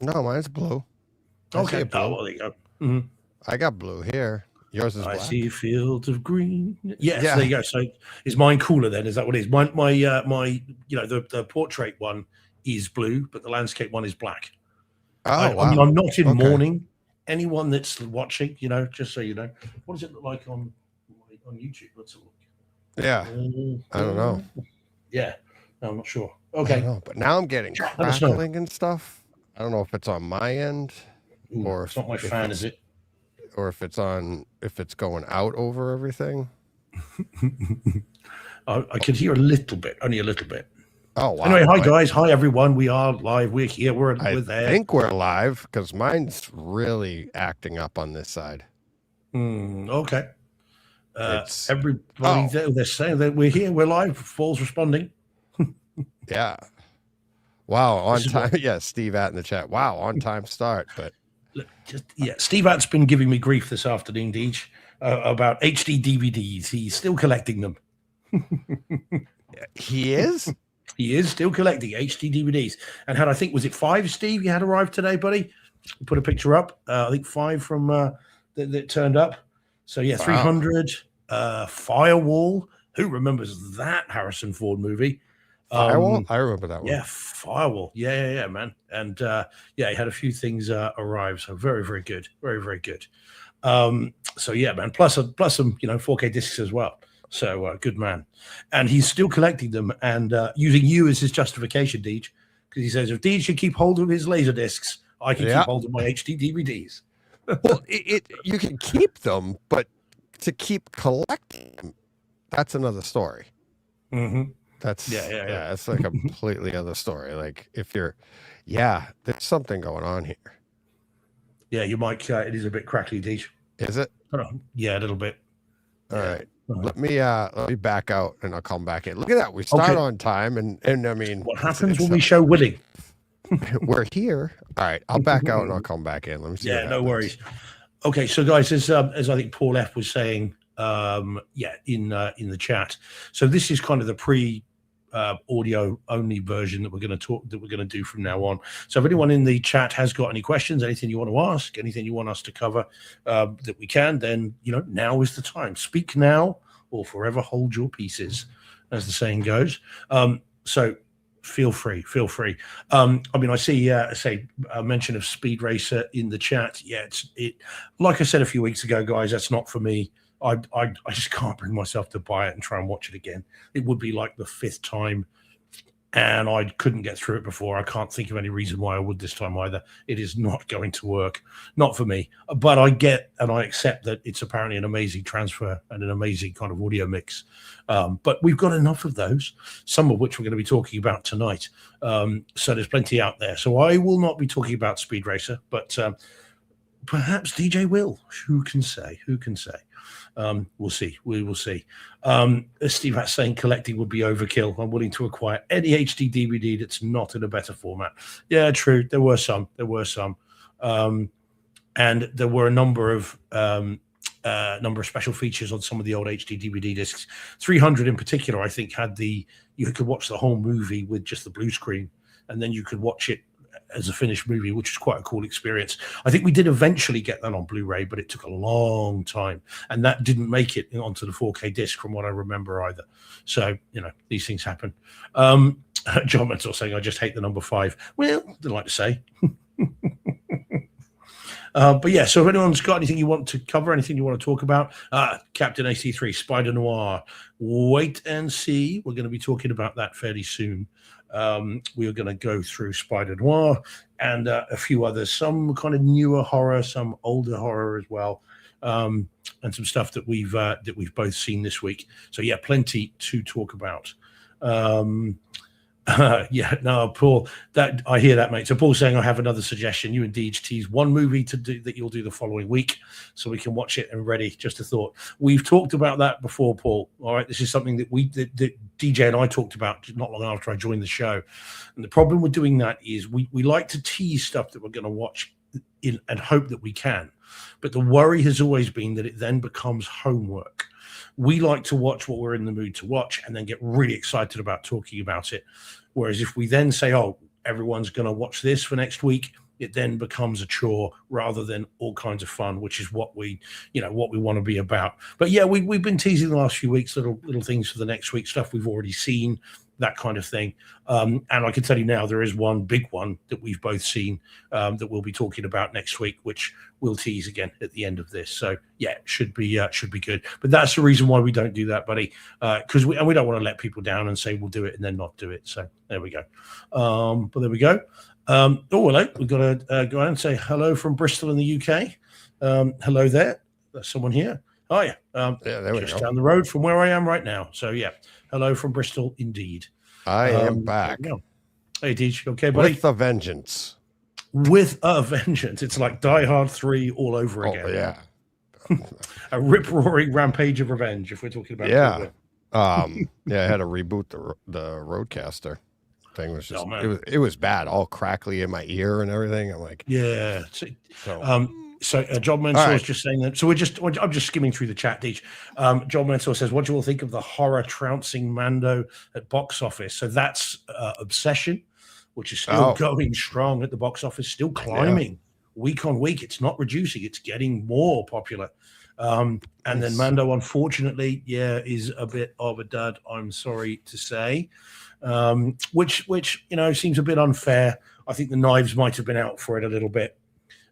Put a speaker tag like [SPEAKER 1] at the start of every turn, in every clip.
[SPEAKER 1] No, mine's blue. I see
[SPEAKER 2] Okay.
[SPEAKER 1] it blue.
[SPEAKER 2] Oh, well, there you go. Mhm.
[SPEAKER 1] I got blue here. Yours is
[SPEAKER 2] I
[SPEAKER 1] black.
[SPEAKER 2] see fields of green. Yes,
[SPEAKER 1] Yeah.
[SPEAKER 2] there you go. So is mine cooler then? Is that what it is? My the portrait one is blue, but the landscape one is black.
[SPEAKER 1] Oh
[SPEAKER 2] I mean,
[SPEAKER 1] wow.
[SPEAKER 2] I'm not in
[SPEAKER 1] Okay.
[SPEAKER 2] mourning. Anyone that's watching, just so you know, what does it look like on YouTube? Let's have a look.
[SPEAKER 1] Yeah. I don't know.
[SPEAKER 2] Yeah, no, I'm not sure.
[SPEAKER 1] I don't
[SPEAKER 2] Okay,
[SPEAKER 1] know. But now I'm getting
[SPEAKER 2] let us know.
[SPEAKER 1] crackling and stuff. I don't know if it's on my end
[SPEAKER 2] Ooh,
[SPEAKER 1] or
[SPEAKER 2] it's not my
[SPEAKER 1] if
[SPEAKER 2] fan,
[SPEAKER 1] it's
[SPEAKER 2] is it?
[SPEAKER 1] or if it's going out over everything.
[SPEAKER 2] I can hear a little bit, only a little bit.
[SPEAKER 1] Oh wow.
[SPEAKER 2] Anyway, hi guys, hi everyone. We are live. We're here. We're there.
[SPEAKER 1] I think we're live because mine's really acting up on this side.
[SPEAKER 2] Okay.
[SPEAKER 1] It's
[SPEAKER 2] Everybody, they're saying that we're here. We're live. Paul's responding.
[SPEAKER 1] Yeah. Wow, on time. Yeah, Steve at in the chat. Wow, on time start. But
[SPEAKER 2] Steve Att's been giving me grief this afternoon, Deej, about HD DVDs. He's still collecting them.
[SPEAKER 1] He is?
[SPEAKER 2] He is still collecting HD DVDs. And I think, was it 5, Steve, you had arrived today, buddy? Put a picture up. I think 5 from that turned up. So, yeah, wow. 300. Firewall. Who remembers that Harrison Ford movie?
[SPEAKER 1] Firewall? I remember that one.
[SPEAKER 2] Yeah, Firewall. Yeah, man. And he had a few things arrive. So very, very good. Very, very good. So yeah, man. Plus some 4K discs as well. So good man. And he's still collecting them and using you as his justification, Deej, because he says if Deej should keep hold of his laser discs, I can keep hold of my HD DVDs.
[SPEAKER 1] Well, you can keep them, but to keep collecting them, that's another story.
[SPEAKER 2] Mm-hmm.
[SPEAKER 1] That's it's like a completely other story. Like if you're, there's something going on here.
[SPEAKER 2] Yeah, your mic it is a bit crackly, Deej.
[SPEAKER 1] Is it?
[SPEAKER 2] Yeah, a little bit.
[SPEAKER 1] All right. Let me back out and I'll come back in. Look at that. We start on time and I mean,
[SPEAKER 2] what happens when we show winning?
[SPEAKER 1] We're here. All right. I'll back out and I'll come back in. Let me see.
[SPEAKER 2] Yeah, no worries. Okay, so guys, as I think Paul F was saying, in the chat. So this is kind of the pre audio only version that we're going to do from now on. So if anyone in the chat has got any questions, anything you want to ask, anything you want us to cover that we can, then now is the time. Speak now or forever hold your pieces, as the saying goes. So feel free. I mean, I see a mention of Speed Racer in the chat. Yeah, it like I said a few weeks ago, guys, that's not for me. I just can't bring myself to buy it and try and watch it again. It would be like the 5th time, and I couldn't get through it before. I can't think of any reason why I would this time either. It is not going to work, not for me. But I get and I accept that it's apparently an amazing transfer and an amazing kind of audio mix. But we've got enough of those, some of which we're going to be talking about tonight. So there's plenty out there. So I will not be talking about Speed Racer, but perhaps DJ will. Who can say? We'll see. We will see. Steve Hatt's saying collecting would be overkill. I'm willing to acquire any HD DVD that's not in a better format. Yeah, true. There were some. And there were a number of special features on some of the old HD DVD discs. 300 in particular, I think, had you could watch the whole movie with just the blue screen, and then you could watch it as a finished movie, which is quite a cool experience. I think we did eventually get that on Blu-ray, but it took a long time, and that didn't make it onto the 4K disc from what I remember either. So, these things happen. John Mentor saying, I just hate the number 5. Well, I'd like to say. But yeah, so if anyone's got anything you want to cover, anything you want to talk about, Captain AC3, Spider Noir, wait and see. We're going to be talking about that fairly soon. We are going to go through Spider Noir and a few others, some kind of newer horror, some older horror as well, and some stuff that we've both seen this week. So yeah, plenty to talk about. Paul, that I hear that, mate. So Paul's saying I have another suggestion. You and Deej tease one movie to do that you'll do the following week, so we can watch it and ready. Just a thought. We've talked about that before, Paul. All right, this is something that that DJ and I talked about not long after I joined the show. And the problem with doing that is we like to tease stuff that we're going to watch and hope that we can, but the worry has always been that it then becomes homework. We like to watch what we're in the mood to watch and then get really excited about talking about it. Whereas if we then say, oh, everyone's going to watch this for next week, it then becomes a chore rather than all kinds of fun, which is what we want to be about. But yeah, we've been teasing the last few weeks little things for the next week, stuff we've already seen, that kind of thing. And I can tell you now, there is one big one that we've both seen that we'll be talking about next week, which we'll tease again at the end of this. So yeah, should be good. But that's the reason why we don't do that, buddy, because we don't want to let people down and say we'll do it and then not do it. So there we go. But there we go. Hello. We've got to go out and say hello from Bristol in the UK. Hello there. There's someone here. Hi.
[SPEAKER 1] Yeah, there we
[SPEAKER 2] just
[SPEAKER 1] go.
[SPEAKER 2] down the road from where I am right now. So yeah, hello from Bristol indeed.
[SPEAKER 1] I am back.
[SPEAKER 2] Hey, Deej, okay, buddy?
[SPEAKER 1] With a vengeance.
[SPEAKER 2] With a vengeance. It's like Die Hard 3 all over again.
[SPEAKER 1] Oh, yeah.
[SPEAKER 2] A rip-roaring rampage of revenge, if we're talking about
[SPEAKER 1] yeah. Yeah, I had to reboot the Roadcaster. Thing was just it was bad, all crackly in my ear and everything. I'm like,
[SPEAKER 2] yeah. So John Mansour is just saying that. So I'm just skimming through the chat, Deej. John Mansour says, what do you all think of the horror trouncing Mando at box office? So that's Obsession, which is still going strong at the box office, still climbing week on week. It's not reducing, it's getting more popular. And then Mando, unfortunately, is a bit of a dud, I'm sorry to say. Which seems a bit unfair. I think the knives might have been out for it a little bit,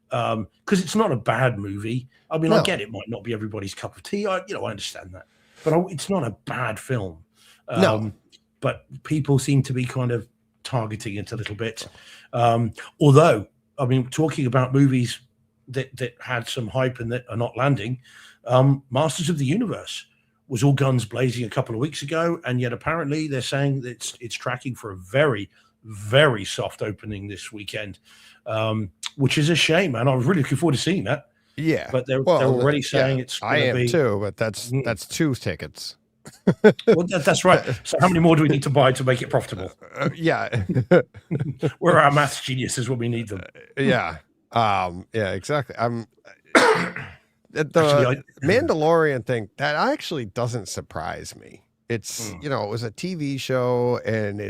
[SPEAKER 2] because it's not a bad movie. I mean, I get it might not be everybody's cup of tea. I understand that, but it's not a bad film.
[SPEAKER 1] No,
[SPEAKER 2] but people seem to be kind of targeting it a little bit. Although, I mean, talking about movies that had some hype and that are not landing, Masters of the Universe was all guns blazing a couple of weeks ago, and yet apparently they're saying that it's tracking for a very, very soft opening this weekend, which is a shame, man. I was really looking forward to seeing that.
[SPEAKER 1] Yeah,
[SPEAKER 2] but they're already saying it's.
[SPEAKER 1] I am too, but that's 2 tickets.
[SPEAKER 2] Well, that's right. So how many more do we need to buy to make it profitable?
[SPEAKER 1] Yeah,
[SPEAKER 2] we're our maths geniuses when we need them.
[SPEAKER 1] Yeah, exactly. The Mandalorian thing, that actually doesn't surprise me. It's it was a TV show, and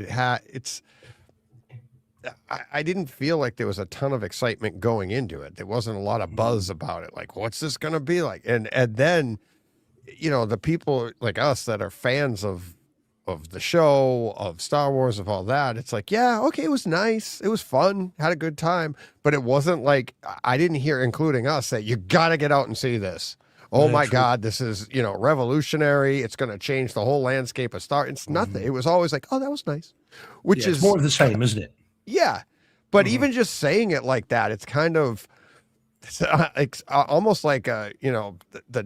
[SPEAKER 1] I didn't feel like there was a ton of excitement going into it. There wasn't a lot of buzz about it. Like, what's this going to be like? And then, the people like us that are fans of the show, of Star Wars, of all that, it's like, yeah, okay, it was nice, it was fun, had a good time, but it wasn't like, I didn't hear, including us, say you got to get out and see this. Oh my God, this is revolutionary. It's going to change the whole landscape of Star. It's nothing. It was always like, oh, that was nice, which is
[SPEAKER 2] more of the same, isn't it?
[SPEAKER 1] Yeah, but even just saying it like that, it's kind of. It's almost like the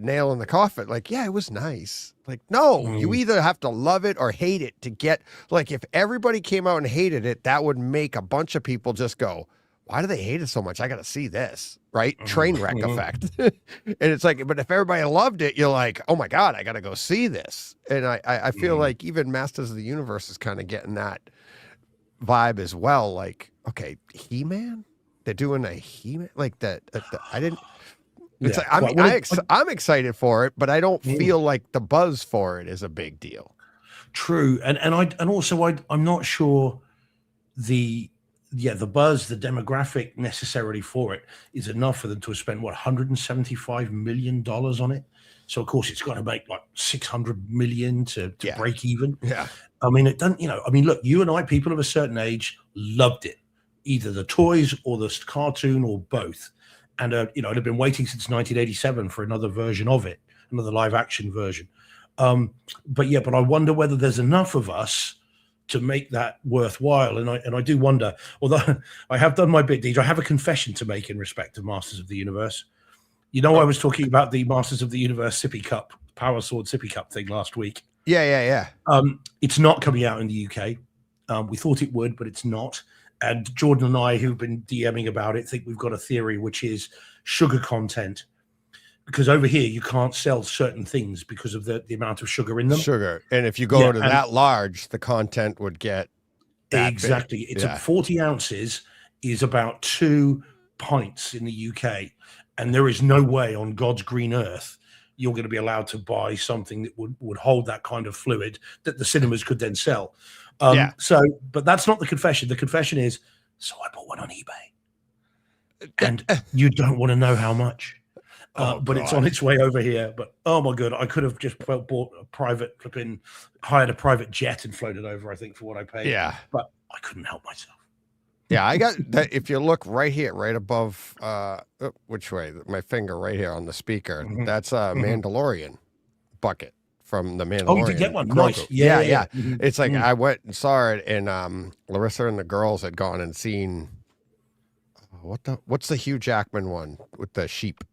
[SPEAKER 1] nail in the coffin. Like, yeah, it was nice. Like, no, you either have to love it or hate it to get. Like, if everybody came out and hated it, that would make a bunch of people just go, why do they hate it so much? I got to see this, right? Train wreck effect. And it's like, but if everybody loved it, you're like, oh my God, I got to go see this. And I feel like even Masters of the Universe is kind of getting that vibe as well. Like, okay, He-Man? They're doing a He-Man like that. I didn't. It's I'm excited for it, but I don't feel like the buzz for it is a big deal.
[SPEAKER 2] True, and I'm not sure the buzz, the demographic necessarily for it is enough for them to have spent $175 million on it. So of course it's got to make like 600 million to break even. Yeah, I mean it doesn't. I mean, look, you and I, people of a certain age, loved it. Either the toys or the cartoon or both. And, it had been waiting since 1987 for another version of it, another live action version. But I wonder whether there's enough of us to make that worthwhile. And I do wonder, although I have done my bit, Deej, I have a confession to make in respect of Masters of the Universe. I was talking about the Masters of the Universe Sippy Cup, Power Sword Sippy Cup thing last week.
[SPEAKER 1] Yeah.
[SPEAKER 2] It's not coming out in the UK. We thought it would, but it's not. And Jordan and I, who've been DMing about it, think we've got a theory, which is sugar content. Because over here, you can't sell certain things because of the amount of sugar in them.
[SPEAKER 1] Sugar. And if you go to that large, the content would get
[SPEAKER 2] exactly.
[SPEAKER 1] Big.
[SPEAKER 2] It's 40 ounces is about 2 pints in the UK. And there is no way on God's green earth you're going to be allowed to buy something that would hold that kind of fluid that the cinemas could then sell. So, but that's not the confession. The confession is, so I bought one on eBay. and you don't want to know how much.
[SPEAKER 1] Oh,
[SPEAKER 2] But it's on
[SPEAKER 1] God.
[SPEAKER 2] its way over here. But oh my god, I could have just bought a hired a private jet and floated over. I think for what I paid.
[SPEAKER 1] Yeah.
[SPEAKER 2] But I couldn't help myself.
[SPEAKER 1] Yeah, I got that. If you look right here, right above, which way? My finger right here on the speaker.
[SPEAKER 2] Mhm.
[SPEAKER 1] That's a
[SPEAKER 2] Mhm.
[SPEAKER 1] Mandalorian bucket from the Mandalorian.
[SPEAKER 2] Oh, you did get one.
[SPEAKER 1] Grogu.
[SPEAKER 2] Nice. Yeah. Mhm.
[SPEAKER 1] It's like
[SPEAKER 2] Mm.
[SPEAKER 1] I went and saw it, and Larissa and the girls had gone and seen what's the Hugh Jackman one with the sheep?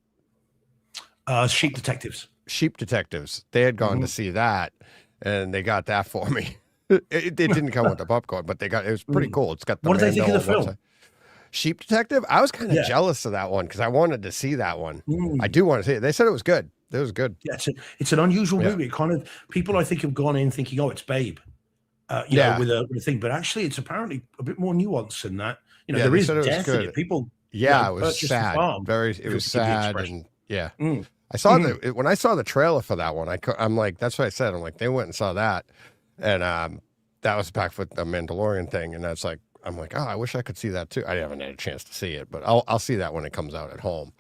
[SPEAKER 2] Sheep Detectives.
[SPEAKER 1] Sheep Detectives. They had gone to see that, and they got that for me. It didn't come with the popcorn, but it was pretty cool. It's got the
[SPEAKER 2] What did they think of the
[SPEAKER 1] Mando on one
[SPEAKER 2] film?
[SPEAKER 1] side. Sheep Detective. I was kind of
[SPEAKER 2] Yeah.
[SPEAKER 1] jealous of that one because I wanted to see that one.
[SPEAKER 2] Mm.
[SPEAKER 1] I do want to see it. They said it was good. It was good.
[SPEAKER 2] Yeah, it's an unusual
[SPEAKER 1] Yeah.
[SPEAKER 2] movie. It kind of people I think have gone in thinking, oh, it's Babe, you
[SPEAKER 1] Yeah.
[SPEAKER 2] know, with a thing, but actually it's apparently a bit more nuanced than that. You know,
[SPEAKER 1] Yeah,
[SPEAKER 2] there
[SPEAKER 1] they
[SPEAKER 2] is
[SPEAKER 1] said it was
[SPEAKER 2] death in
[SPEAKER 1] good.
[SPEAKER 2] it. People,
[SPEAKER 1] Yeah,
[SPEAKER 2] know,
[SPEAKER 1] it was
[SPEAKER 2] purchase the
[SPEAKER 1] sad.
[SPEAKER 2] farm,
[SPEAKER 1] It
[SPEAKER 2] if
[SPEAKER 1] was
[SPEAKER 2] you give the
[SPEAKER 1] sad,
[SPEAKER 2] expression.
[SPEAKER 1] and yeah.
[SPEAKER 2] Mm.
[SPEAKER 1] I saw when I saw the trailer for that one. I'm like, that's what I said. I'm like, they went and saw that, and that was back with the Mandalorian thing, and that's like, I'm like, oh, I wish I could see that too. I haven't had a chance to see it, but I'll see that when it comes out at home.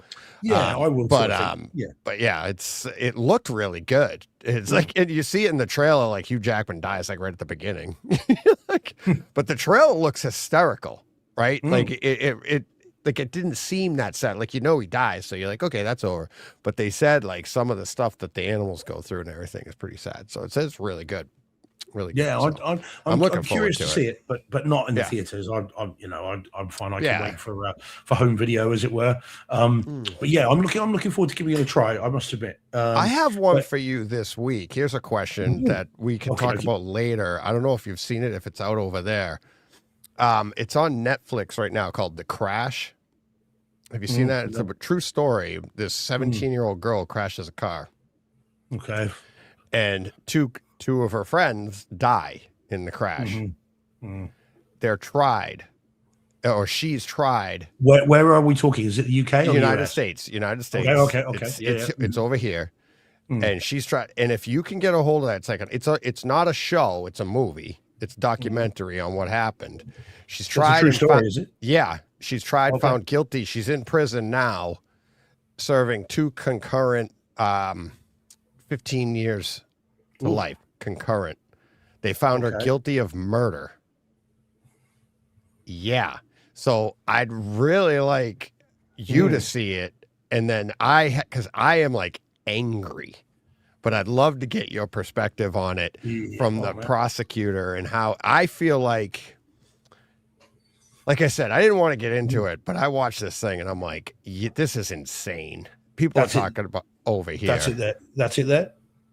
[SPEAKER 2] Yeah, I will.
[SPEAKER 1] But
[SPEAKER 2] sort of think, yeah,
[SPEAKER 1] but yeah, it looked really good. It's like, and you see it in the trailer, like Hugh Jackman dies like right at the beginning. Like, but the trailer looks hysterical, right? Like it like it didn't seem that sad. Like, you know, he dies, so you're like, okay, that's over. But they said like some of the stuff that the animals go through and everything is pretty sad. So it says really good, really good.
[SPEAKER 2] yeah.
[SPEAKER 1] So
[SPEAKER 2] I'm
[SPEAKER 1] looking
[SPEAKER 2] curious
[SPEAKER 1] forward
[SPEAKER 2] to
[SPEAKER 1] to
[SPEAKER 2] see it, but not in the
[SPEAKER 1] Yeah.
[SPEAKER 2] theaters. I'm fine. I can
[SPEAKER 1] Yeah.
[SPEAKER 2] wait for home video, as it were. But yeah, I'm looking forward to giving it a try. I must admit.
[SPEAKER 1] I have one
[SPEAKER 2] but-
[SPEAKER 1] for you this week. Here's a question that we can
[SPEAKER 2] Okay,
[SPEAKER 1] talk
[SPEAKER 2] okay.
[SPEAKER 1] about later. I don't know if you've seen it, if it's out over there. It's on Netflix right now called The Crash. Have you seen that? It's a true story. This 17-year-old girl crashes a car,
[SPEAKER 2] Okay.
[SPEAKER 1] and two of her friends die in the crash. They're tried, or she's tried.
[SPEAKER 2] Where are we talking? Is it the UK or
[SPEAKER 1] United
[SPEAKER 2] US?
[SPEAKER 1] States. United States.
[SPEAKER 2] Okay.
[SPEAKER 1] It's over here, and she's tried. And if you can get a hold of that, it's not a show. It's a movie. It's a documentary on what happened. She's
[SPEAKER 2] It's a
[SPEAKER 1] tried.
[SPEAKER 2] true
[SPEAKER 1] and
[SPEAKER 2] story, is it?
[SPEAKER 1] Yeah, she's tried,
[SPEAKER 2] Okay.
[SPEAKER 1] found guilty. She's in prison now, serving 2 concurrent 15 years to life. Concurrent. They found her
[SPEAKER 2] Okay.
[SPEAKER 1] guilty of murder. Yeah. So I'd really like you to see it, and then because I am like angry, but I'd love to get your perspective on it from the prosecutor and how I feel like I said, I didn't want to get into it, but I watched this thing and I'm like, this is insane. People
[SPEAKER 2] That's
[SPEAKER 1] are
[SPEAKER 2] it.
[SPEAKER 1] talking about over here.
[SPEAKER 2] That's it there.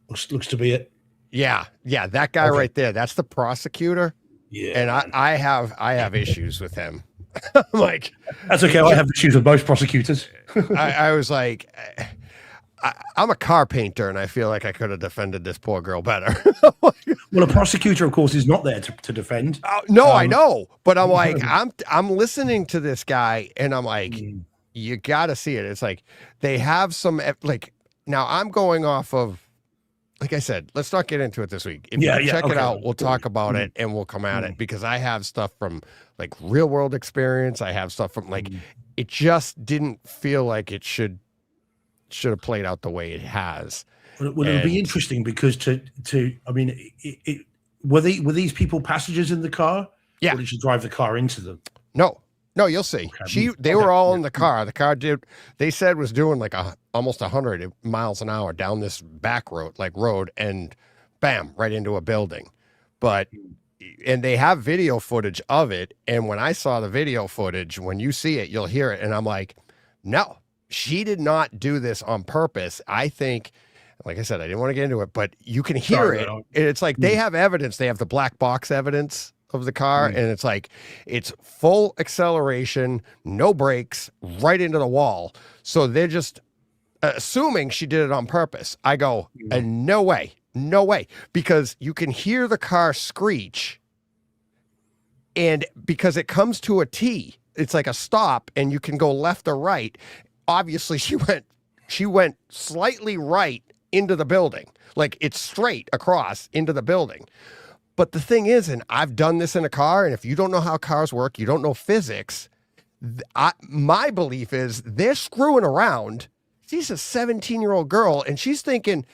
[SPEAKER 2] Looks to be it.
[SPEAKER 1] Yeah. That guy
[SPEAKER 2] Okay.
[SPEAKER 1] right there. That's the prosecutor.
[SPEAKER 2] Yeah.
[SPEAKER 1] And I have issues with him. I'm like,
[SPEAKER 2] That's okay. I have issues with most prosecutors.
[SPEAKER 1] I was like, I'm a car painter, and I feel like I could have defended this poor girl better.
[SPEAKER 2] Well, a prosecutor, of course, is not there to defend.
[SPEAKER 1] No, I know, but I'm like, I'm listening to this guy, and I'm like, you got to see it. It's like they have some like now. I'm going off of, like I said, let's not get into it this week. If you check it
[SPEAKER 2] okay.
[SPEAKER 1] out, we'll talk about it and we'll come at it because I have stuff from like real world experience. I have stuff from like it just didn't feel like it should have played out the way it has.
[SPEAKER 2] Well, it'll be interesting because I mean, were these people passengers in the car?
[SPEAKER 1] Yeah.
[SPEAKER 2] Or did she drive the car into them?
[SPEAKER 1] No, you'll see. They were all in the car. The car they said was doing like almost 100 miles an hour down this back road, and bam, right into a building. And they have video footage of it. And when I saw the video footage, when you see it, you'll hear it. And I'm like, no, she did not do this on purpose. I think, like I said, I didn't want to get into it, but you can hear it. And it's like they have evidence. They have the black box evidence of the car, and it's like it's full acceleration, no brakes, right into the wall. So they're just assuming she did it on purpose. I go, no way, because you can hear the car screech, and because it comes to a T, it's like a stop, and you can go left or right. Obviously, she went slightly right into the building, like it's straight across into the building. But the thing is, and I've done this in a car, and if you don't know how cars work, you don't know physics, My belief is they're screwing around. She's a 17-year-old girl, and she's thinking,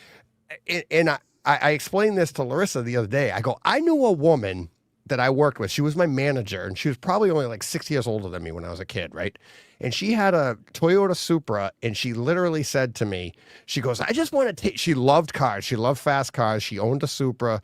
[SPEAKER 1] and I explained this to Larissa the other day. I go, I knew a woman that I worked with. She was my manager, and she was probably only like 6 years older than me when I was a kid, right? And she had a Toyota Supra, and she literally said to me, she goes, I just want to take, she loved cars. She loved fast cars. She owned a Supra,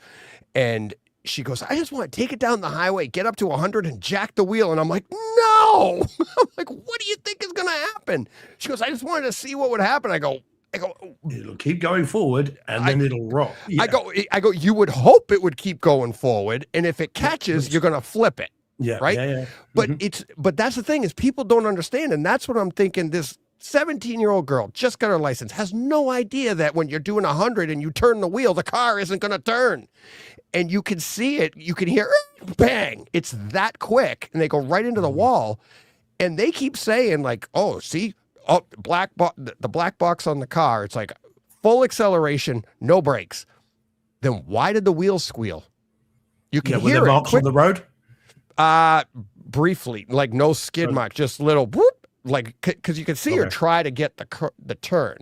[SPEAKER 1] and she goes, I just want to take it down the highway, get up to 100 and jack the wheel. And I'm like, no. I'm like, what do you think is going to happen? She goes, I just wanted to see what would happen. I go,
[SPEAKER 2] it'll keep going forward and then it'll rock. Yeah.
[SPEAKER 1] I go, you would hope it would keep going forward. And if it catches, you're going to flip it.
[SPEAKER 2] Yeah.
[SPEAKER 1] Right.
[SPEAKER 2] Yeah.
[SPEAKER 1] But but that's the thing is people don't understand. And that's what I'm thinking. This 17-year-old girl just got her license, has no idea that when you're doing 100 and you turn the wheel, the car isn't going to turn. And you can see it, you can hear bang. It's that quick, and they go right into the wall. And they keep saying like, "Oh, see, the black box on the car. It's like full acceleration, no brakes." Then why did the wheels squeal? You can hear
[SPEAKER 2] the
[SPEAKER 1] it
[SPEAKER 2] marks on the road.
[SPEAKER 1] Briefly, like no skid mark, just little whoop, like because you can see her try to get the turn,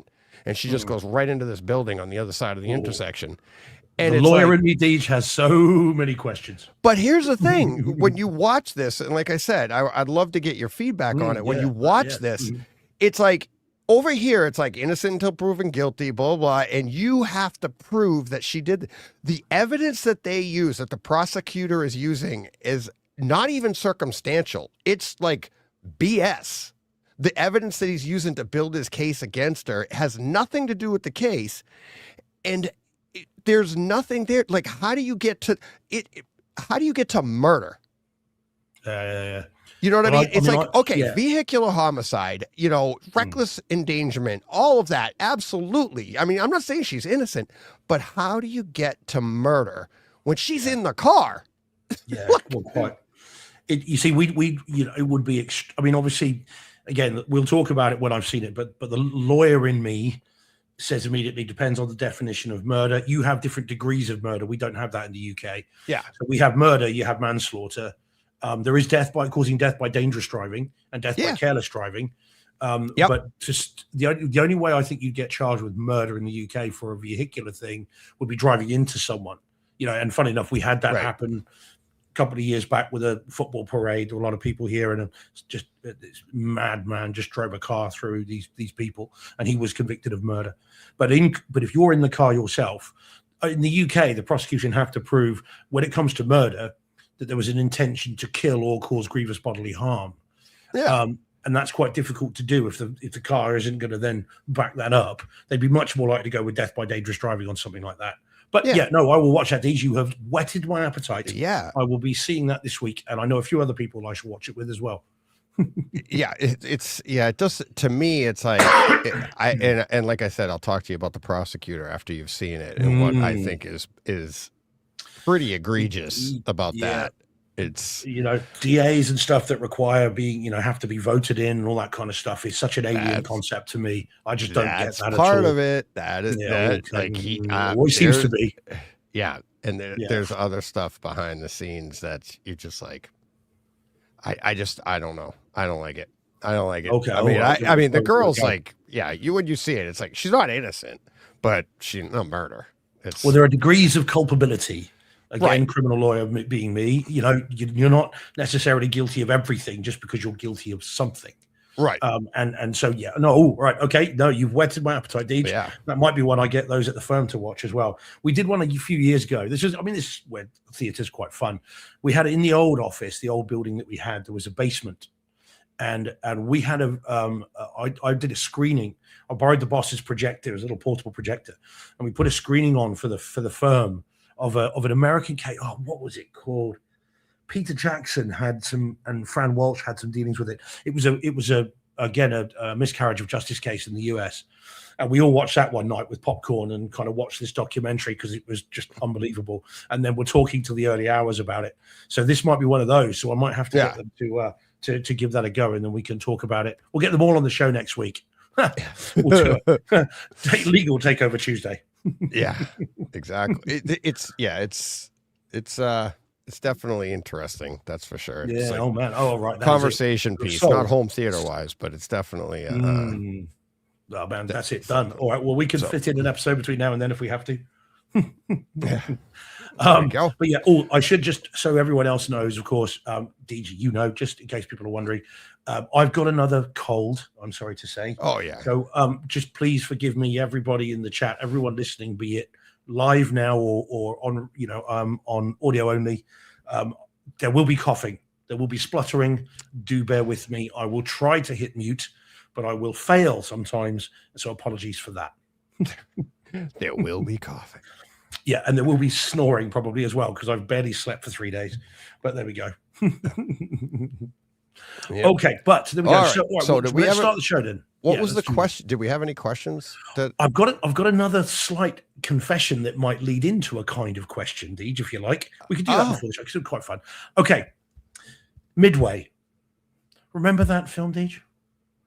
[SPEAKER 1] and she just goes right into this building on the other side of the intersection. And
[SPEAKER 2] the lawyer in me, Deej, has so many questions.
[SPEAKER 1] But here's the thing. When you watch this, and like I said, I'd love to get your feedback on it. When you watch this, it's like, over here, it's like innocent until proven guilty, blah, blah, blah. And you have to prove that she did. The evidence that they use, that the prosecutor is using, is not even circumstantial. It's like BS. The evidence that he's using to build his case against her has nothing to do with the case. And there's nothing there. Like, how do you get to it? How do you get to murder? You know what I mean? It's like, okay, vehicular homicide, reckless endangerment, all of that. Absolutely. I mean, I'm not saying she's innocent, but how do you get to murder when she's in the car?
[SPEAKER 2] Yeah, well, quite. You see, it would be, I mean, obviously, again, we'll talk about it when I've seen it, but the lawyer in me says immediately depends on the definition of murder. You have different degrees of murder. We don't have that in the UK.
[SPEAKER 1] Yeah.
[SPEAKER 2] So we have murder, you have manslaughter. There is causing death by dangerous driving and death by careless driving. But just the only way I think you'd get charged with murder in the UK for a vehicular thing would be driving into someone. And funny enough, we had that happen a couple of years back with a football parade. A lot of people here, and just this madman just drove a car through these people, and he was convicted of murder. But if you're in the car yourself, in the UK, the prosecution have to prove when it comes to murder that there was an intention to kill or cause grievous bodily harm.
[SPEAKER 1] Yeah.
[SPEAKER 2] And that's quite difficult to do if the car isn't going to then back that up. They'd be much more likely to go with death by dangerous driving on something like that. But no, I will watch that. These, you have whetted my appetite.
[SPEAKER 1] Yeah.
[SPEAKER 2] I will be seeing that this week, and I know a few other people I should watch it with as well.
[SPEAKER 1] It does. To me, it's like, and like I said, I'll talk to you about the prosecutor after you've seen it, and what I think is pretty egregious about that. It's
[SPEAKER 2] DAs and stuff that require being have to be voted in and all that kind of stuff is such an alien concept to me. I just don't get that at all.
[SPEAKER 1] Part of it. That is like he
[SPEAKER 2] always seems to be.
[SPEAKER 1] Yeah, and there's other stuff behind the scenes that you're just like, I don't know. I don't like it. I don't like it.
[SPEAKER 2] Okay.
[SPEAKER 1] I mean, the girl's like, when you see it, it's like she's not innocent, but she's no murder.
[SPEAKER 2] Well, there are degrees of culpability. Again, criminal lawyer being me, you're not necessarily guilty of everything just because you're guilty of something.
[SPEAKER 1] Right.
[SPEAKER 2] And so, okay. No, you've whetted my appetite, Deej.
[SPEAKER 1] Yeah.
[SPEAKER 2] That might be one I get those at the firm to watch as well. We did one a few years ago. This is where theatre's quite fun. We had it in the old office, the old building that we had, there was a basement. And we had I did a screening. I borrowed the boss's projector, it was a little portable projector, and we put a screening on for the firm of an American case. Oh, what was it called? Peter Jackson had some, and Fran Walsh had some dealings with it. It was a miscarriage of justice case in the US. And we all watched that one night with popcorn and kind of watched this documentary because it was just unbelievable. And then we're talking till the early hours about it. So this might be one of those. So I might have to get them to give that a go, and then we can talk about it. We'll get them all on the show next week. We'll do it. Legal takeover Tuesday.
[SPEAKER 1] Yeah, exactly. It's it's definitely interesting. That's for sure. It's
[SPEAKER 2] Yeah.
[SPEAKER 1] like
[SPEAKER 2] Oh man. Oh right. That is it.
[SPEAKER 1] conversation
[SPEAKER 2] You're
[SPEAKER 1] piece,
[SPEAKER 2] sold.
[SPEAKER 1] not home theater wise, but it's definitely
[SPEAKER 2] Oh man, that's it. Done. All right. Well, we can fit in an episode between now and then if we have to.
[SPEAKER 1] yeah. There you go.
[SPEAKER 2] But yeah, I should just, so everyone else knows, of course, DG, you know, just in case people are wondering, I've got another cold, I'm sorry to say.
[SPEAKER 1] Oh yeah.
[SPEAKER 2] So just please forgive me, everybody in the chat, everyone listening, be it live now or on, on audio only. There will be coughing, there will be spluttering. Do bear with me. I will try to hit mute, but I will fail sometimes. So apologies for that.
[SPEAKER 1] There will be coughing.
[SPEAKER 2] Yeah, and there will be snoring probably as well because I've barely slept for 3 days. But there we go.
[SPEAKER 1] Yep.
[SPEAKER 2] Okay, but there we go.
[SPEAKER 1] All right. So did we
[SPEAKER 2] let's
[SPEAKER 1] ever
[SPEAKER 2] start the show then?
[SPEAKER 1] What
[SPEAKER 2] Yeah,
[SPEAKER 1] was the
[SPEAKER 2] let's do
[SPEAKER 1] question? Did we have any questions?
[SPEAKER 2] I've got another slight confession that might lead into a kind of question, Deej, if you like. We could do that before the show because it's quite fun. Okay, Midway. Remember that film, Deej?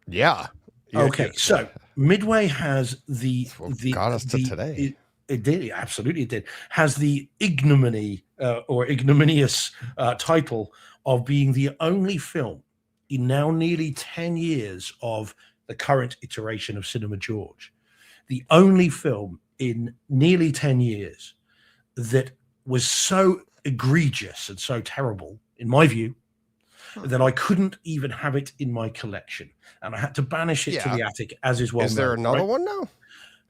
[SPEAKER 1] Yeah.
[SPEAKER 2] Okay, so Midway has the
[SPEAKER 1] got us to today.
[SPEAKER 2] It did, absolutely, it did. Has the ignominy or ignominious title of being the only film in now nearly 10 years of the current iteration of Cinema George, the only film in nearly 10 years that was so egregious and so terrible, in my view, that I couldn't even have it in my collection, and I had to banish it to the attic, as is well.
[SPEAKER 1] Is there another one now?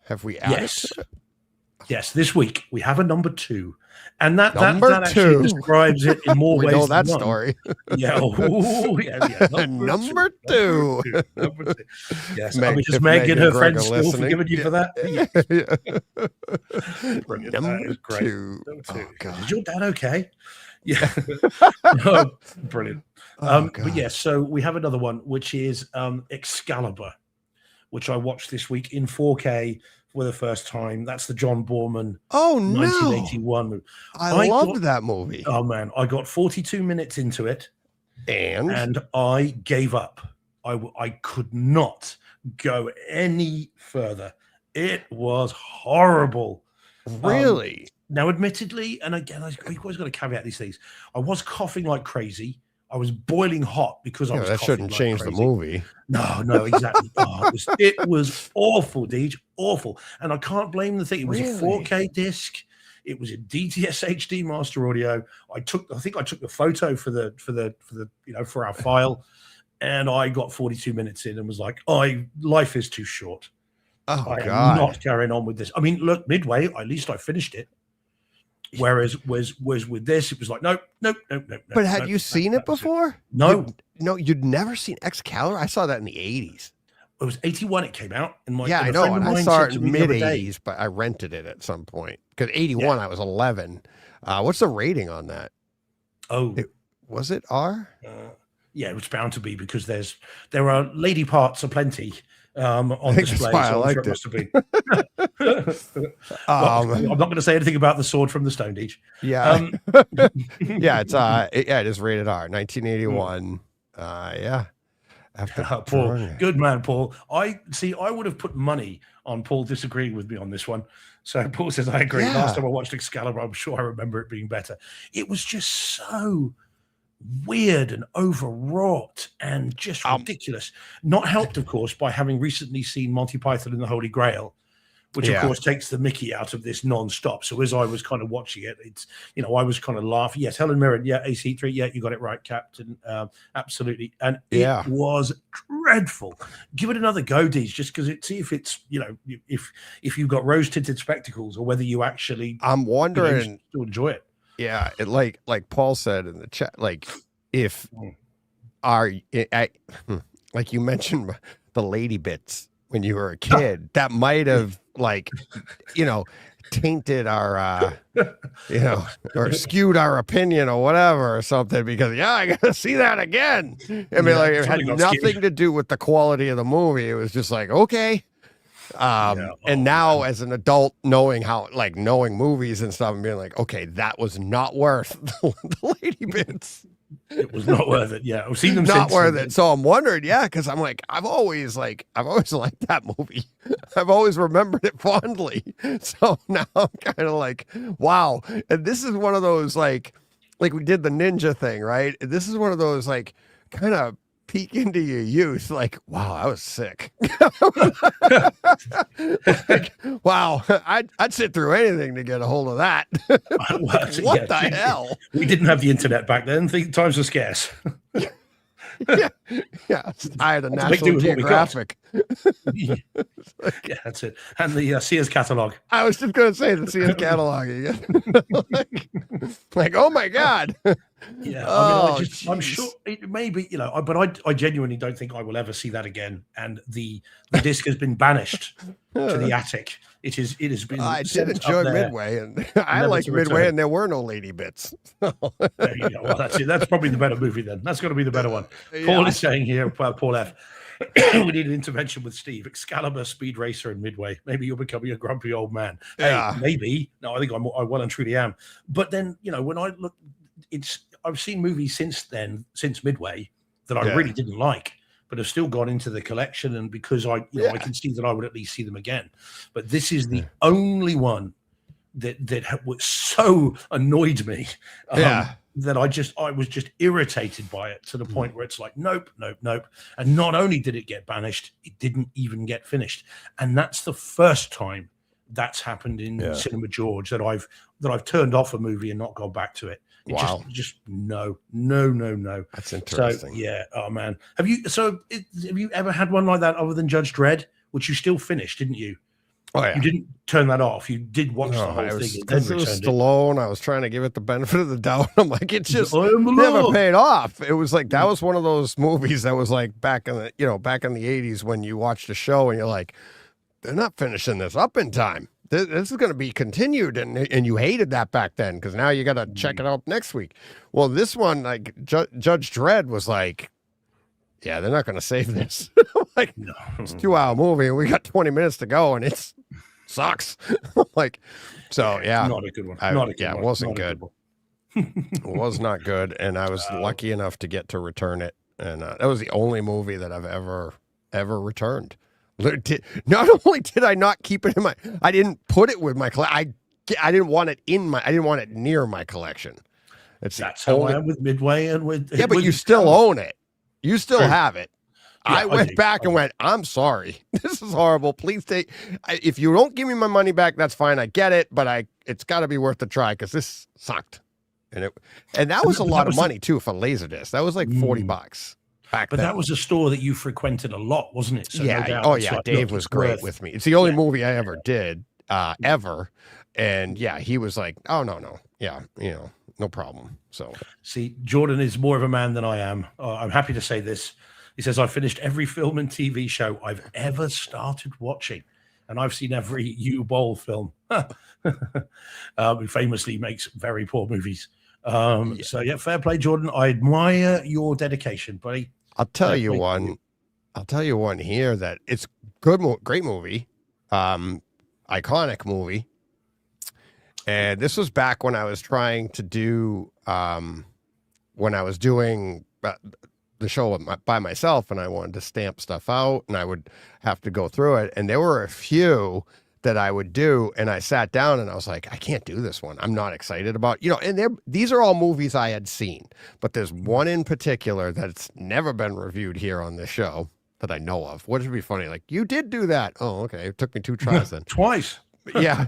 [SPEAKER 1] Have we added?
[SPEAKER 2] Yes. Yes, this week we have a number 2, and that
[SPEAKER 1] two
[SPEAKER 2] actually describes it in more
[SPEAKER 1] we
[SPEAKER 2] ways.
[SPEAKER 1] know that
[SPEAKER 2] than one.
[SPEAKER 1] story.
[SPEAKER 2] Yeah,
[SPEAKER 1] Number two.
[SPEAKER 2] Number 2. Yes,
[SPEAKER 1] Meg,
[SPEAKER 2] I mean, just Meg and her friends still
[SPEAKER 1] listening.
[SPEAKER 2] forgiving you for that. Brilliant.
[SPEAKER 1] Number
[SPEAKER 2] that is great.
[SPEAKER 1] 2.
[SPEAKER 2] Number 2.
[SPEAKER 1] Oh, God.
[SPEAKER 2] Is your dad okay? Yeah. Oh, brilliant. But yeah, so we have another one, which is Excalibur, which I watched this week in 4K for the first time. That's the John Boorman 1981 movie.
[SPEAKER 1] I loved that movie.
[SPEAKER 2] Oh man, I got 42 minutes into it and I gave up. I could not go any further. It was horrible.
[SPEAKER 1] Really?
[SPEAKER 2] Now, admittedly, and again, I always got to caveat these things. I was coughing like crazy. I was boiling hot because I was.
[SPEAKER 1] That shouldn't
[SPEAKER 2] like
[SPEAKER 1] change
[SPEAKER 2] crazy.
[SPEAKER 1] the movie.
[SPEAKER 2] No, exactly. It was awful, Deej, awful. And I can't blame the thing. It was a 4K disc. It was a DTS HD master audio. I think I took the photo for for our file, and I got 42 minutes in and was like, life is too short.
[SPEAKER 1] Oh,
[SPEAKER 2] I
[SPEAKER 1] God.
[SPEAKER 2] am not carrying on with this. I mean, look, Midway, at least I finished it. Whereas was with this, it was like, nope.
[SPEAKER 1] But had you seen it before?
[SPEAKER 2] No.
[SPEAKER 1] You'd never seen Excalibur? I saw that in the 80s.
[SPEAKER 2] It was 81 it came out. And
[SPEAKER 1] I know. And I saw it in mid 80s, but I rented it at some point. Because 81, I was 11. What's the rating on that? Was it R?
[SPEAKER 2] Yeah, it was bound to be because there are lady parts aplenty on display.
[SPEAKER 1] That's why I liked
[SPEAKER 2] it. Must have been. I'm not going to say anything about the sword from the Stone Age.
[SPEAKER 1] Yeah, yeah, it is rated R, 1981. Yeah.
[SPEAKER 2] Paul, good man, Paul. I would have put money on Paul disagreeing with me on this one. So Paul says, I agree.
[SPEAKER 1] Yeah.
[SPEAKER 2] Last time I watched Excalibur, I'm sure I remember it being better. It was just so weird and overwrought and just ridiculous. Not helped, of course, by having recently seen Monty Python and the Holy Grail, which of course takes the mickey out of this non-stop. So as I was kind of watching it, it's, I was kind of laughing. Yes, Helen Mirren. Yeah, AC3. Yeah, you got it right, Captain. Absolutely. And it was dreadful. Give it another go, Deej, just because see if it's, if you've got rose-tinted spectacles or whether you actually
[SPEAKER 1] I'm wondering
[SPEAKER 2] to enjoy it.
[SPEAKER 1] Yeah, it like Paul said in the chat, like if like you mentioned the lady bits when you were a kid, that might have tainted our or skewed our opinion or whatever or something, because I gotta see that again. I mean, it had nothing to do with the quality of the movie. It was just like, okay. And now as an adult, knowing movies and stuff and being like, okay, that was not worth the lady bits.
[SPEAKER 2] It was not worth it. Yeah, I've seen them.
[SPEAKER 1] Not worth it. So I'm wondering, because I'm like, I've always liked that movie. I've always remembered it fondly. So now I'm kind of like, wow. And this is one of those like like we did the ninja thing, right? This is one of those like kind of peek into your youth. Like, wow, I was sick. Like, wow, I'd sit through anything to get a hold of that. What the hell?
[SPEAKER 2] We didn't have the internet back then. Times were scarce.
[SPEAKER 1] Yeah. I had a National Geographic.
[SPEAKER 2] Yeah, that's it. And the Sears catalog.
[SPEAKER 1] I was just going to say the Sears catalog again. like, oh my God.
[SPEAKER 2] Yeah.
[SPEAKER 1] Oh,
[SPEAKER 2] I'm sure it may be, but I genuinely don't think I will ever see that again. And the disc has been banished to the attic. It has been.
[SPEAKER 1] I did enjoy Midway, and I liked Midway, and there were no lady bits.
[SPEAKER 2] There you go. Well, that's it. That's probably the better movie then. That's got to be the better one. Yeah. Paul is saying here, Paul F. we need an intervention with Steve. Excalibur, Speed Racer, and Midway. Maybe you're becoming a grumpy old man.
[SPEAKER 1] Yeah.
[SPEAKER 2] Hey, maybe. No, I think I well and truly am. But then, when I look, I've seen movies since Midway that I really didn't like, but have still gone into the collection. And because I can see that I would at least see them again. But this is the only one that was so annoyed me. That I was just irritated by it to the point where it's like, nope. And not only did it get banished, it didn't even get finished. And that's the first time that's happened in Cinema George that I've turned off a movie and not gone back to it. Just no.
[SPEAKER 1] That's interesting.
[SPEAKER 2] So oh man, have you ever had one like that other than Judge Dredd, which you still finished, didn't you?
[SPEAKER 1] Oh yeah,
[SPEAKER 2] you didn't turn that off. You did watch the whole thing.
[SPEAKER 1] Because it was Stallone. I was trying to give it the benefit of the doubt. I'm like, it just never paid off. It was like that was one of those movies that was like back in the 80s when you watched a show and you're like, they're not finishing this up in time. This is going to be continued, and you hated that back then because now you got to check it out next week. Well, this one, like Judge Dredd, was like, yeah, they're not going to save this. Like, no. It's a 2-hour movie, and we got 20 minutes to go, and it sucks. Like, so yeah,
[SPEAKER 2] not a good one.
[SPEAKER 1] It wasn't good. It was not good, and I was lucky enough to get to return it, and that was the only movie that I've ever returned. Not only did I not keep it in I didn't put it with my collection. I didn't want it I didn't want it near my collection.
[SPEAKER 2] That's how I am with Midway and with.
[SPEAKER 1] Yeah, but you still own it. You still have it. Yeah, I went back and went, I'm sorry. This is horrible. Please if you don't give me my money back, that's fine. I get it, but it's got to be worth the try because this sucked. And that was a lot of money too for Laserdisc. That was like $40. But
[SPEAKER 2] that was a store that you frequented a lot, wasn't it? So
[SPEAKER 1] Dave was great with me. It's the only movie I ever did, ever. And he was like, oh, no. Yeah, no problem. So,
[SPEAKER 2] see, Jordan is more of a man than I am. I'm happy to say this. He says, I finished every film and TV show I've ever started watching. And I've seen every U-Bowl film. He famously makes very poor movies. So, fair play, Jordan. I admire your dedication, buddy.
[SPEAKER 1] I'll tell you one here that it's good, great movie, iconic movie. And this was back when I was trying to do, when I was doing the show by myself, and I wanted to stamp stuff out, and I would have to go through it. And there were a few that I would do, and I sat down and I was like, I can't do this one. I'm not excited about, and these are all movies I had seen, but there's one in particular that's never been reviewed here on this show that I know of. What would be funny? Like, you did do that. Oh, okay. It took me 2 tries then.
[SPEAKER 2] Twice.
[SPEAKER 1] Yeah.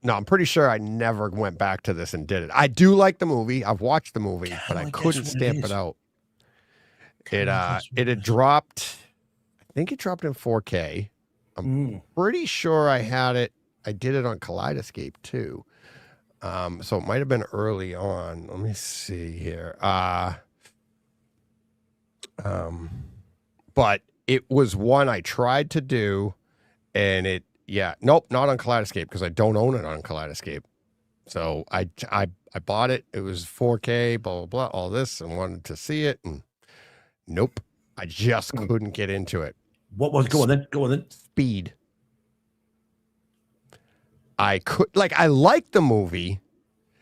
[SPEAKER 1] No, I'm pretty sure I never went back to this and did it. I do like the movie. I've watched the movie, but I couldn't stamp it out. It had dropped, I think it dropped in 4K. I'm pretty sure I did it on Kaleidoscape too. So it might have been early on. Let me see here. But it was one I tried to do, and nope, not on Kaleidoscape because I don't own it on Kaleidoscape. So I bought it. It was 4K, blah, blah, blah, all this, and wanted to see it. And nope, I just couldn't get into it.
[SPEAKER 2] What was, go on then.
[SPEAKER 1] Speed. I liked the movie,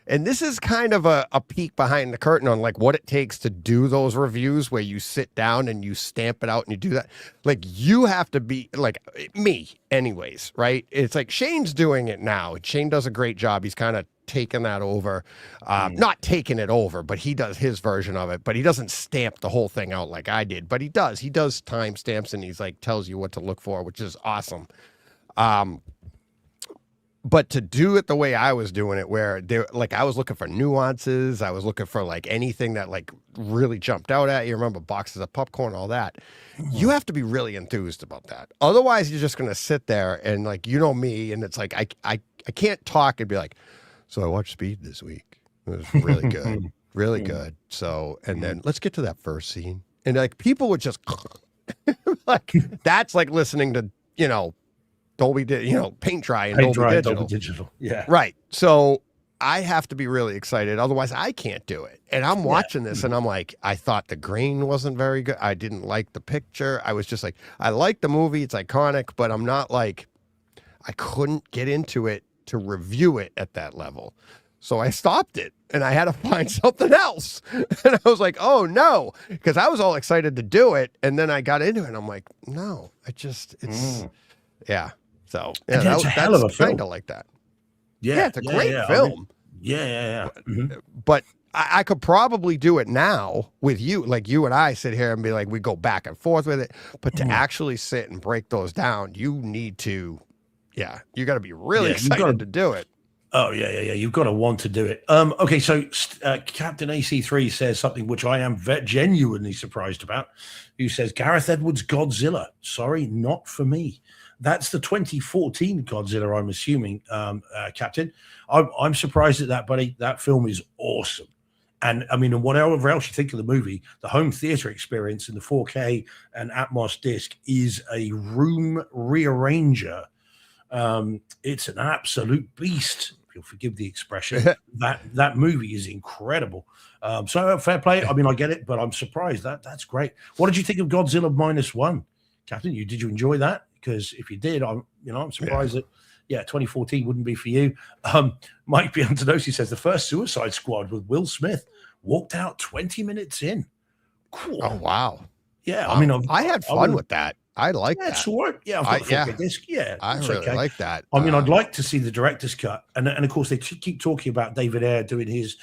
[SPEAKER 1] and this is kind of a peek behind the curtain on like what it takes to do those reviews where you sit down and you stamp it out and you do that. Like, you have to be like me anyways, right? It's like Shane's doing it now. Shane does a great job. He's kind of taken that over. Not taking it over, but he does his version of it. But he doesn't stamp the whole thing out like I did. But he does. He does timestamps, and he's like tells you what to look for, which is awesome. But to do it the way I was doing it, where there, like, I was looking for nuances, I was looking for like anything that like really jumped out at you. Remember boxes of popcorn, all that. You have to be really enthused about that. Otherwise, you're just gonna sit there and like, you know me, and it's like I can't talk and be like, so I watched Speed this week. It was really good, really good. So, and then let's get to that first scene, and like people would just like that's like listening to Dolby paint dry and Dolby Digital.
[SPEAKER 2] Yeah.
[SPEAKER 1] Right. So I have to be really excited. Otherwise I can't do it. And I'm watching this and I'm like, I thought the grain wasn't very good. I didn't like the picture. I was just like, I like the movie. It's iconic, but I'm not like, I couldn't get into it to review it at that level. So I stopped it and I had to find something else. And I was like, oh no, because I was all excited to do it. And then I got into it and I'm like, no, yeah. So yeah,
[SPEAKER 2] it's a hell of a film.
[SPEAKER 1] Kind of like that.
[SPEAKER 2] Yeah,
[SPEAKER 1] it's a great film. But I could probably do it now with you. Like you and I sit here and be like, we go back and forth with it. But to actually sit and break those down, you need to, you got to be really excited to do it.
[SPEAKER 2] Oh, yeah. You've got to want to do it. Okay, so Captain AC3 says something which I am genuinely surprised about. Who says, Gareth Edwards' Godzilla. Sorry, not for me. That's the 2014 Godzilla, I'm assuming, Captain. I'm surprised at that, buddy. That film is awesome. And I mean, whatever else you think of the movie, the home theater experience in the 4K and Atmos disc is a room rearranger. It's an absolute beast. If you'll forgive the expression. that movie is incredible. So fair play. I mean, I get it, but I'm surprised. That's great. What did you think of Godzilla -1, Captain? Did you enjoy that? Because if you did, I'm surprised that 2014 wouldn't be for you. Mike Biantonosi says the first Suicide Squad with Will Smith walked out 20 minutes in. Cool.
[SPEAKER 1] Oh wow.
[SPEAKER 2] Yeah, I mean,
[SPEAKER 1] I had fun with that. I like that.
[SPEAKER 2] Sure. Yeah, I've got the disc. Yeah,
[SPEAKER 1] I really like that.
[SPEAKER 2] I mean, I'd like to see the director's cut, and of course they keep talking about David Ayer doing his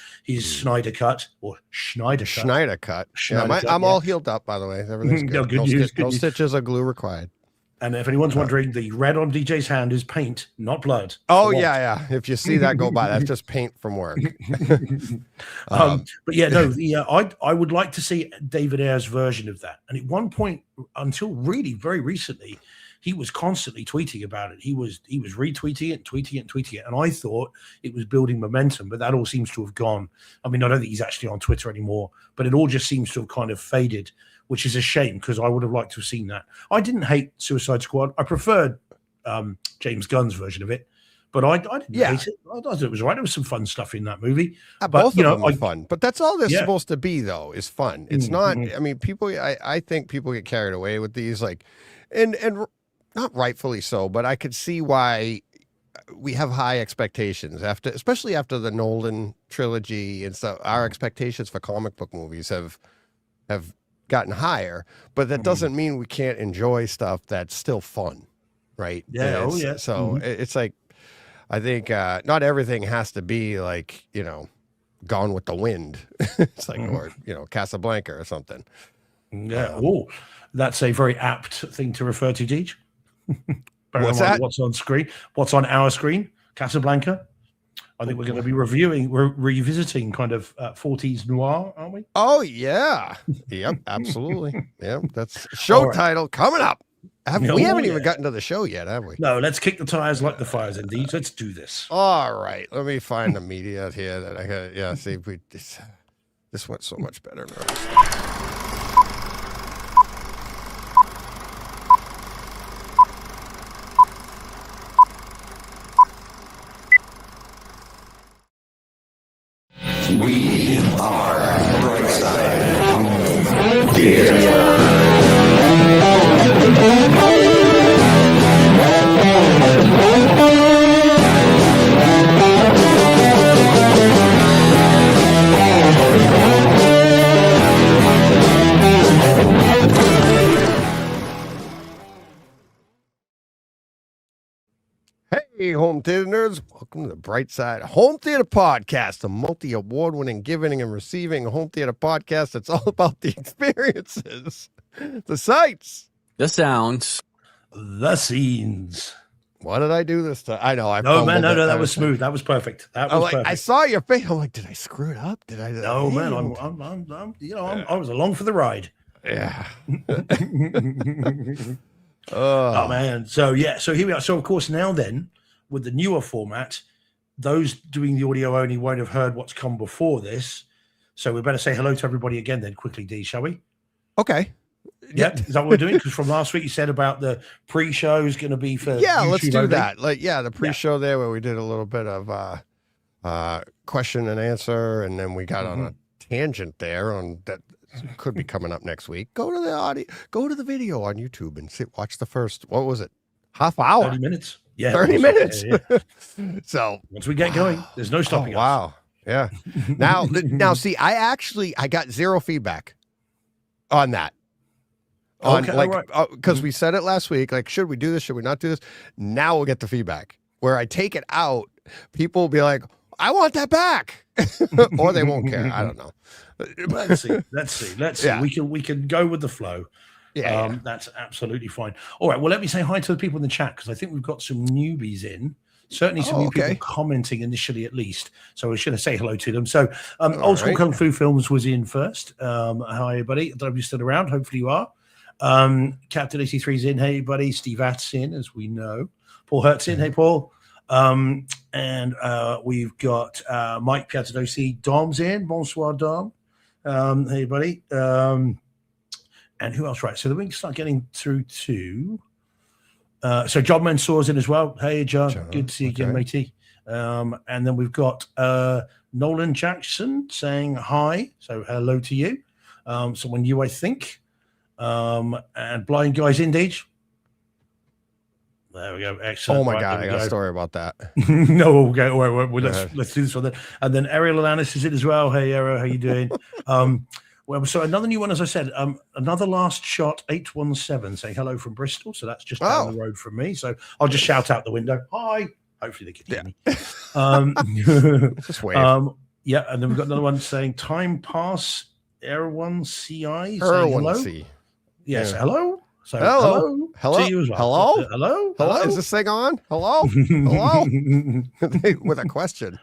[SPEAKER 2] Snyder cut or Schneider cut.
[SPEAKER 1] Schneider cut. I'm all healed up, by the way. Everything's good. No stitches or glue required.
[SPEAKER 2] And if anyone's wondering, the red on DJ's hand is paint, not blood.
[SPEAKER 1] Oh, yeah. If you see that go by, that's just paint from work.
[SPEAKER 2] But yeah, no, I would like to see David Ayer's version of that. And at one point, until really very recently, he was constantly tweeting about it. He was retweeting it, tweeting it. And I thought it was building momentum, but that all seems to have gone. I mean, I don't think he's actually on Twitter anymore, but it all just seems to have kind of faded, which is a shame because I would have liked to have seen that. I didn't hate Suicide Squad. I preferred James Gunn's version of it, but I didn't hate it. I thought it was right. There was some fun stuff in that movie.
[SPEAKER 1] Both of them are fun, but that's all they're supposed to be, though, is fun. It's not. I mean, people. I think people get carried away with these, like, and not rightfully so, but I could see why we have high expectations especially after the Nolan trilogy and stuff. Our expectations for comic book movies have gotten higher, but that doesn't mean we can't enjoy stuff that's still fun, right?
[SPEAKER 2] Yeah.
[SPEAKER 1] So it's like, I think not everything has to be like, Gone with the Wind. It's like, or Casablanca or something.
[SPEAKER 2] Yeah. That's a very apt thing to refer to, Deej.
[SPEAKER 1] What's that?
[SPEAKER 2] What's on screen? What's on our screen? Casablanca. I think we're going to be revisiting kind of 40s noir, aren't we?
[SPEAKER 1] Oh, yeah. Yep, absolutely. Yeah, that's show title coming up. We haven't even gotten to the show yet, have we?
[SPEAKER 2] No, let's kick the tires like the fires, indeed. Let's do this.
[SPEAKER 1] All right. Let me find the media here that I got. See, this went so much better.
[SPEAKER 3] We are Brightside Gear.
[SPEAKER 1] Hey, home theater nerds. Welcome to the Bright Side Home Theater Podcast, a multi-award winning giving and receiving home theater podcast that's all about the experiences, the sights,
[SPEAKER 4] the sounds,
[SPEAKER 2] The scenes.
[SPEAKER 1] What did I do this time? I know.
[SPEAKER 2] No, man, no, that was smooth. That was perfect. That was perfect.
[SPEAKER 1] I saw your face. I'm like, did I screw it up? Did I?
[SPEAKER 2] No, man, I was along for the ride.
[SPEAKER 1] Yeah.
[SPEAKER 2] Oh man. So here we are. So of course now then, with the newer format, those doing the audio only won't have heard what's come before this. So we better say hello to everybody again then quickly, D, shall we?
[SPEAKER 1] Okay.
[SPEAKER 2] Yeah, is that what we're doing? Because from last week you said about the pre-show is going to be for
[SPEAKER 1] let's
[SPEAKER 2] YouTube
[SPEAKER 1] do
[SPEAKER 2] only.
[SPEAKER 1] that. The pre-show there where we did a little bit of question and answer, and then we got on a tangent there on that could be coming up next week. Go to the audio, go to the video on YouTube and watch the first. What was it? Half hour,
[SPEAKER 2] 30 minutes. Yeah,
[SPEAKER 1] 30 minutes.
[SPEAKER 2] Yeah.
[SPEAKER 1] So
[SPEAKER 2] Once we get going, there's no stopping us.
[SPEAKER 1] Wow. Yeah. Now, see, I got zero feedback on that. Because we said it last week, like, should we do this? Should we not do this? Now we'll get the feedback. Where I take it out, people will be like, I want that back. Or they won't care. I don't know.
[SPEAKER 2] Let's see.
[SPEAKER 1] Yeah.
[SPEAKER 2] We can go with the flow.
[SPEAKER 1] Yeah.
[SPEAKER 2] That's absolutely fine. All right. Well, let me say hi to the people in the chat because I think we've got some newbies in. Certainly some new people commenting initially, at least. So we should say hello to them. So Old School Kung Fu Films was in first. Hi, buddy. I don't know if you're still around. Hopefully you are. Captain 83's in. Hey, buddy. Steve At's in, as we know. Paul Hertz in. Hey, Paul. And we've got Mike Piazzadosi. Dom's in. Bonsoir, Dom. Hey, buddy. And who else? Right. So then we can start getting through to. So John Mansour's in as well. Hey, John. Good to see you again, matey. And then we've got Nolan Jackson saying hi. So hello to you. Someone new, I think. And Blind Guys Indeed. There we go. Excellent.
[SPEAKER 1] Oh my God, I got a story about that.
[SPEAKER 2] No, we'll go. Well, let's do this one then. And then Ariel Alanis is in as well. Hey, Ariel, how you doing? Well, so another new one, as I said, another last shot 817 saying hello from Bristol. So that's just down the road from me. So I'll just shout out the window. Hi. Hopefully they can hear me.
[SPEAKER 1] Just wave.
[SPEAKER 2] Yeah, and then we've got another one saying time pass Erwan CI. Hello.
[SPEAKER 1] C.
[SPEAKER 2] Yes, hello. So
[SPEAKER 1] hello
[SPEAKER 2] to you as well.
[SPEAKER 1] Hello. Is this thing on? Hello. With a question.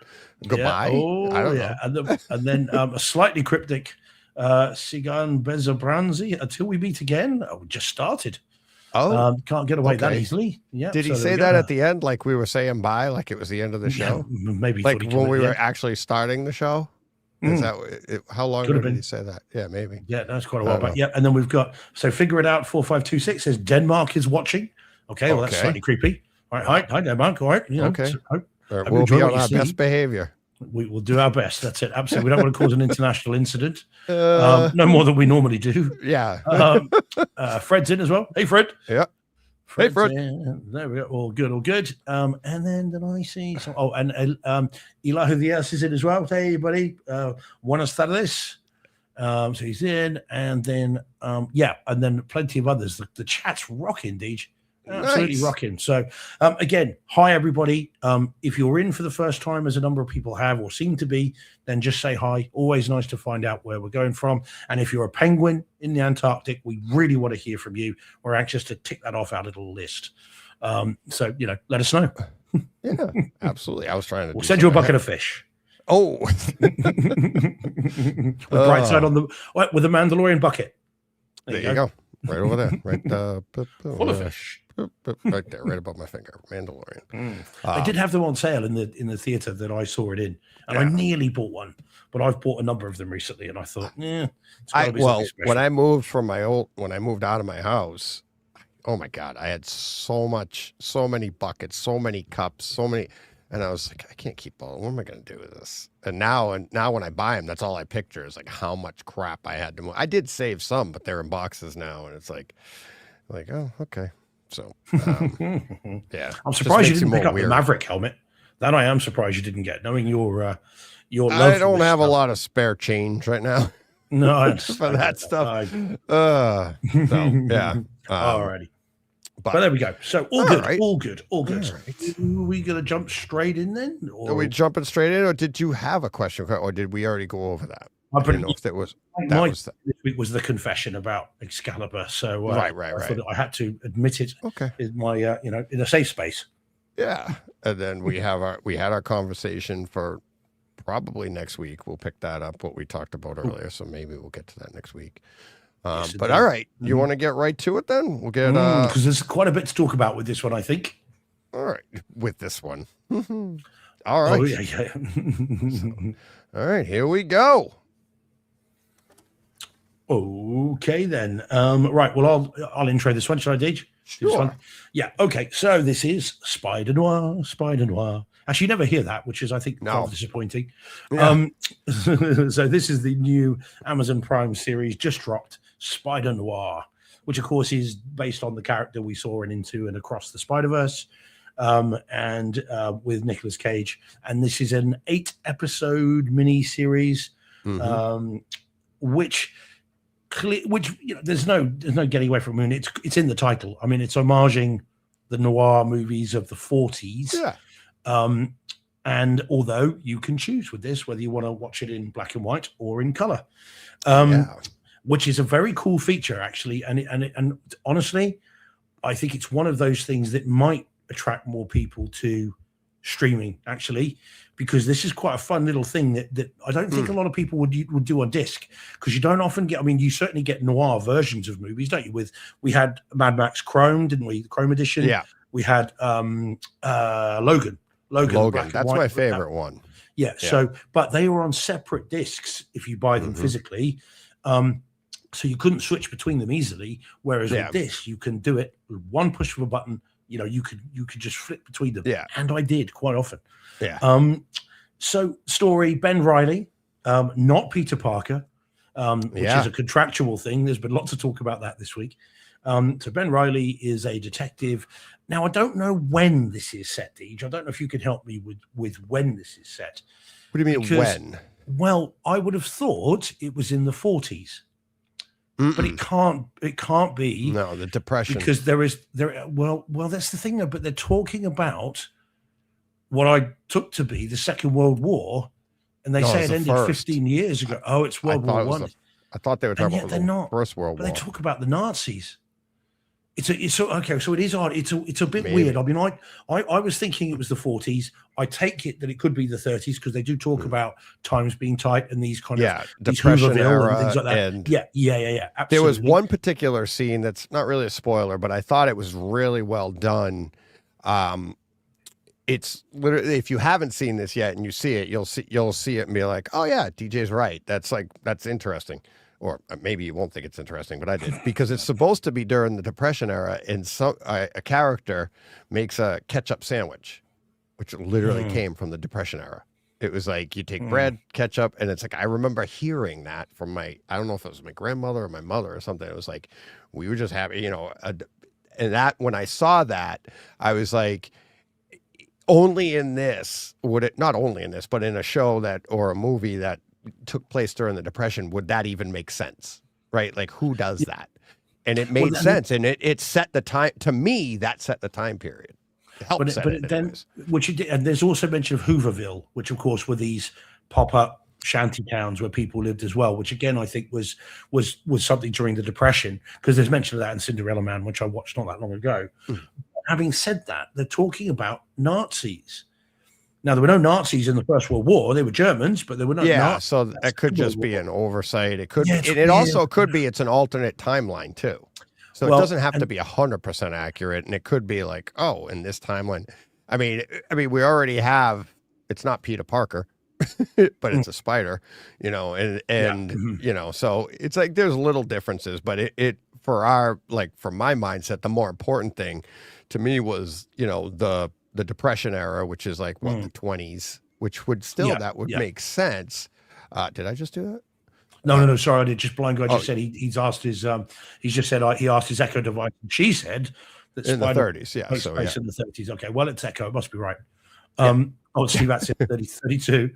[SPEAKER 1] Goodbye.
[SPEAKER 2] Yeah.
[SPEAKER 1] I don't know.
[SPEAKER 2] And then a slightly cryptic Sigan Bezabranzi. Until we meet again. We just started. Can't get away that easily. Yeah.
[SPEAKER 1] Did he say that at the end, like we were saying bye, like it was the end of the show?
[SPEAKER 2] Yeah, maybe
[SPEAKER 1] like when we were actually starting the show. Is that how long
[SPEAKER 2] Could have
[SPEAKER 1] did
[SPEAKER 2] been.
[SPEAKER 1] he say that? Yeah, maybe.
[SPEAKER 2] Yeah, that's quite a while back. Yeah, and then we've got Figure It Out 4526 says Denmark is watching. Okay, well that's slightly creepy. All right, hi Denmark. All right,
[SPEAKER 1] okay. We'll be on our best behavior.
[SPEAKER 2] We will do our best. That's it. Absolutely. We don't want to cause an international incident. No more than we normally do.
[SPEAKER 1] Yeah.
[SPEAKER 2] Fred's in as well. Hey, Fred.
[SPEAKER 1] Yeah.
[SPEAKER 2] Hey, Fred. There we go. All good. And then did I see? And Elihu Diaz is in as well. Hey, buddy. Buenas tardes. So he's in. And then, and then plenty of others. The chat's rocking, Deej. Absolutely rocking. So again, hi everybody. If you're in for the first time, as a number of people have or seem to be, then just say hi. Always nice to find out where we're going from. And if you're a penguin in the Antarctic, we really want to hear from you. We're anxious to tick that off our little list. So let us know.
[SPEAKER 1] Yeah, absolutely. I was trying to.
[SPEAKER 2] We'll send you a bucket of fish.
[SPEAKER 1] Oh,
[SPEAKER 2] with bright side on with the Mandalorian bucket.
[SPEAKER 1] There you go. Right over there. Right.
[SPEAKER 2] Full of fish.
[SPEAKER 1] Right there, right above my finger. Mandalorian.
[SPEAKER 2] I did have them on sale in the theater that I saw it in, and I nearly bought one, but I've bought a number of them recently, and I thought,
[SPEAKER 1] when I moved out of my house, oh my God, I had so many buckets, so many cups, and I was like, I can't keep all. What am I going to do with this? And now when I buy them, that's all I picture is like how much crap I had to move. I did save some, but they're in boxes now, and it's like, oh, okay. So, yeah.
[SPEAKER 2] I'm surprised you didn't pick up the Maverick helmet. That I am surprised you didn't get, knowing your love.
[SPEAKER 1] I don't have a lot of spare change right now.
[SPEAKER 2] No,
[SPEAKER 1] for that stuff. So, yeah.
[SPEAKER 2] Alrighty. But there we go. So all
[SPEAKER 1] All
[SPEAKER 2] good,
[SPEAKER 1] right.
[SPEAKER 2] all good, all good.
[SPEAKER 1] All right.
[SPEAKER 2] Are we going to jump straight in then? Or
[SPEAKER 1] Are we jumping straight in, or did you have a question, or did we already go over that?
[SPEAKER 2] I
[SPEAKER 1] I didn't know if that was
[SPEAKER 2] this week was the confession about Excalibur. So
[SPEAKER 1] right.
[SPEAKER 2] I thought I had to admit it
[SPEAKER 1] Okay.
[SPEAKER 2] in my in a safe space.
[SPEAKER 1] Yeah, and then we had our conversation for probably next week. We'll pick that up what we talked about earlier, so maybe we'll get to that next week.
[SPEAKER 2] Yes,
[SPEAKER 1] But all right, you want to get right to it then? We'll get
[SPEAKER 2] because there's quite a bit to talk about with this one, I think.
[SPEAKER 1] all right with this one. All right,
[SPEAKER 2] Oh, yeah.
[SPEAKER 1] all right, here we go.
[SPEAKER 2] Okay then. Right. Well, I'll intro this one. Should I, Deej?
[SPEAKER 1] Sure.
[SPEAKER 2] This one? Yeah. Okay. So this is Spider Noir. Spider Noir. Actually, you never hear that, which is, I think,
[SPEAKER 1] No.
[SPEAKER 2] disappointing.
[SPEAKER 1] Yeah.
[SPEAKER 2] So this is the new Amazon Prime series just dropped, Spider Noir, which of course is based on the character we saw in Into and Across the Spider-Verse, and with Nicolas Cage. And this is an 8-episode mini series, which there's no getting away from it. It's in the title. I mean, it's homaging the noir movies of the 40s.
[SPEAKER 1] Yeah.
[SPEAKER 2] And although you can choose with this whether you want to watch it in black and white or in color, which is a very cool feature actually. And honestly, I think it's one of those things that might attract more people to streaming actually, because this is quite a fun little thing that I don't think a lot of people would do on disc, because you don't often get. I mean, you certainly get noir versions of movies, don't you? We had Mad Max Chrome, didn't we? The Chrome edition.
[SPEAKER 1] Yeah.
[SPEAKER 2] We had Logan.
[SPEAKER 1] That's my favorite one.
[SPEAKER 2] Yeah. So, but they were on separate discs if you buy them physically. So you couldn't switch between them easily. Whereas with this, you can do it with one push of a button. You know, you could just flip between them.
[SPEAKER 1] Yeah.
[SPEAKER 2] And I did quite often.
[SPEAKER 1] Yeah.
[SPEAKER 2] So story, Ben Reilly, not Peter Parker, which is a contractual thing. There's been lots of talk about that this week. So Ben Reilly is a detective. Now, I don't know when this is set, Deej. I don't know if you could help me with when this is set.
[SPEAKER 1] What do you mean when?
[SPEAKER 2] Well, I would have thought it was in the 40s. But it can't be.
[SPEAKER 1] No, the Depression.
[SPEAKER 2] Because well, that's the thing though, but they're talking about what I took to be the Second World War, and they say it ended 15 years ago. Oh, it's World War One.
[SPEAKER 1] I thought they were talking about the First World
[SPEAKER 2] War.
[SPEAKER 1] War.
[SPEAKER 2] They talk about the Nazis. It's okay. So it is odd. It's a bit weird. I mean, I was thinking it was the 40s. I take it that it could be the 30s because they do talk about times being tight and these kind of
[SPEAKER 1] Depression era
[SPEAKER 2] and things like that.
[SPEAKER 1] And
[SPEAKER 2] yeah. Absolutely.
[SPEAKER 1] There was one particular scene that's not really a spoiler, but I thought it was really well done. It's literally, if you haven't seen this yet and you see it, you'll see it and be like, oh yeah, DJ's right. That's interesting. Or maybe you won't think it's interesting, but I did, because it's supposed to be during the Depression era, and a character makes a ketchup sandwich, which literally came from the Depression era. It was like you take bread, ketchup, and it's like I remember hearing that from I don't know if it was my grandmother or my mother or something. It was like we were just happy, and that when I saw that, I was like, only in this would it, not only in this, but in a show or a movie that took place during the Depression, would that even make sense, right? Like, who does that? And it made sense, and it set the time. To me, that set the time period. It helped set it,
[SPEAKER 2] then, which it did, and there's also mention of Hooverville, which of course were these pop-up shanty towns where people lived as well, which again I think was something during the Depression, because there's mention of that in Cinderella Man, which I watched not that long ago. Having said that, they're talking about Nazis. Now, there were no Nazis in the First World War. They were Germans, but there were no Nazis.
[SPEAKER 1] So that could just be an oversight. It could. It also could be it's an alternate timeline too. So it doesn't have to be 100% accurate, and it could be like, oh, in this timeline. I mean, we already have. It's not Peter Parker, but it's a spider, and so it's like there's little differences, but it for my mindset, the more important thing to me was the Depression era, which is like the 20s, which would still make sense. Did I just do that?
[SPEAKER 2] No. Sorry, I did. Just blind guy just said he's asked his he asked his Echo device, and she said that
[SPEAKER 1] in the 30s. Yeah,
[SPEAKER 2] in the 30s. Okay, well, it's Echo. It must be right. Oh, see, that's it, 32.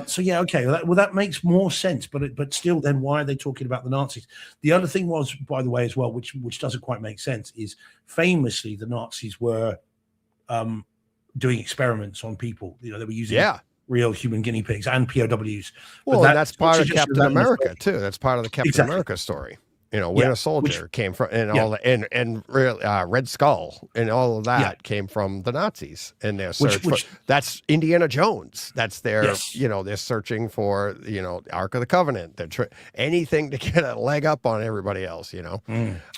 [SPEAKER 2] So yeah, okay, that makes more sense. But still, then why are they talking about the Nazis? The other thing was, by the way, as well, which doesn't quite make sense, is famously the Nazis were doing experiments on people. You know, they were using real human guinea pigs and POWs.
[SPEAKER 1] Well, and that's part of Captain America too. That's part of the Captain
[SPEAKER 2] Exactly.
[SPEAKER 1] America story. You know, Winter Soldier came from, and all the, and really, Red Skull and all of that came from the Nazis and their search. That's Indiana Jones. That's their, you know, they're searching for, you know, the Ark of the Covenant. They're anything to get a leg up on everybody else. You know,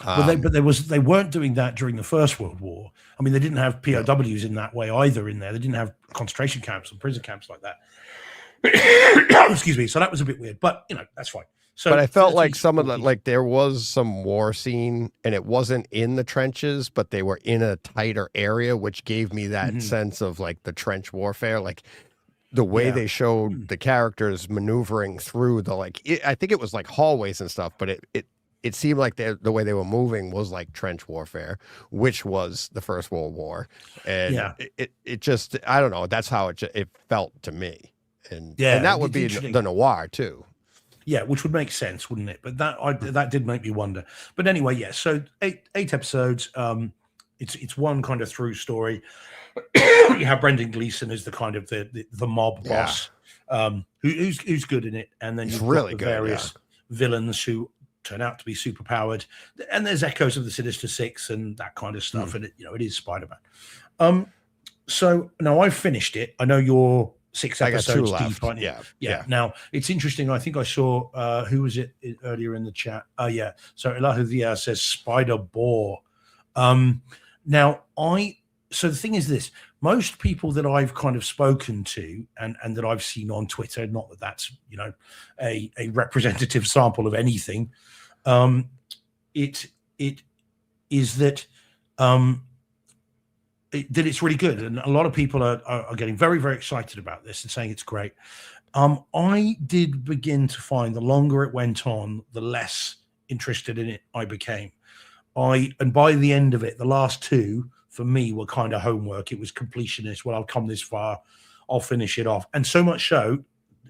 [SPEAKER 2] but they weren't doing that during the First World War. I mean, they didn't have POWs in that way either. In there, they didn't have concentration camps and prison camps like that. Excuse me. So that was a bit weird, but you know, that's fine. So,
[SPEAKER 1] but I felt like some of the, like there was some war scene and it wasn't in the trenches, but they were in a tighter area, which gave me that sense of like the trench warfare, like the way they showed the characters maneuvering through the, like, I think it was like hallways and stuff, but it seemed like the way they were moving was like trench warfare, which was the First World War. And it just, I don't know. That's how it felt to me. And that would be the noir too.
[SPEAKER 2] Yeah, which would make sense, wouldn't it? But that did make me wonder. But anyway, so eight episodes. It's one kind of through story. You have Brendan Gleeson as the kind of the mob boss, who's good in it, and then you've got the various villains who turn out to be super powered, and there's echoes of the Sinister Six and that kind of stuff. And it is Spider-Man. So now I've finished it. I know you're 6 episodes deep, aren't you? Yeah. Now it's interesting. I think I saw who was it earlier in the chat? So Elahu Dia says Spider Boar. Now so the thing is this: most people that I've kind of spoken to and that I've seen on Twitter, not that that's a representative sample of anything, it is that that it's really good, and a lot of people are getting very, very excited about this and saying it's great. I did begin to find the longer it went on, the less interested in it I became. And by the end of it, the last two for me were kind of homework. It was completionist. Well, I've come this far, I'll finish it off. And so much so,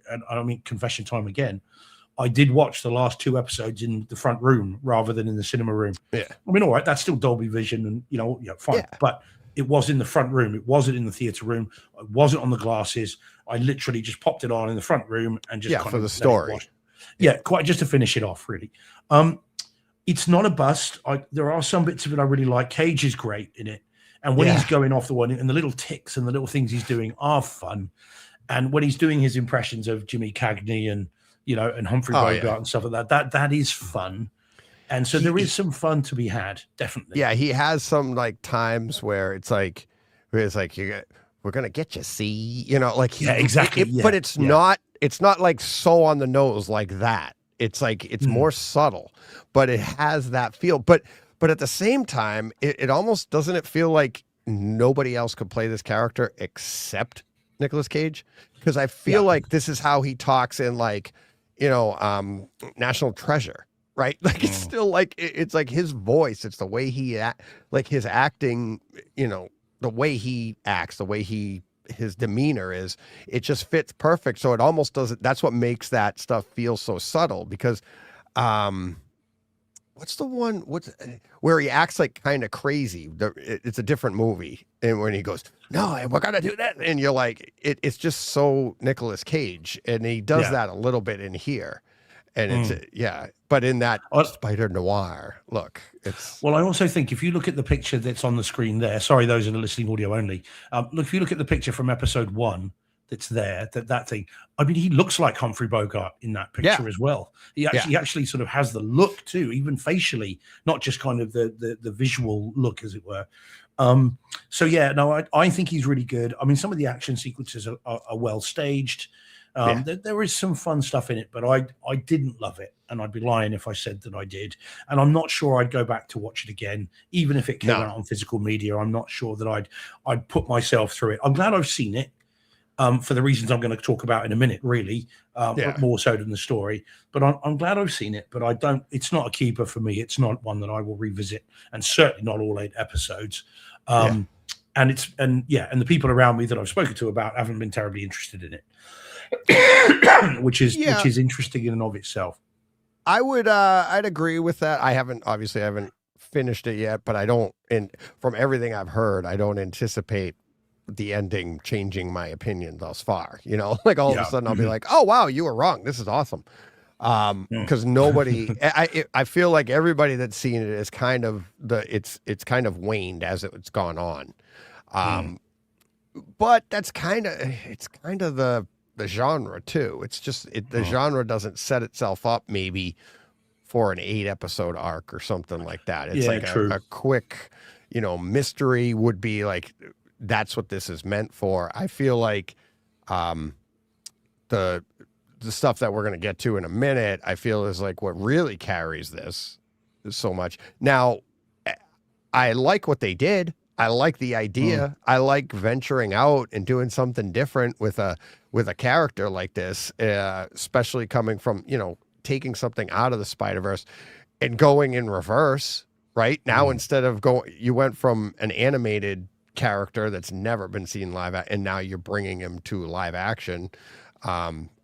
[SPEAKER 2] and I mean, confession time again, I did watch the last 2 episodes in the front room rather than in the cinema room.
[SPEAKER 1] Yeah,
[SPEAKER 2] I mean, all right, that's still Dolby Vision, and fine, but it was in the front room. It wasn't in the theater room. It wasn't on the glasses. I literally just popped it on in the front room and just kind
[SPEAKER 1] for
[SPEAKER 2] of
[SPEAKER 1] the story.
[SPEAKER 2] Quite just to finish it off, really. It's not a bust. There are some bits of it I really like. Cage is great in it, and when he's going off the one, and the little ticks and the little things he's doing are fun. And when he's doing his impressions of Jimmy Cagney and and Humphrey Bogart and stuff like that is fun. And so there is some fun to be had, definitely.
[SPEAKER 1] Yeah, he has some like times where it's like we're gonna get you, see,
[SPEAKER 2] exactly.
[SPEAKER 1] But it's not like so on the nose like that. It's like it's more subtle, but it has that feel. But at the same time, it almost doesn't it feel like nobody else could play this character except Nicolas Cage? Because I feel like this is how he talks in like National Treasure. Right, like it's still like it's like his voice. It's the way he like his acting. The way he acts, the way his demeanor is. It just fits perfect. So it almost doesn't. That's what makes that stuff feel so subtle. Because, what's the one? Where he acts like kind of crazy? It's a different movie, and when he goes, "No, we're gonna do that," and you're like, it's just so Nicolas Cage, and he does that a little bit in here. And it's but in that Spider Noir look, it's
[SPEAKER 2] I also think if you look at the picture that's on the screen there, sorry, those are the listening audio only. Look, if you look at the picture from episode 1 that's there, that thing, I mean, he looks like Humphrey Bogart in that picture as well. He actually sort of has the look too, even facially, not just kind of the visual look, as it were. I think he's really good. I mean, some of the action sequences are well staged. There is some fun stuff in it, but I didn't love it, and I'd be lying if I said that I did. And I'm not sure I'd go back to watch it again, even if it came out on physical media. I'm not sure that I'd put myself through it. I'm glad I've seen it for the reasons I'm going to talk about in a minute, really, but more so than the story. But I'm glad I've seen it, but I don't. It's not a keeper for me. It's not one that I will revisit, and certainly not all 8 episodes. and and the people around me that I've spoken to about haven't been terribly interested in it, which is interesting in and of itself.
[SPEAKER 1] I'd agree with that. I haven't finished it yet, but I don't, and from everything I've heard, I don't anticipate the ending changing my opinion thus far. You know, like all of a sudden I'll be like, oh wow, you were wrong. This is awesome. Because nobody, I feel like everybody that's seen it is kind of it's kind of waned as it's gone on. But it's kind of the genre too. It's just the genre doesn't set itself up maybe for an 8-episode arc or something like that. It's like a quick, mystery would be like, that's what this is meant for. I feel like the stuff that we're going to get to in a minute, I feel is like what really carries this so much. Now, I like what they did. I like the idea. I like venturing out and doing something different with a character like this, especially coming from, taking something out of the Spider-Verse and going in reverse, right? Now, instead of you went from an animated character that's never been seen live, and now you're bringing him to live action.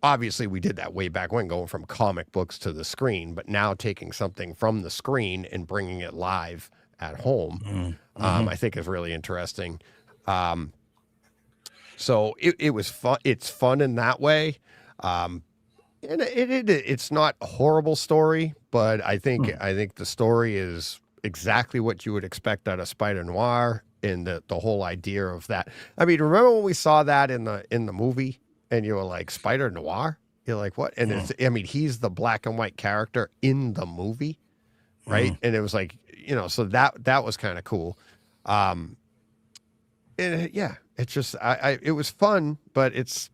[SPEAKER 1] Obviously we did that way back when, going from comic books to the screen, but now taking something from the screen and bringing it live at home, I think is really interesting. So it was fun. It's fun in that way. And it's not a horrible story, but I think the story is exactly what you would expect out of Spider Noir, and the whole idea of that. I mean, remember when we saw that in the movie and you were like, Spider Noir? You're like, what? And he's the black and white character in the movie, right? And it was like, so that was kind of cool. It's just, it was fun, but it's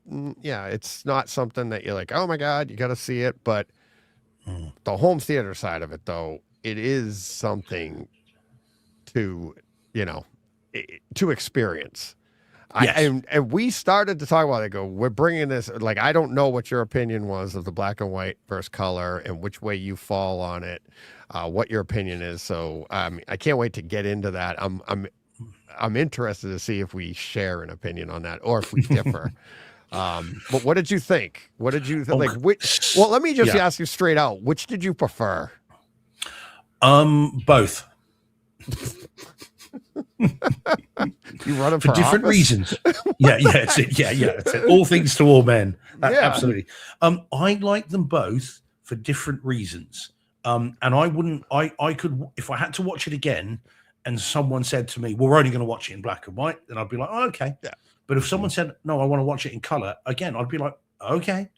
[SPEAKER 1] not something that you're like, oh my God, you got to see it. But the home theater side of it, though, it is something to experience.
[SPEAKER 2] Yes.
[SPEAKER 1] And we started to talk about it. We're bringing this, like, I don't know what your opinion was of the black and white versus color and which way you fall on it, what your opinion is. So I can't wait to get into that. I'm interested to see if we share an opinion on that or if we differ. But what did you think? What did you think? Well, let me just ask you straight out. Which did you prefer?
[SPEAKER 2] Both.
[SPEAKER 1] You run them
[SPEAKER 2] for different reasons. It's it. All things to all men. Absolutely. I like them both for different reasons. And I could, if I had to watch it again and someone said to me, well, we're only going to watch it in black and white, then I'd be like, oh, okay. Yeah. But if someone said, no, I want to watch it in color, again, I'd be like, okay.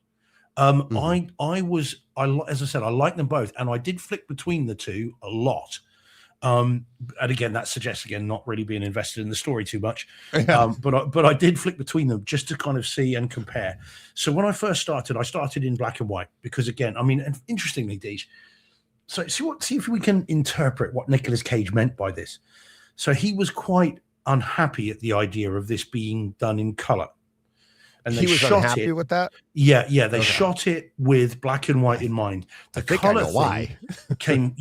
[SPEAKER 2] As I said, I like them both. And I did flick between the two a lot. And again, that suggests not really being invested in the story too much. But I did flick between them just to kind of see and compare. So when I first started, I started in black and white because, again, and interestingly, Deej, so see if we can interpret what Nicolas Cage meant by this. So he was quite unhappy at the idea of this being done in color. And
[SPEAKER 1] he was unhappy with that?
[SPEAKER 2] Yeah. They shot it with black and white in mind. The color why came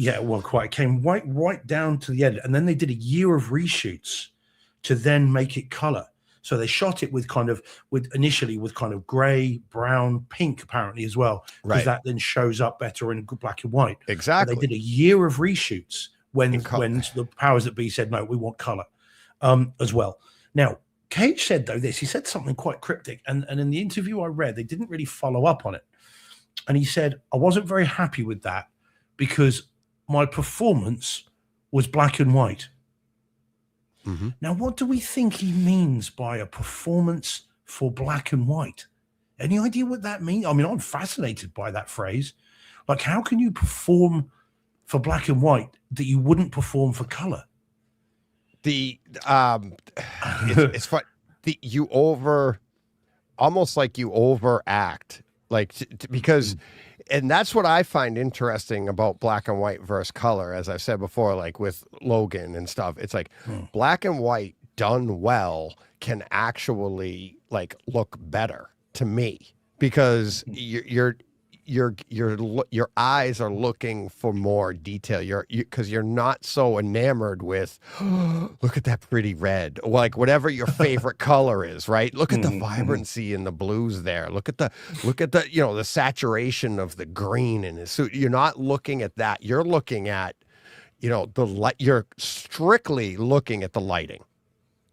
[SPEAKER 2] right down to the end. And then they did a year of reshoots to then make it color. So they shot it with initially with gray, brown, pink, apparently as well. Because that then shows up better in black and white.
[SPEAKER 1] Exactly.
[SPEAKER 2] And they did a year of reshoots when the powers that be said, no, we want color as well. Now, Cage said, though, he said something quite cryptic. And in the interview I read, they didn't really follow up on it. And he said, I wasn't very happy with that because my performance was black and white. Mm-hmm. Now, what do we think he means by a performance for black and white? Any idea what that means? I mean, I'm fascinated by that phrase. Like, how can you perform for black and white that you wouldn't perform for color?
[SPEAKER 1] It's fun. Almost like you overact, like because, and that's what I find interesting about black and white versus color. As I've said before, like with Logan and stuff, it's like black and white done well can actually like look better to me because your eyes are looking for more detail. Because you're not so enamored with, look at that pretty red, or like whatever your favorite color is, right? Look at the vibrancy in the blues there. Look at the the saturation of the green in his suit. You're not looking at that. You're looking at the light. You're strictly looking at the lighting,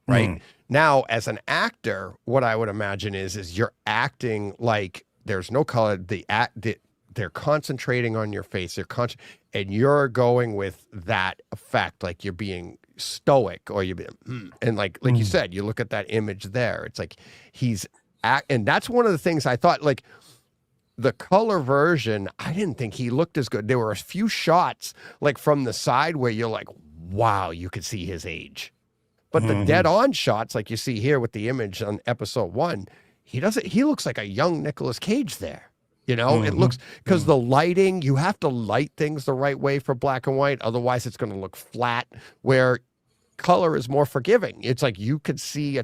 [SPEAKER 1] right? Now, as an actor, what I would imagine is you're acting like there's no color. They're concentrating on your face. And you're going with that effect, like you're being stoic, or and like you said, you look at that image there. It's like and that's one of the things I thought, like the color version, I didn't think he looked as good. There were a few shots like from the side where you're like, wow, you could see his age. But the dead on shots, like you see here with the image on episode 1, he looks like a young Nicolas Cage there. It looks, because the lighting, you have to light things the right way for black and white. Otherwise it's going to look flat, where color is more forgiving. It's like you could see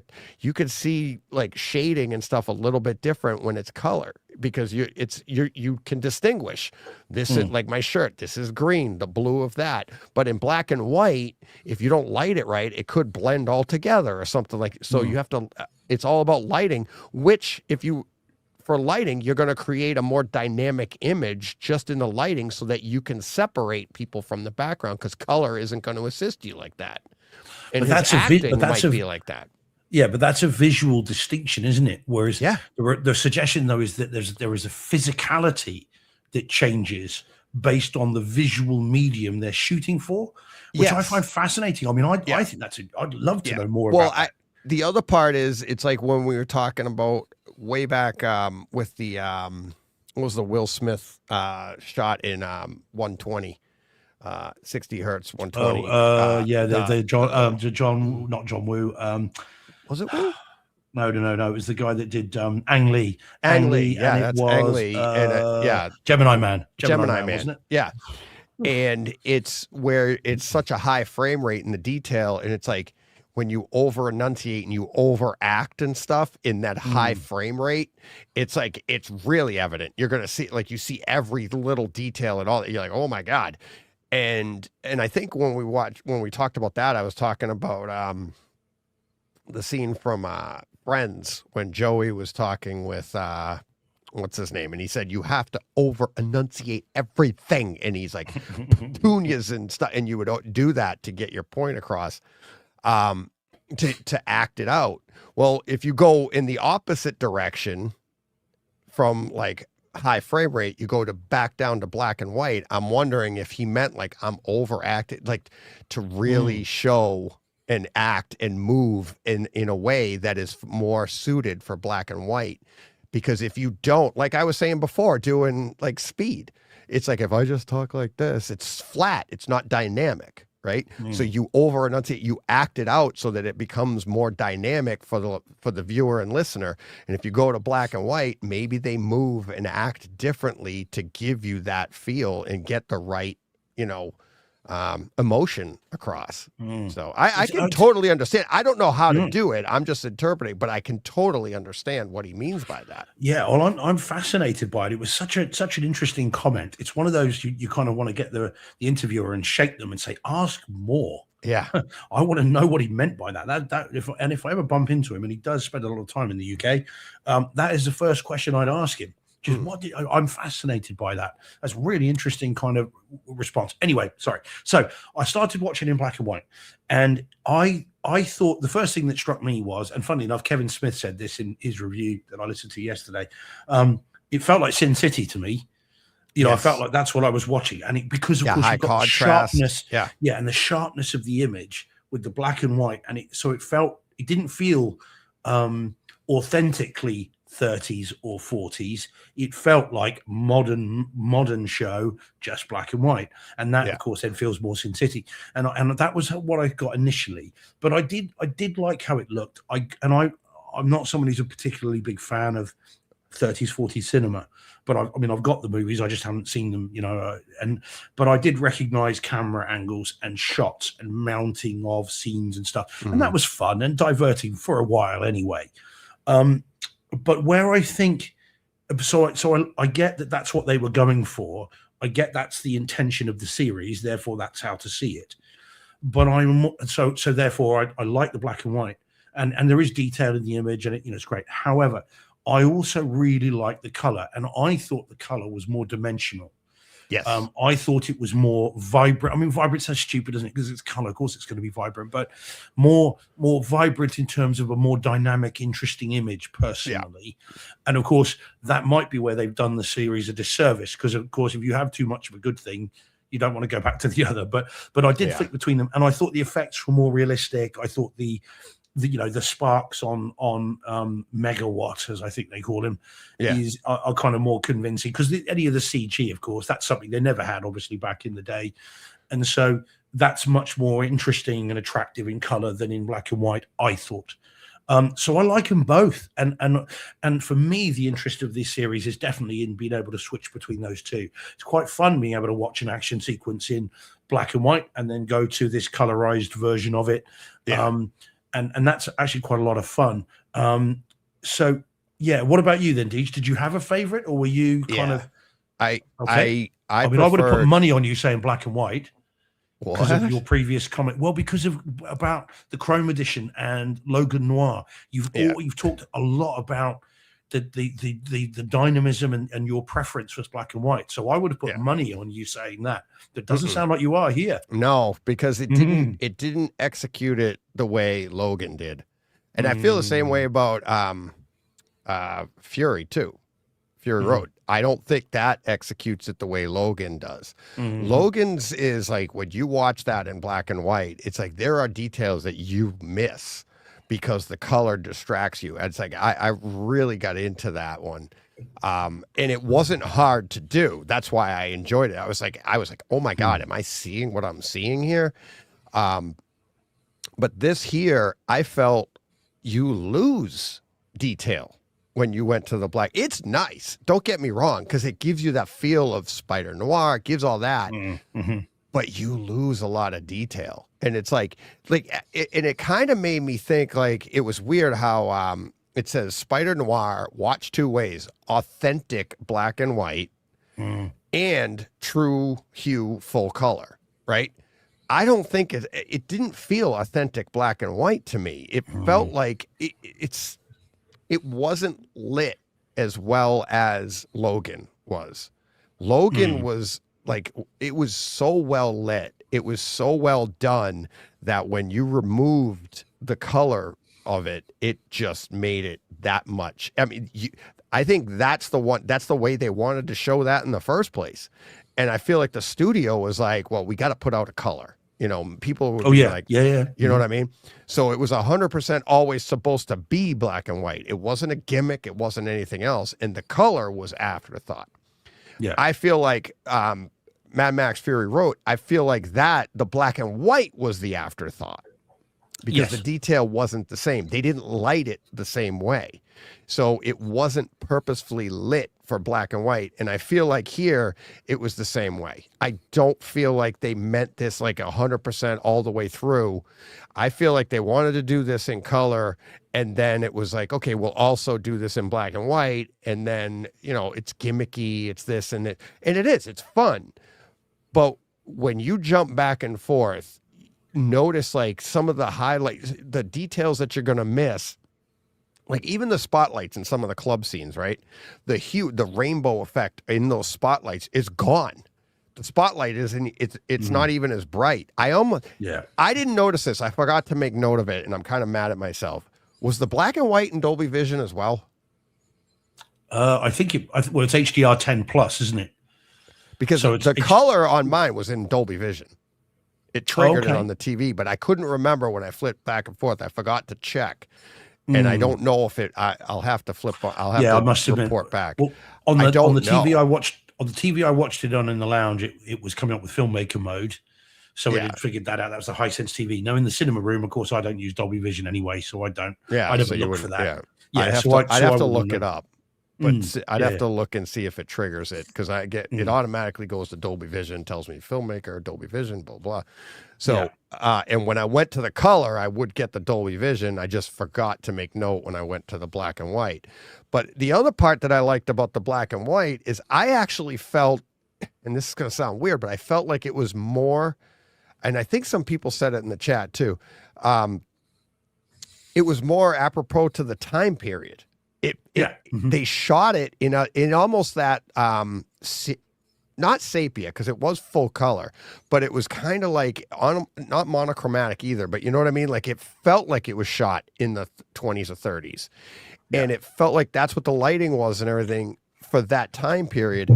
[SPEAKER 1] like shading and stuff a little bit different when it's color, because you can distinguish this is like my shirt. This is green, the blue of that. But in black and white, if you don't light it right, it could blend all together or something like. So you have to. It's all about lighting. Which for lighting, you're going to create a more dynamic image just in the lighting, so that you can separate people from the background, because color isn't going to assist you like that. And his acting might be like that.
[SPEAKER 2] Yeah, but that's a visual distinction, isn't it? Whereas the suggestion, though, is that there is a physicality that changes based on the visual medium they're shooting for, which I find fascinating. I mean, I think I'd love to know more about that.
[SPEAKER 1] The other part is, it's like when we were talking about way back with the what was the Will Smith shot in 120. 60 hertz 120. Not John Woo. Was it Woo?
[SPEAKER 2] No. It was the guy that did Ang Lee.
[SPEAKER 1] Ang Lee, that's Ang Lee.
[SPEAKER 2] Gemini Man,
[SPEAKER 1] wasn't it? Yeah. And it's where it's such a high frame rate in the detail, and it's like when you over enunciate and you overact and stuff in that high frame rate, it's like it's really evident. You're gonna see, like, you see every little detail and all that. You're like, oh my God. And I think when we talked about that, I was talking about the scene from Friends, when Joey was talking with what's his name, and he said you have to over enunciate everything, and he's like petunias and stuff, and you would do that to get your point across, to act it out. Well, if you go in the opposite direction from like high frame rate, you go back down to black and white. I'm wondering if he meant like I'm overacted, like to really show and act and move in a way that is more suited for black and white. Because if you don't, like I was saying before, doing like Speed, it's like if I just talk like this, it's flat, it's not dynamic, right? So you over enunciate, you act it out so that it becomes more dynamic for the viewer and listener. And if you go to black and white, maybe they move and act differently to give you that feel and get the right, emotion across. So I can totally understand. I don't know how to do it. I'm just interpreting, but I can totally understand what he means by that.
[SPEAKER 2] Yeah, well, I'm fascinated by it. It was such an interesting comment. It's one of those you kind of want to get the interviewer and shake them and say, ask more.
[SPEAKER 1] Yeah,
[SPEAKER 2] I want to know what he meant by that. If I ever bump into him, and he does spend a lot of time in the UK, that is the first question I'd ask him. Just I'm fascinated by that. That's really interesting kind of response. Anyway, sorry. So I started watching in black and white, and I thought the first thing that struck me was, and funnily enough, Kevin Smith said this in his review that I listened to yesterday. It felt like Sin City to me. I felt like that's what I was watching, and because of course you've got the sharpness, and the sharpness of the image with the black and white, and it didn't feel authentically 30s or 40s. It felt like modern show, just black and white, and that of course then feels more Sin City, and that was what I got initially. But I did like how it looked. I'm not someone who's a particularly big fan of 30s 40s cinema, but I've got the movies, I just haven't seen them, but I did recognize camera angles and shots and mounting of scenes and stuff, and that was fun and diverting for a while anyway. But where I think So I get that that's what they were going for. I get that's the intention of the series, therefore that's how to see it. But so therefore I like the black and white, and there is detail in the image, and it's great. However, I also really like the color, and I thought the color was more dimensional.
[SPEAKER 1] Yes.
[SPEAKER 2] I thought it was more vibrant. I mean, vibrant sounds stupid, doesn't it? Because it's color. Of course, it's going to be vibrant, but more vibrant in terms of a more dynamic, interesting image, personally. Yeah. And of course, that might be where they've done the series a disservice. Because of course, if you have too much of a good thing, you don't want to go back to the other. But I did flick between them, and I thought the effects were more realistic. I thought the sparks on Megawatt, as I think they call him, are kind of more convincing, because any of the CG, of course, that's something they never had, obviously, back in the day, and so that's much more interesting and attractive in color than in black and white, I thought. So I like them both, and for me, the interest of this series is definitely in being able to switch between those two. It's quite fun being able to watch an action sequence in black and white and then go to this colorized version of it. And that's actually quite a lot of fun. So yeah, what about you then, Deej? Did you have a favorite, or were you kind of?
[SPEAKER 1] I
[SPEAKER 2] mean, I would have put money on you saying black and white because of your previous comment. Well, because of about the Chrome Edition and Logan Noir, you've talked a lot about the dynamism and your preference was black and white. So I would have put money on you saying that. That doesn't sound like you are here.
[SPEAKER 1] No, because it didn't execute it the way Logan did. And I feel the same way about Fury too. Fury Road. I don't think that executes it the way Logan does. Logan's is like, when you watch that in black and white, it's like there are details that you miss because the color distracts you. It's like I really got into that one. And it wasn't hard to do. That's why I enjoyed it. I was like, oh my God, am I seeing what I'm seeing here? But this here, I felt you lose detail when you went to the black. It's nice. Don't get me wrong, because it gives you that feel of Spider Noir. It gives all that. But you lose a lot of detail. And it's like, and it kind of made me think, like, it was weird how it says Spider Noir, watch two ways: authentic black and white and true hue full color, right? I don't think it didn't feel authentic black and white to me. It felt like it wasn't lit as well as Logan was. Logan was like, it was so well lit. It was so well done that when you removed the color of it, it just made it that much. I mean, I think that's the way they wanted to show that in the first place. And I feel like the studio was like, well, we got to put out a color. You know, people would be like, you know what I mean? So it was 100% always supposed to be black and white. It wasn't a gimmick. It wasn't anything else. And the color was afterthought. Yeah. I feel like Mad Max Fury Road, I feel like that the black and white was the afterthought because the detail wasn't the same. They didn't light it the same way. So it wasn't purposefully lit for black and white. And I feel like here it was the same way. I don't feel like they meant this like 100% all the way through. I feel like they wanted to do this in color, and then it was like, okay, we'll also do this in black and white. And then, you know, it's gimmicky, it's this and it, and it is, it's fun. But when you jump back and forth, notice like some of the highlights, the details that you're going to miss. Like even the spotlights in some of the club scenes, right? The hue, the rainbow effect in those spotlights is gone. The spotlight isn't, it's not even as bright. I didn't notice this. I forgot to make note of it, and I'm kind of mad at myself. Was the black and white in Dolby Vision as well?
[SPEAKER 2] I think it's HDR 10 plus, isn't it?
[SPEAKER 1] Because the color on mine was in Dolby Vision. It triggered it on the TV, but I couldn't remember when I flipped back and forth. I forgot to check. And I don't know if I'll have to flip. I'll have to
[SPEAKER 2] I must
[SPEAKER 1] report back.
[SPEAKER 2] Well, on the TV I watched it on in the lounge, it was coming up with filmmaker mode, so it had figured that out. That was a high sense TV. Now in the cinema room, of course, I don't use Dolby Vision anyway, so I don't.
[SPEAKER 1] Yeah,
[SPEAKER 2] I never look for that.
[SPEAKER 1] I'd have to look it up. but I'd
[SPEAKER 2] Yeah,
[SPEAKER 1] have to look and see if it triggers it because I get it automatically goes to Dolby Vision, tells me filmmaker, Dolby Vision, blah blah. So and when I went to the color, I would get the Dolby Vision. I just forgot to make note when I went to the black and white. But the other part that I liked about the black and white is I actually felt, and this is going to sound weird, but I felt like it was more, and I think some people said it in the chat too. It was more apropos to the time period. They shot it in almost that not sepia because it was full color, but it was kind of like not monochromatic either. But you know what I mean? Like it felt like it was shot in the 20s or 30s, and it felt like that's what the lighting was and everything for that time period.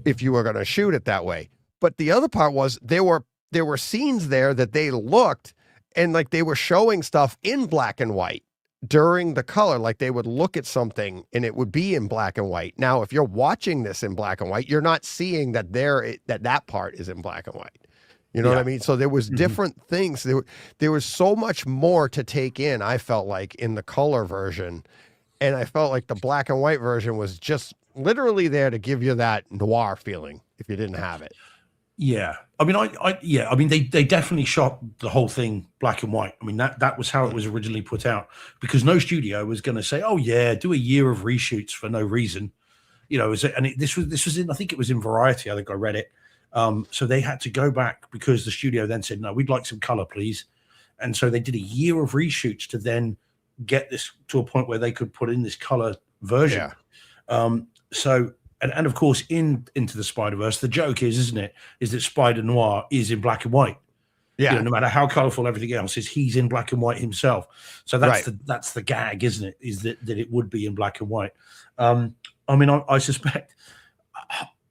[SPEAKER 1] If you were going to shoot it that way, but the other part was there were scenes there that they looked and like they were showing stuff in black and white during the color, like they would look at something and it would be in black and white. Now, if you're watching this in black and white, you're not seeing that that part is in black and white. You know what I mean? So there was different things. There was so much more to take in, I felt like, in the color version. And I felt like the black and white version was just literally there to give you that noir feeling if you didn't have it.
[SPEAKER 2] Yeah. I mean, they definitely shot the whole thing black and white. I mean, that was how it was originally put out because no studio was going to say, oh yeah, do a year of reshoots for no reason. You know, this was in, I think it was in Variety. I think I read it. So they had to go back because the studio then said, no, we'd like some color, please. And so they did a year of reshoots to then get this to a point where they could put in this color version. Yeah. And of course, Into the Spider-Verse, the joke is, isn't it, is that Spider-Noir is in black and white. Yeah. You know, no matter how colorful everything else is, he's in black and white himself. So that's the gag, isn't it? Is that it would be in black and white. I mean, I suspect,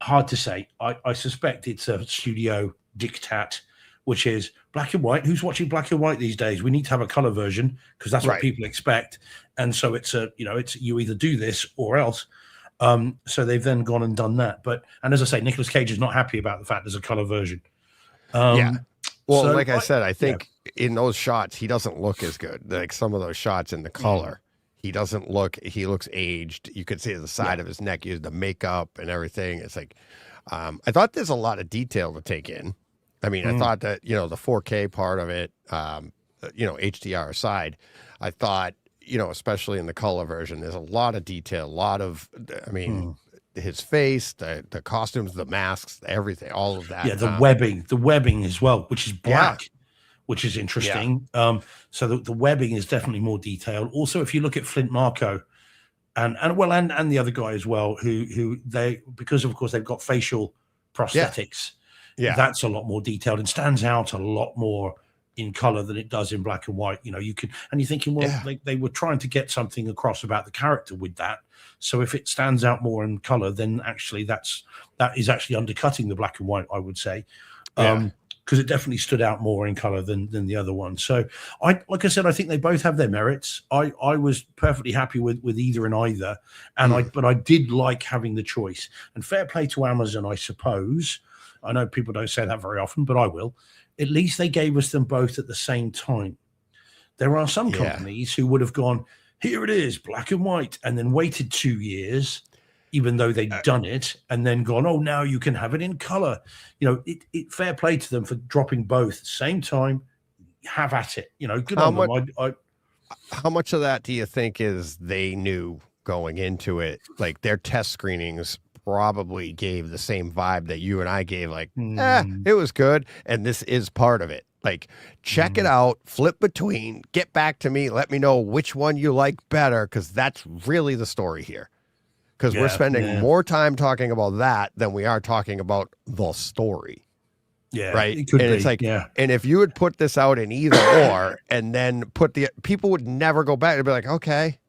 [SPEAKER 2] hard to say. I suspect it's a studio diktat, which is black and white. Who's watching black and white these days? We need to have a color version because that's what people expect. And so it's you either do this or else. So they've then gone and done that. And as I say, Nicolas Cage is not happy about the fact there's a color version.
[SPEAKER 1] Well, so like I said, I think in those shots, he doesn't look as good. Like some of those shots in the color, he looks aged. You could see the side of his neck, the makeup and everything. It's like, I thought there's a lot of detail to take in. I mean, I thought that, the 4K part of it, HDR aside, I thought, especially in the color version, there's a lot of detail, his face, the costumes, the masks, everything, all of that.
[SPEAKER 2] Yeah, the webbing as well, which is black, which is interesting. Yeah. So the webbing is definitely more detailed. Also, if you look at Flint Marko and the other guy as well, who they, because of course they've got facial prosthetics, that's a lot more detailed and stands out a lot more in color than it does in black and white. You can, and you're thinking, well, they were trying to get something across about the character with that. So if it stands out more in color, then actually that is actually undercutting the black and white, I would say, because it definitely stood out more in color than the other one. So like I said, I think they both have their merits. I was perfectly happy with either and either, and but I did like having the choice. And fair play to Amazon, I suppose. I know people don't say that very often, but I will. At least they gave us them both at the same time. There are some companies who would have gone, here it is, black and white, and then waited 2 years, even though they'd done it, and then gone, oh, now you can have it in color. It fair play to them for dropping both same time. Have at it. Good on them.
[SPEAKER 1] How much of that do you think is they knew going into it? Like their test screenings probably gave the same vibe that you and I gave, like, it was good. And this is part of it. Like, check it out, flip between, get back to me, let me know which one you like better, because that's really the story here. Because we're spending more time talking about that than we are talking about the story.
[SPEAKER 2] Yeah.
[SPEAKER 1] Right.
[SPEAKER 2] It could
[SPEAKER 1] and
[SPEAKER 2] be.
[SPEAKER 1] It's like, and if you would put this out in either or, and then people would never go back. They'd be like, okay.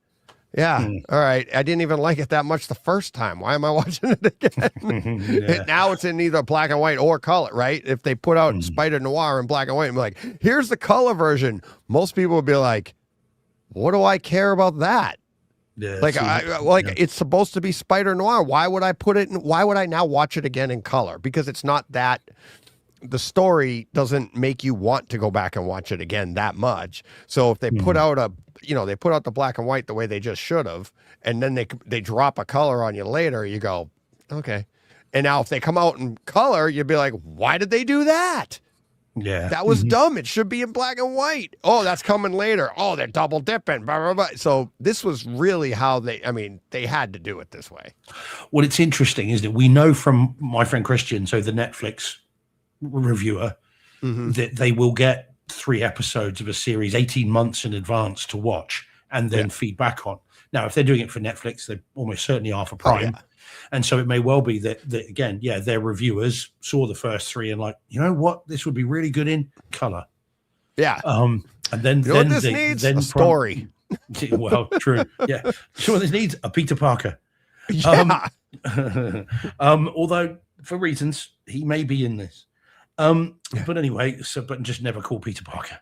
[SPEAKER 1] Yeah. All right. I didn't even like it that much the first time. Why am I watching it again? Now it's in either black and white or color, right? If they put out Spider Noir in black and white and be like, here's the color version, most people would be like, what do I care about that? Yeah, it's supposed to be Spider Noir. Why would I put it in? Why would I now watch it again in color? Because it's not that the story doesn't make you want to go back and watch it again that much. So if they put out they put out the black and white the way they just should have, and then they drop a color on you later, you go, okay. And now if they come out in color, you'd be like, why did they do that?
[SPEAKER 2] Yeah.
[SPEAKER 1] That was dumb. It should be in black and white. Oh, that's coming later. Oh, they're double dipping. Blah, blah, blah. So this was really how they had to do it this way.
[SPEAKER 2] Well, it's interesting, isn't it? We know from my friend Christian, so the Netflix reviewer, that they will get 3 episodes of a series 18 months in advance to watch and then feedback on. Now, if they're doing it for Netflix, they almost certainly are for Prime.
[SPEAKER 1] Oh, yeah.
[SPEAKER 2] And so it may well be that again, their reviewers saw the first 3 and like, you know what, this would be really good in color.
[SPEAKER 1] Yeah.
[SPEAKER 2] And then
[SPEAKER 1] You know what this needs? A story.
[SPEAKER 2] Well, true. Yeah. So what this needs? A Peter Parker.
[SPEAKER 1] Yeah.
[SPEAKER 2] Although for reasons he may be in this. But anyway, but just never call Peter Parker.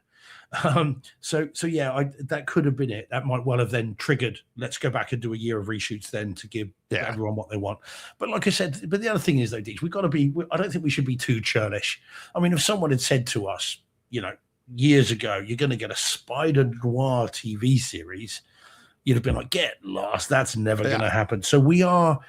[SPEAKER 2] So yeah, that could have been it. That might well have then triggered, let's go back and do a year of reshoots then to give everyone what they want. But like I said, but the other thing is though, Deej, I don't think we should be too churlish. I mean, if someone had said to us, years ago, you're going to get a Spider Noir TV series, you'd have been like, get lost. That's never going to happen. So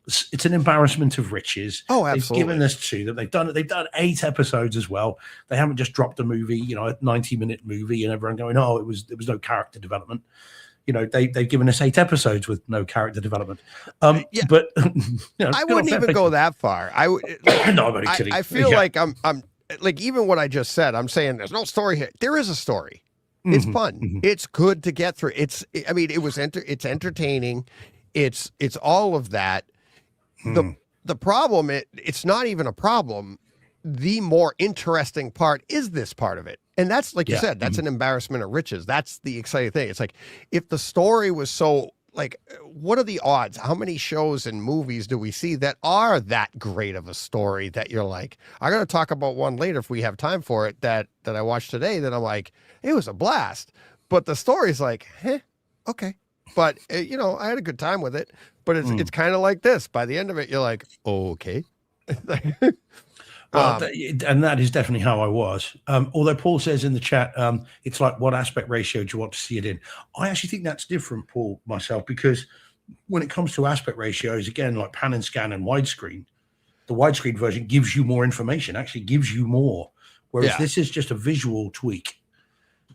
[SPEAKER 2] it's an embarrassment of riches.
[SPEAKER 1] Oh, absolutely.
[SPEAKER 2] They've given us 2 that they've done 8 episodes as well. They haven't just dropped a movie, a 90-minute movie and everyone going, oh, there was no character development. They've given us 8 episodes with no character development. But
[SPEAKER 1] I wouldn't even go that far. I would
[SPEAKER 2] no, I'm only kidding.
[SPEAKER 1] I feel like I'm like, even what I just said, I'm saying there's no story here. There is a story. It's fun. It's good to get through. It's entertaining. It's all of that. The problem, it's not even a problem. The more interesting part is this part of it. And that's, like you said, that's an embarrassment of riches. That's the exciting thing. It's like, if the story was so, like, what are the odds? How many shows and movies do we see that are that great of a story that you're like, I'm going to talk about one later if we have time for it, that I watched today, that I'm like, it was a blast. But the story's like, okay. But, I had a good time with it. But it's kind of like this. By the end of it, you're like, okay.
[SPEAKER 2] Well, and that is definitely how I was. Although Paul says in the chat, it's like, what aspect ratio do you want to see it in? I actually think that's different, Paul, myself, because when it comes to aspect ratios, again, like pan and scan and widescreen, the widescreen version gives you more information, actually gives you more. Whereas this is just a visual tweak.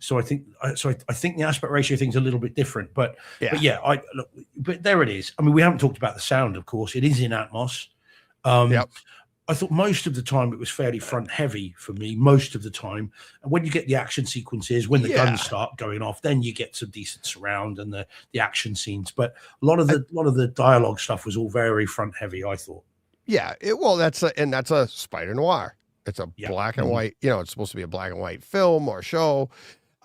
[SPEAKER 2] So I think the aspect ratio thing's a little bit different, but there it is. I mean, we haven't talked about the sound, of course. It is in Atmos. I thought most of the time it was fairly front heavy for me, most of the time. And when you get the action sequences, when the guns start going off, then you get some decent surround and the action scenes. But a lot of the dialogue stuff was all very front heavy, I thought.
[SPEAKER 1] Yeah, that's a Spider Noir. It's a black and white, it's supposed to be a black and white film or show.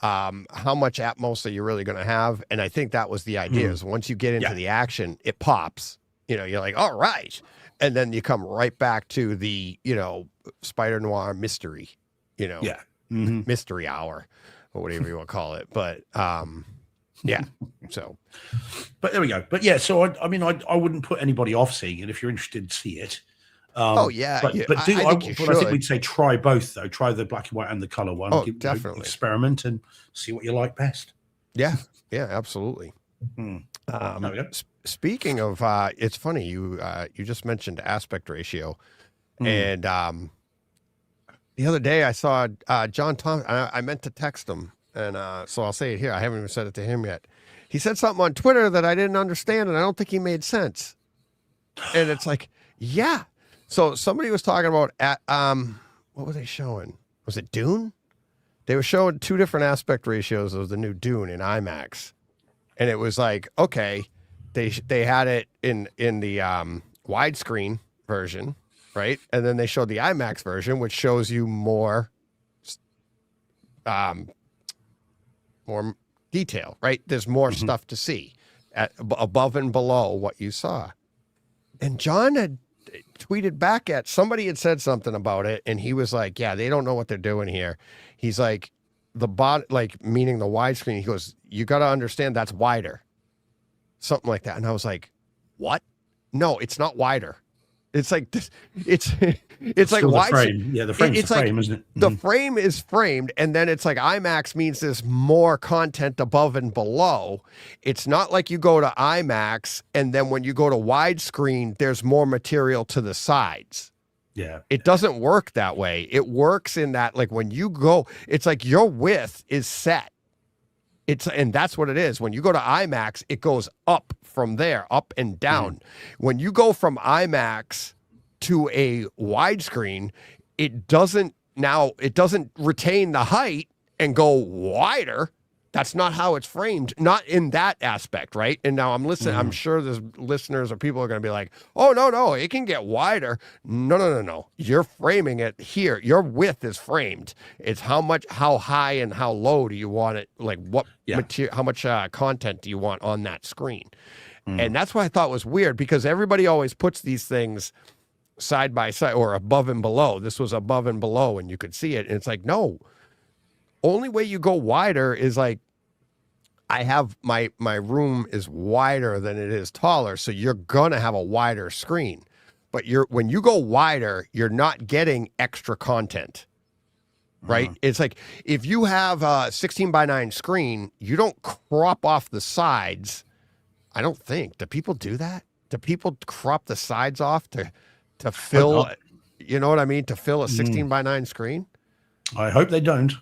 [SPEAKER 1] How much Atmos are you really going to have? And I think that was the idea, is once you get into the action, it pops. You're like, all right. And then you come right back to the, Spider Noir mystery, mystery hour or whatever you want to call it. But, so.
[SPEAKER 2] But there we go. But yeah, so I wouldn't put anybody off seeing it if you're interested to see it.
[SPEAKER 1] But
[SPEAKER 2] I think we'd say try both, though. Try the black and white and the color one.
[SPEAKER 1] Oh, definitely.
[SPEAKER 2] Experiment and see what you like best.
[SPEAKER 1] Yeah, absolutely. Speaking of, it's funny, you just mentioned aspect ratio, and the other day I saw John Thompson. I meant to text him, and so I'll say it here. I haven't even said it to him yet. He said something on Twitter that I didn't understand, and I don't think he made sense. And it's like, yeah. So somebody was talking about what were they showing? Was it Dune? They were showing 2 different aspect ratios of the new Dune in IMAX, and it was like, okay. They had it in the widescreen version, right? And then they showed the IMAX version, which shows you more detail, right? There's more stuff to see above and below what you saw. And John had tweeted back at somebody, had said something about it, and he was like, yeah, they don't know what they're doing here. He's like, meaning the widescreen, he goes, you got to understand that's wider. Something like that. And I was like, what? No, it's not wider. It's like this. It's like
[SPEAKER 2] Still the
[SPEAKER 1] why?
[SPEAKER 2] frame. Yeah, the frame's
[SPEAKER 1] It's
[SPEAKER 2] the
[SPEAKER 1] like
[SPEAKER 2] frame, isn't it?
[SPEAKER 1] the frame is framed, and then it's like IMAX means there's more content above and below. It's not like you go to IMAX and then when you go to widescreen, there's more material to the sides.
[SPEAKER 2] Yeah.
[SPEAKER 1] It doesn't work that way. It works in that, like when you go, it's like your width is set. And that's what it is. When you go to IMAX, it goes up from there, up and down. When you go from IMAX to a widescreen, it doesn't retain the height and go wider. That's not how it's framed, not in that aspect, right? And now I'm listening. I'm sure there's listeners or people are going to be like, oh, no, it can get wider. No. You're framing it here. Your width is framed. It's how high and how low do you want it? Like what material, how much content do you want on that screen? And that's what I thought was weird because everybody always puts these things side by side or above and below. This was above and below and you could see it. And it's like, no, only way you go wider is like, I have my room is wider than it is taller. So you're going to have a wider screen, but when you go wider, you're not getting extra content, right? It's like, if you have a 16:9 screen, you don't crop off the sides. I don't think. Do people do that? Do people crop the sides off to fill, you know what I mean? To fill a 16:9 screen?
[SPEAKER 2] I hope they don't.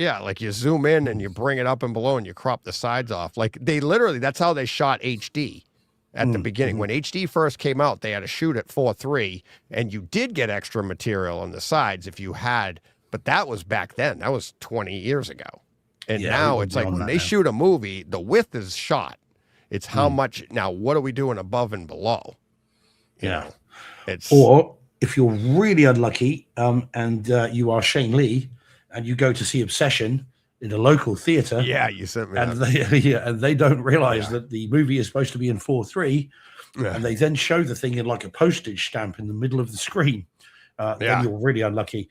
[SPEAKER 1] Yeah, like you zoom in and you bring it up and below and you crop the sides off. Like they literally, that's how they shot HD at the beginning. When HD first came out, they had to shoot at 4:3 and you did get extra material on the sides if you had, but that was back then. That was 20 years ago. And now it's like when they shoot a movie, the width is shot. It's how much, now what are we doing above and below? You know, it's,
[SPEAKER 2] or if you're really unlucky and you are Shane Lee, and you go to see Obsession in a local theater.
[SPEAKER 1] Yeah, you sent me
[SPEAKER 2] and
[SPEAKER 1] that.
[SPEAKER 2] and they don't realize that the movie is supposed to be in 4:3, and they then show the thing in like a postage stamp in the middle of the screen. Then you're really unlucky.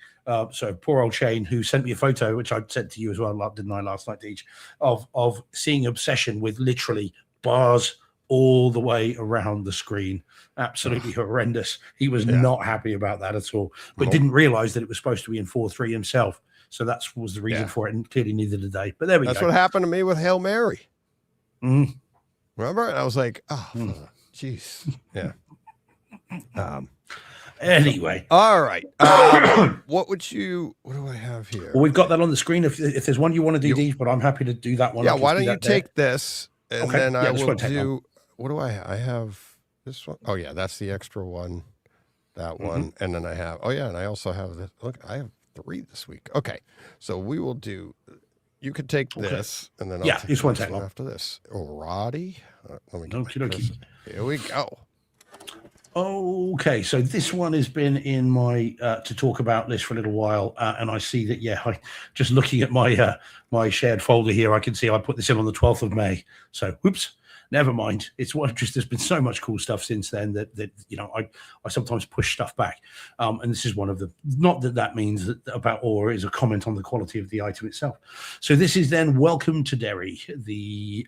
[SPEAKER 2] So poor old Shane, who sent me a photo, which I sent to you as well, didn't I, last night, Deej, of seeing Obsession with literally bars all the way around the screen. Absolutely horrendous. He was not happy about that at all, but didn't realize that it was supposed to be in 4:3 himself. So that was the reason for it, and clearly neither did they. But there we go.
[SPEAKER 1] That's what happened to me with Hail Mary. Remember? And I was like, oh, jeez. Yeah.
[SPEAKER 2] Anyway.
[SPEAKER 1] All right. What do I have here?
[SPEAKER 2] Well, we've got that on the screen. If there's one you want to do, Deej, but I'm happy to do that one.
[SPEAKER 1] Yeah, why don't you take this, and then I will do, what do I have? I have this one. Oh, yeah, that's the extra one. That one. And then I have, and I also have this. Look, I have 3 this week. Okay, so we will do. You could take this, and then I'll take
[SPEAKER 2] this one
[SPEAKER 1] after this. Roddy, let me
[SPEAKER 2] get this.
[SPEAKER 1] Here we go.
[SPEAKER 2] Okay, so this one has been in my to talk about list for a little while, and I see that. I just looking at my my shared folder here, I can see I put this in on the 12th of May. So, whoops. Never mind. It's there's been so much cool stuff since then that I sometimes push stuff back. And this is one of the, not that means that about, or is a comment on the quality of the item itself. So this is then Welcome to Derry, the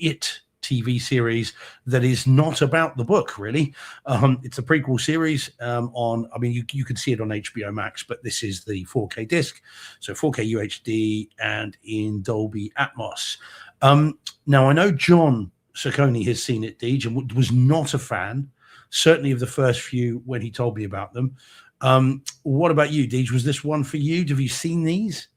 [SPEAKER 2] It TV series that is not about the book, really. It's a prequel series you could see it on HBO Max, but this is the 4K disc. So 4K UHD and in Dolby Atmos. Now, I know John Saccone has seen it, Deej, and was not a fan, certainly of the first few when he told me about them. What about you, Deej? Was this one for you? Have you seen these?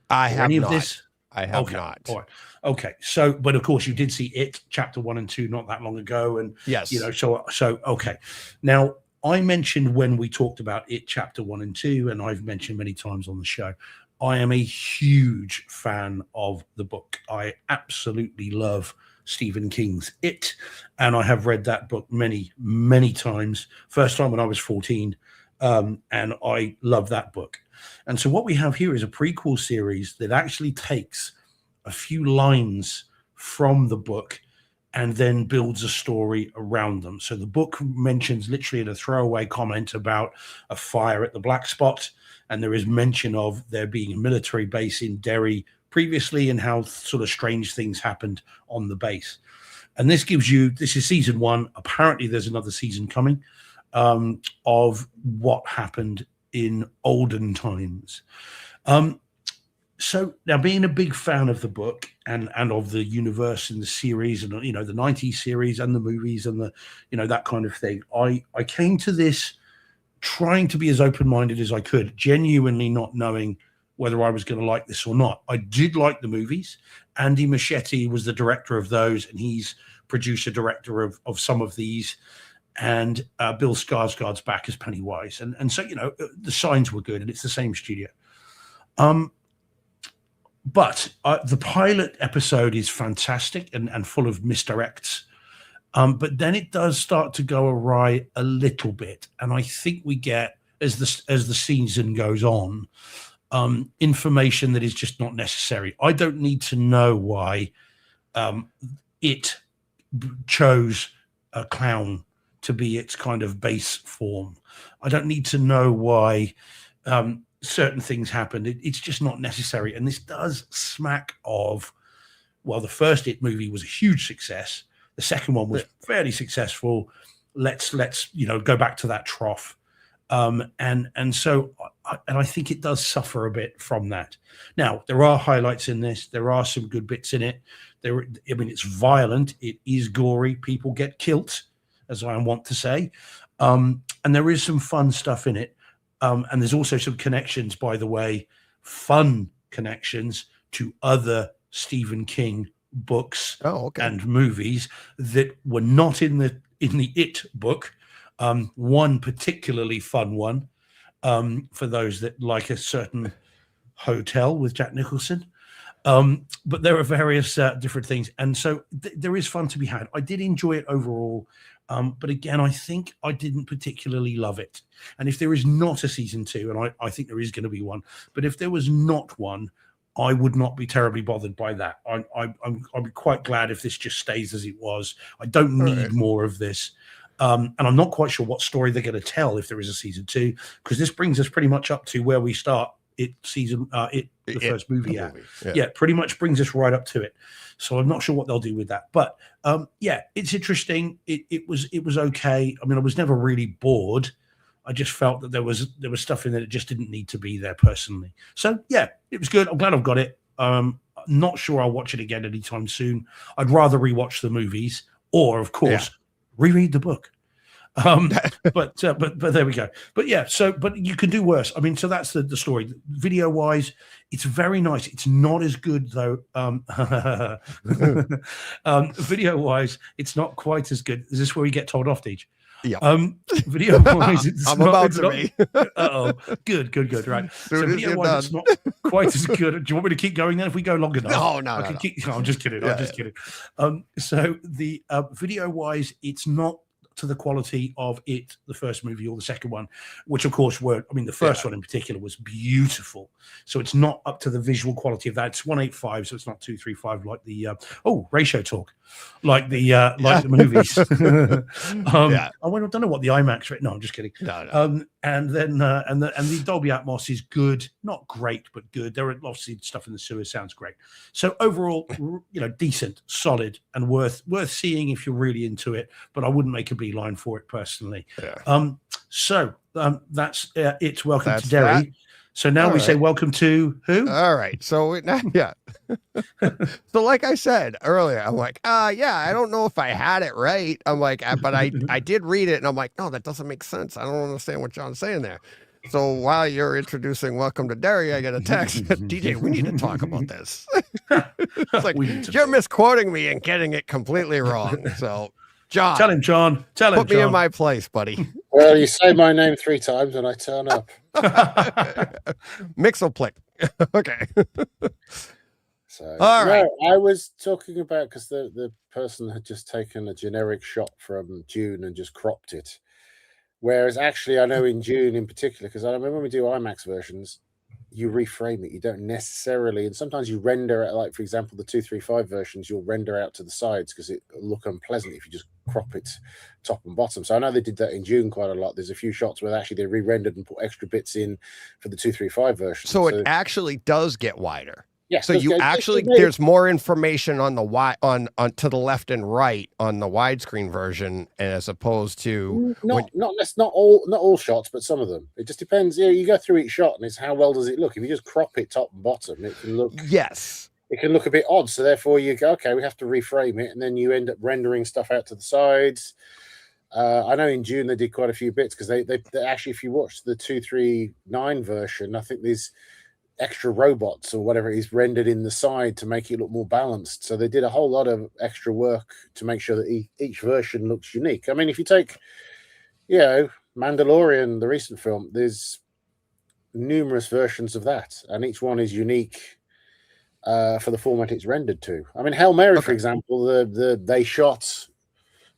[SPEAKER 1] I have
[SPEAKER 2] any
[SPEAKER 1] not.
[SPEAKER 2] Of this?
[SPEAKER 1] I have not.
[SPEAKER 2] All right. Okay. So, but of course, you did see It Chapter 1 and 2 not that long ago, and
[SPEAKER 1] yes,
[SPEAKER 2] so okay. Now, I mentioned when we talked about It Chapter 1 and 2, and I've mentioned many times on the show, I am a huge fan of the book. I absolutely love Stephen King's It, and I have read that book many, many times. First time when I was 14, and I love that book. And so what we have here is a prequel series that actually takes a few lines from the book and then builds a story around them. So the book mentions literally in a throwaway comment about a fire at the Black Spot, and there is mention of there being a military base in Derry previously and how sort of strange things happened on the base. And this is season 1. Apparently there's another season coming. of what happened in olden times. So now, being a big fan of the book and of the universe and the series, and the 90s series and the movies and the that kind of thing, I came to this trying to be as open-minded as I could, genuinely not knowing whether I was going to like this or not. I did like the movies. Andy Muschietti was the director of those, and he's producer director of some of these. And Bill Skarsgård's back as Pennywise, and so the signs were good, and it's the same studio. But the pilot episode is fantastic and full of misdirects. But then it does start to go awry a little bit. And I think we get, as the season goes on, information that is just not necessary. I don't need to know why it chose a clown to be its kind of base form. I don't need to know why certain things happened. It's just not necessary. And this does smack of, well, the first It movie was a huge success. The second one was fairly successful. Let's go back to that trough. And so I think it does suffer a bit from that. Now, there are highlights in this. There are some good bits in it. It's violent. It is gory. People get killed, as I want to say. And there is some fun stuff in it. And there's also some connections, by the way, fun connections to other Stephen King books and movies that were not in the It book. One particularly fun one for those that like a certain hotel with Jack Nicholson. But there are various different things. And so there is fun to be had. I did enjoy it overall. But again, I think I didn't particularly love it. And if there is not a season 2, and I think there is going to be one, but if there was not one, I would not be terribly bothered by that. I'd be quite glad if this just stays as it was. I don't need more of this. And I'm not quite sure what story they're going to tell if there is a season 2, because this brings us pretty much up to where we start the first movie at. Yeah, pretty much brings us right up to it. So I'm not sure what they'll do with that. But it's interesting. It was okay. I mean, I was never really bored. I just felt that there was stuff in there that just didn't need to be there personally. So yeah, it was good. I'm glad I've got it. Not sure I'll watch it again anytime soon. I'd rather rewatch the movies or, of course, reread the book. But there we go. But yeah, but you can do worse. I mean, so that's the story. Video wise, it's very nice. It's not as good though. Video wise, it's not quite as good. Is this where we get told off, Deej?
[SPEAKER 1] Yeah.
[SPEAKER 2] Video wise,
[SPEAKER 1] I'm about to be.
[SPEAKER 2] Good. Right. So video wise, it's not quite as good. Do you want me to keep going then if we go long enough?
[SPEAKER 1] No.
[SPEAKER 2] No, I'm just kidding. I'm just kidding. So the video wise, it's not to the quality of It, the first movie, or the second one, which of course the first one in particular was beautiful. So it's not up to the visual quality of that. It's 185, so it's not 235 like the ratio talk, like the movies. I don't know what the IMAX rate. No, I'm just kidding.
[SPEAKER 1] No.
[SPEAKER 2] And then the Dolby Atmos is good, not great, but good. There are obviously stuff in the sewer sounds great. So overall, decent, solid, and worth seeing if you're really into it. But I wouldn't make a beeline for it personally. So that's it. Welcome to Derry. That. So now we say welcome to who?
[SPEAKER 1] All right. So so like I said earlier, I'm like, I don't know if I had it right. I'm like, but I did read it, and I'm like, no, that doesn't make sense. I don't understand what John's saying there. So while you're introducing Welcome to Derry, I get a text, DJ, we need to talk about this. It's like, you're misquoting me and getting it completely wrong. So John.
[SPEAKER 2] Tell him, John.
[SPEAKER 1] Put me in my place, buddy.
[SPEAKER 4] Well, you say my name 3 times and I turn up.
[SPEAKER 1] Mixelplick. Okay.
[SPEAKER 4] So,
[SPEAKER 1] all right.
[SPEAKER 4] I was talking about, because the person had just taken a generic shot from Dune and just cropped it. Whereas actually, I know in Dune in particular, because I remember when we do IMAX versions, you reframe it. You don't necessarily, and sometimes you render it, like for example, the 235 versions, you'll render out to the sides because it will look unpleasant if you just crop it top and bottom. So I know they did that in Dune quite a lot. There's a few shots where actually they re-rendered and put extra bits in for the 235 version.
[SPEAKER 1] So it actually does get wider.
[SPEAKER 4] Yes.
[SPEAKER 1] So you actually there's more information on the on to the left and right on the widescreen version, as opposed to
[SPEAKER 4] not all shots, but some of them. It just depends. Yeah, you go through each shot, and it's how well does it look. If you just crop it top and bottom, it can look it can look a bit odd. So therefore, you go, okay, we have to reframe it, and then you end up rendering stuff out to the sides. I know in June they did quite a few bits because they actually, if you watch the 239 version, I think there's extra robots or whatever is rendered in the side to make it look more balanced. So they did a whole lot of extra work to make sure that each version looks unique. I mean, if you take, Mandalorian, the recent film, there's numerous versions of that, and each one is unique for the format it's rendered to. I mean, Hail Mary, for example, the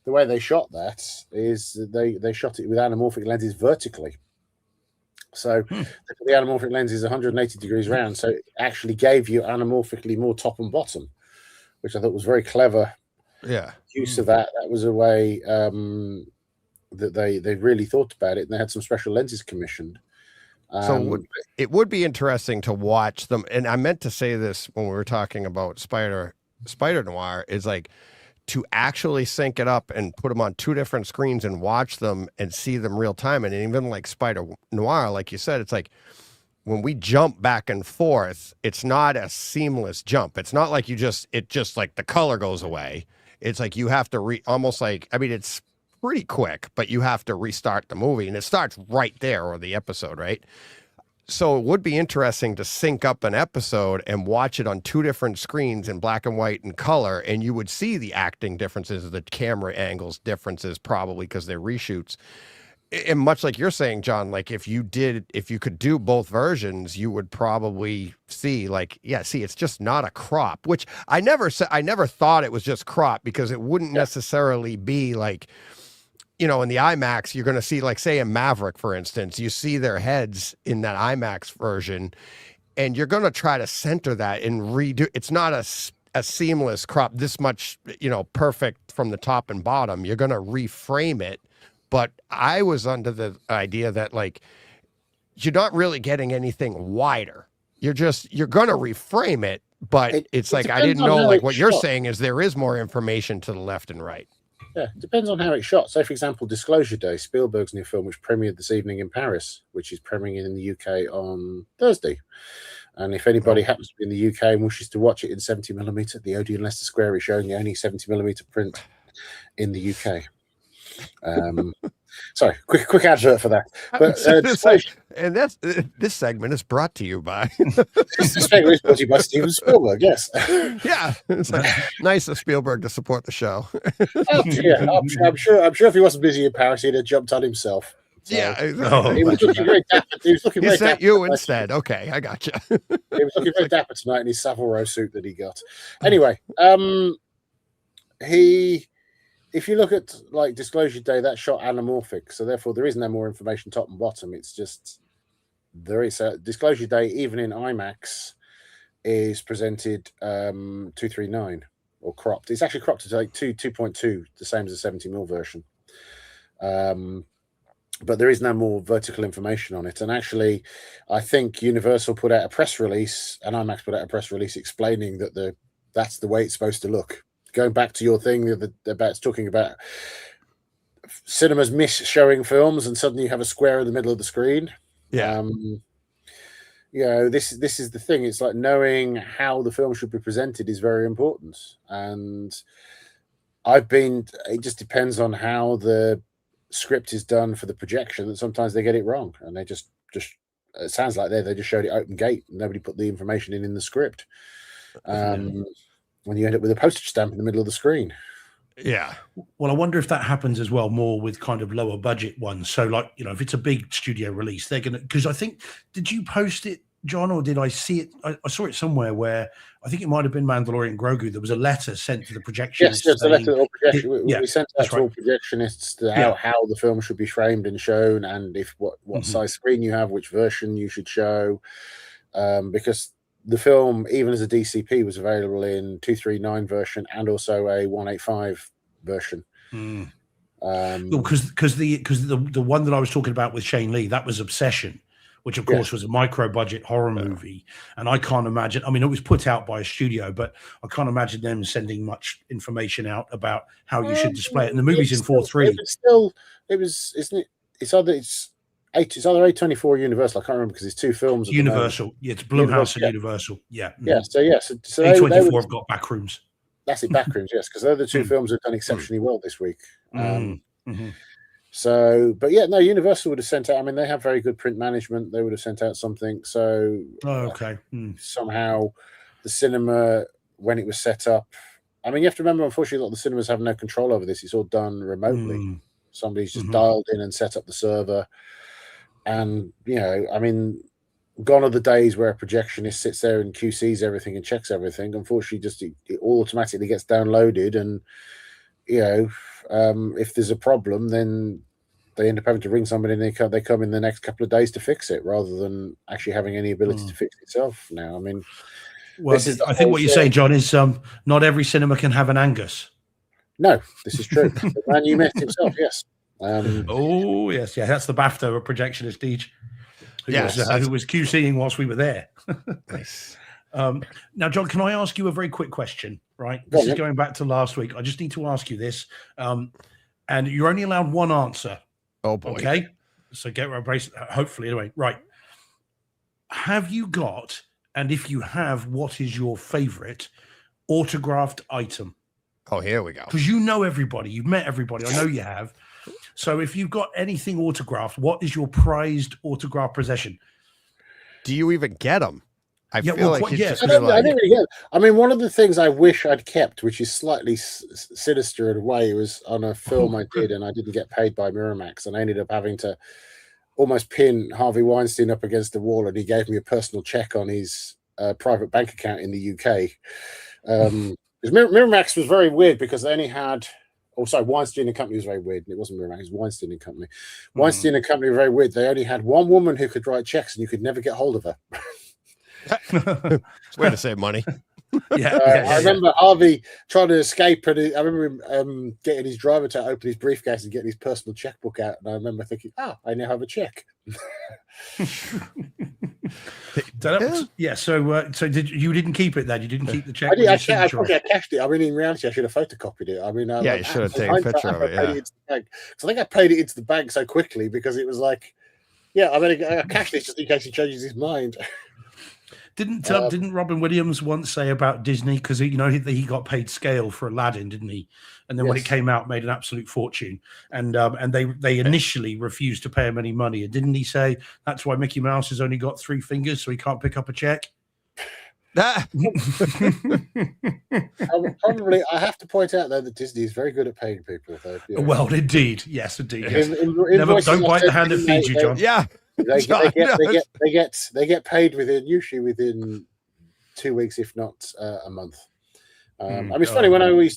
[SPEAKER 4] way they shot that is they shot it with anamorphic lenses vertically. So the anamorphic lens is 180 degrees round, so it actually gave you anamorphically more top and bottom, which I thought was very clever.
[SPEAKER 1] Yeah,
[SPEAKER 4] use of that. That was a way that they really thought about it, and they had some special lenses commissioned.
[SPEAKER 1] So it would be interesting to watch them. And I meant to say this when we were talking about Spider Noir, is like to actually sync it up and put them on two different screens and watch them and see them real time. And even like Spider Noir, like you said, it's like when we jump back and forth, it's not a seamless jump. It's not like it just like the color goes away. It's like you have to almost like, I mean, it's pretty quick, but you have to restart the movie, and it starts right there, or the episode, right? So it would be interesting to sync up an episode and watch it on two different screens in black and white and color, and you would see the acting differences, the camera angles differences, probably because they're reshoots. And much like you're saying, John, like if you could do both versions, you would probably see it's just not a crop, which I never thought it was just crop, because it wouldn't necessarily be like, in the IMAX, you're going to see, like, say in Maverick, for instance, you see their heads in that IMAX version, and you're going to try to center that and redo. It's not a seamless crop this much, perfect from the top and bottom. You're going to reframe it. But I was under the idea that, like, you're not really getting anything wider. You're going to reframe it, but it's like, I didn't know, like, what you're saying is there is more information to the left and right.
[SPEAKER 4] Yeah, it depends on how it's shot. So, for example, Disclosure Day, Spielberg's new film, which premiered this evening in Paris, which is premiering in the UK on Thursday. And if anybody happens to be in the UK and wishes to watch it in 70mm, the Odeon Leicester Square is showing the only 70mm print in the UK. Sorry, quick advert for that. But
[SPEAKER 1] and this segment is brought to you by
[SPEAKER 4] this segment is brought to you by Steven Spielberg. Yes,
[SPEAKER 1] yeah, it's like nice of Spielberg to support the show.
[SPEAKER 4] I'm sure if he wasn't busy in Paris, he'd have jumped on himself. So, he was looking very dapper. He was looking very dapper
[SPEAKER 1] you instead. Okay, I got you.
[SPEAKER 4] He was looking very dapper tonight in his Savile Row suit that he got. Anyway, if you look at like Disclosure Day, that shot anamorphic, so therefore there is no more information top and bottom. It's just there is a Disclosure Day, even in IMAX, is presented 239 or cropped. It's actually cropped to like 2.2, the same as the 70mm version. But there is no more vertical information on it. And actually, I think Universal put out a press release, and IMAX put out a press release explaining that that's the way it's supposed to look. Going back to your thing about talking about cinemas showing films, and suddenly you have a square in the middle of the screen.
[SPEAKER 1] Yeah.
[SPEAKER 4] This is the thing. It's like knowing how the film should be presented is very important. And it just depends on how the script is done for the projection, that sometimes they get it wrong, and they just it sounds like they just showed it open gate. Nobody put the information in the script. When you end up with a postage stamp in the middle of the screen.
[SPEAKER 1] Yeah.
[SPEAKER 2] Well, I wonder if that happens as well more with kind of lower budget ones. So like, if it's a big studio release, they're going to, because I think, did you post it, John, or did I see it? I saw it somewhere where I think it might have been Mandalorian Grogu. There was a letter sent to the projectionists.
[SPEAKER 4] Yes, there's a letter to all projectionists. We sent that to all projectionists how the film should be framed and shown, and if what size screen you have, which version you should show, because the film, even as a DCP, was available in 239 version and also a 185 version.
[SPEAKER 2] Because the one that I was talking about with Shane Lee, that was Obsession, which of course was a micro-budget horror movie. And I can't imagine. I mean, it was put out by a studio, but I can't imagine them sending much information out about how you should display it. And the movie's in 4:3.
[SPEAKER 4] Isn't it? It's either A24 or Universal. I can't remember because it's two films.
[SPEAKER 2] Universal. Yeah, it's Blumhouse and Universal. Yeah.
[SPEAKER 4] Yeah. So
[SPEAKER 2] A24 have got Backrooms.
[SPEAKER 4] That's it, Backrooms. Yes, because they're the two films that have done exceptionally well this week. So, but yeah, no, Universal would have sent out. I mean, they have very good print management. They would have sent out something. So, somehow, the cinema when it was set up. I mean, you have to remember, unfortunately, a lot of the cinemas have no control over this. It's all done remotely. Somebody's just dialed in and set up the server. And, I mean, gone are the days where a projectionist sits there and QCs everything and checks everything. Unfortunately, just it automatically gets downloaded. And, if there's a problem, then they end up having to ring somebody and they come in the next couple of days to fix it rather than actually having any ability to fix itself now. I mean,
[SPEAKER 2] well, I think what you say, John, is not every cinema can have an Angus.
[SPEAKER 4] No, this is true. The man you met himself, yes.
[SPEAKER 2] Yes, that's the BAFTA of projectionist Deej, who was QCing whilst we were there.
[SPEAKER 1] Nice.
[SPEAKER 2] Now, John, can I ask you a very quick question? Right, this is going back to last week. I just need to ask you this, and you're only allowed one answer.
[SPEAKER 1] Oh boy.
[SPEAKER 2] Okay, so get brace. Hopefully, anyway. Right. Have you got, and if you have, what is your favorite autographed item?
[SPEAKER 1] Oh, here we go.
[SPEAKER 2] Because you know everybody, you've met everybody. I know you have. So if you've got anything autographed, what is your prized autograph possession?
[SPEAKER 1] Do you even get them? I feel like
[SPEAKER 4] I don't really get it. I mean, one of the things I wish I'd kept, which is slightly sinister in a way, was on a film I did, and I didn't get paid by Miramax, and I ended up having to almost pin Harvey Weinstein up against the wall, and he gave me a personal check on his private bank account in the UK. Miramax was very weird because they only had. Weinstein and Company was very weird. And it wasn't Miramax, it was Weinstein and Company. Weinstein and Company were very weird. They only had one woman who could write checks, and you could never get hold of her.
[SPEAKER 1] It's way to save money.
[SPEAKER 4] I remember Harvey trying to escape, and I remember him getting his driver to open his briefcase and getting his personal checkbook out. And I remember thinking, I now have a check.
[SPEAKER 2] So you didn't keep it then? You didn't keep the check?
[SPEAKER 4] I cashed it. I mean, in reality, I should have photocopied it. I mean,
[SPEAKER 1] you should have taken a picture of it. Yeah,
[SPEAKER 4] so I think I paid it into the bank so quickly because it was like, I cashed it just in case he changes his mind.
[SPEAKER 2] Didn't Robin Williams once say about Disney, because he got paid scale for Aladdin, didn't he? And then when it came out, made an absolute fortune. And they initially refused to pay him any money. And didn't he say that's why Mickey Mouse has only got 3 fingers, so he can't pick up a check?
[SPEAKER 4] Probably, I have to point out though that Disney is very good at paying people. Though,
[SPEAKER 2] Well, indeed, yes. Don't bite the hand that feeds you, John.
[SPEAKER 1] Yeah.
[SPEAKER 4] They get paid usually within 2 weeks, if not a month. I mean, it's funny when we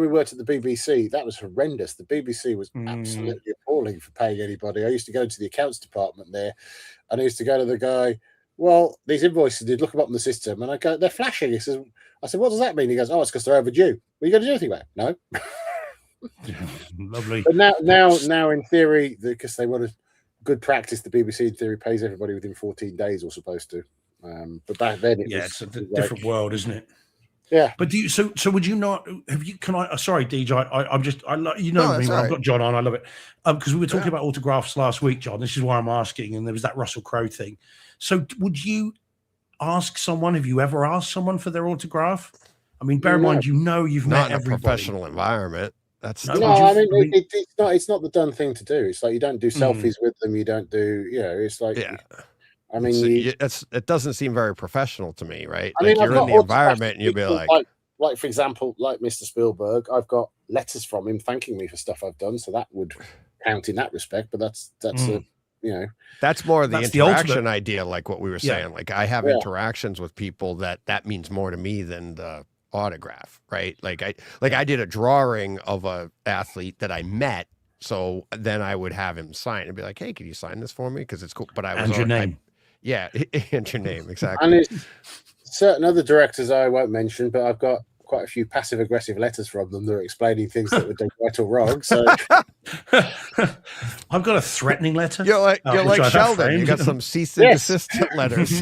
[SPEAKER 4] worked at the BBC, that was horrendous. The BBC was absolutely appalling for paying anybody. I used to go to the accounts department there, and I used to go to the guy. Well, these invoices, they'd look them up in the system, and I go, they're flashing. I said, what does that mean? He goes, it's because they're overdue. Are you going to do anything about it? No.
[SPEAKER 2] Lovely.
[SPEAKER 4] But now, in theory, because they want to. Good practice, the BBC in theory pays everybody within 14 days or supposed to. But back then
[SPEAKER 2] it's a different world, isn't it?
[SPEAKER 4] Yeah.
[SPEAKER 2] But so would you not sorry, DJ, I'm just me when I've got John on, I love it. Because we were talking about autographs last week, John. This is why I'm asking, and there was that Russell Crowe thing. So would you ask someone, have you ever asked someone for their autograph? I mean, bear in mind, you've met everybody.
[SPEAKER 1] In a professional environment. It's not
[SPEAKER 4] the done thing to do. It's like you don't do selfies with them. You don't do, it's like, I mean,
[SPEAKER 1] it doesn't seem very professional to me, right?
[SPEAKER 4] I mean,
[SPEAKER 1] you're in the environment and you'll be
[SPEAKER 4] like, for example, like Mr. Spielberg, I've got letters from him thanking me for stuff I've done. So that would count in that respect, but that's
[SPEAKER 1] that's more of the interaction idea, like what we were saying. Like I have interactions with people that means more to me than the autograph, right? Like I did a drawing of a athlete that I met, so then I would have him sign and be like, "Hey, can you sign this for me? Because it's cool." But
[SPEAKER 2] and your name,
[SPEAKER 1] and your name, exactly.
[SPEAKER 4] And it's certain other directors I won't mention, but I've got quite a few passive aggressive letters from them that are explaining things that were done right or wrong. So
[SPEAKER 2] I've got a threatening letter.
[SPEAKER 1] You're like
[SPEAKER 2] which I have
[SPEAKER 1] Sheldon. You
[SPEAKER 2] framed.
[SPEAKER 1] got some cease and
[SPEAKER 4] Yes.
[SPEAKER 1] desist letters.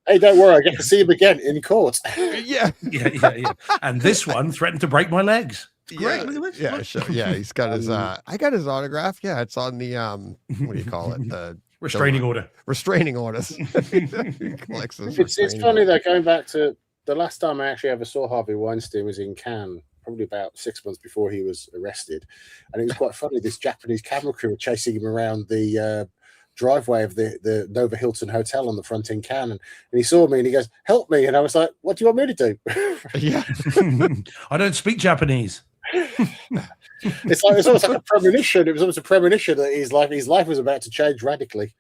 [SPEAKER 4] Hey, don't worry, I get to see him again in court.
[SPEAKER 1] Yeah.
[SPEAKER 2] yeah. And this one threatened to break my legs. It's great.
[SPEAKER 1] Yeah,
[SPEAKER 2] Look at this.
[SPEAKER 1] yeah,
[SPEAKER 2] Look.
[SPEAKER 1] sure. Yeah, he's got his I got his autograph. Yeah, it's on the what do you call it? The
[SPEAKER 2] Restraining order.
[SPEAKER 1] restraining orders. He collects those
[SPEAKER 4] It's
[SPEAKER 1] restraining
[SPEAKER 4] funny
[SPEAKER 1] orders.
[SPEAKER 4] though, going back to the last time I actually ever saw Harvey Weinstein was in Cannes, probably about 6 months before he was arrested. And it was quite funny. This Japanese camera crew were chasing him around the driveway of the Nova Hilton Hotel on the front in Cannes. And he saw me and he goes, "Help me." And I was like, "What do you want me to do?"
[SPEAKER 1] Yeah.
[SPEAKER 2] I don't speak Japanese.
[SPEAKER 4] It's almost like a premonition. It was almost a premonition that his life was about to change radically.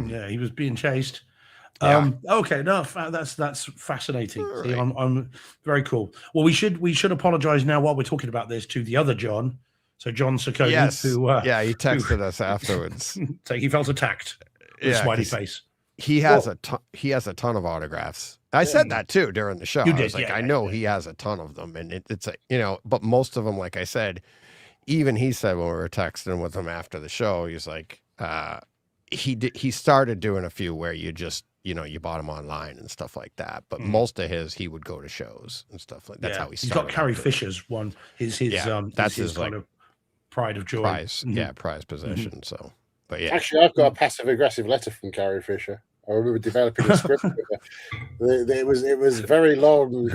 [SPEAKER 2] Yeah, he was being chased.
[SPEAKER 1] Yeah.
[SPEAKER 2] Okay, no, that's fascinating.
[SPEAKER 1] All
[SPEAKER 2] See,
[SPEAKER 1] right.
[SPEAKER 2] I'm very cool. Well, we should apologize now while we're talking about this to the other John. So John Saccone,
[SPEAKER 1] Yes.
[SPEAKER 2] who
[SPEAKER 1] Yeah, he texted us afterwards.
[SPEAKER 2] he felt attacked. With a
[SPEAKER 1] Yeah,
[SPEAKER 2] smiley
[SPEAKER 1] 'cause
[SPEAKER 2] face.
[SPEAKER 1] he has a ton of autographs. I said that too during the show.
[SPEAKER 2] You
[SPEAKER 1] I
[SPEAKER 2] did,
[SPEAKER 1] was like,
[SPEAKER 2] yeah,
[SPEAKER 1] I
[SPEAKER 2] yeah,
[SPEAKER 1] know
[SPEAKER 2] yeah.
[SPEAKER 1] he has a ton of them, and it's a but most of them, like I said, even he said when we were texting with him after the show, he's like, he started doing a few where you just you bought him online and stuff like that, but most of his he would go to shows and stuff like that's how he
[SPEAKER 2] He's
[SPEAKER 1] started.
[SPEAKER 2] got Carrie
[SPEAKER 1] out doing it.
[SPEAKER 2] Fisher's one. His
[SPEAKER 1] that's
[SPEAKER 2] his
[SPEAKER 1] his,
[SPEAKER 2] kind
[SPEAKER 1] like,
[SPEAKER 2] of pride of joy.
[SPEAKER 1] prize,
[SPEAKER 2] Mhm.
[SPEAKER 1] prize possession. So, but yeah,
[SPEAKER 4] Actually, I've got a passive aggressive letter from Carrie Fisher. I remember developing a script with her. It was very long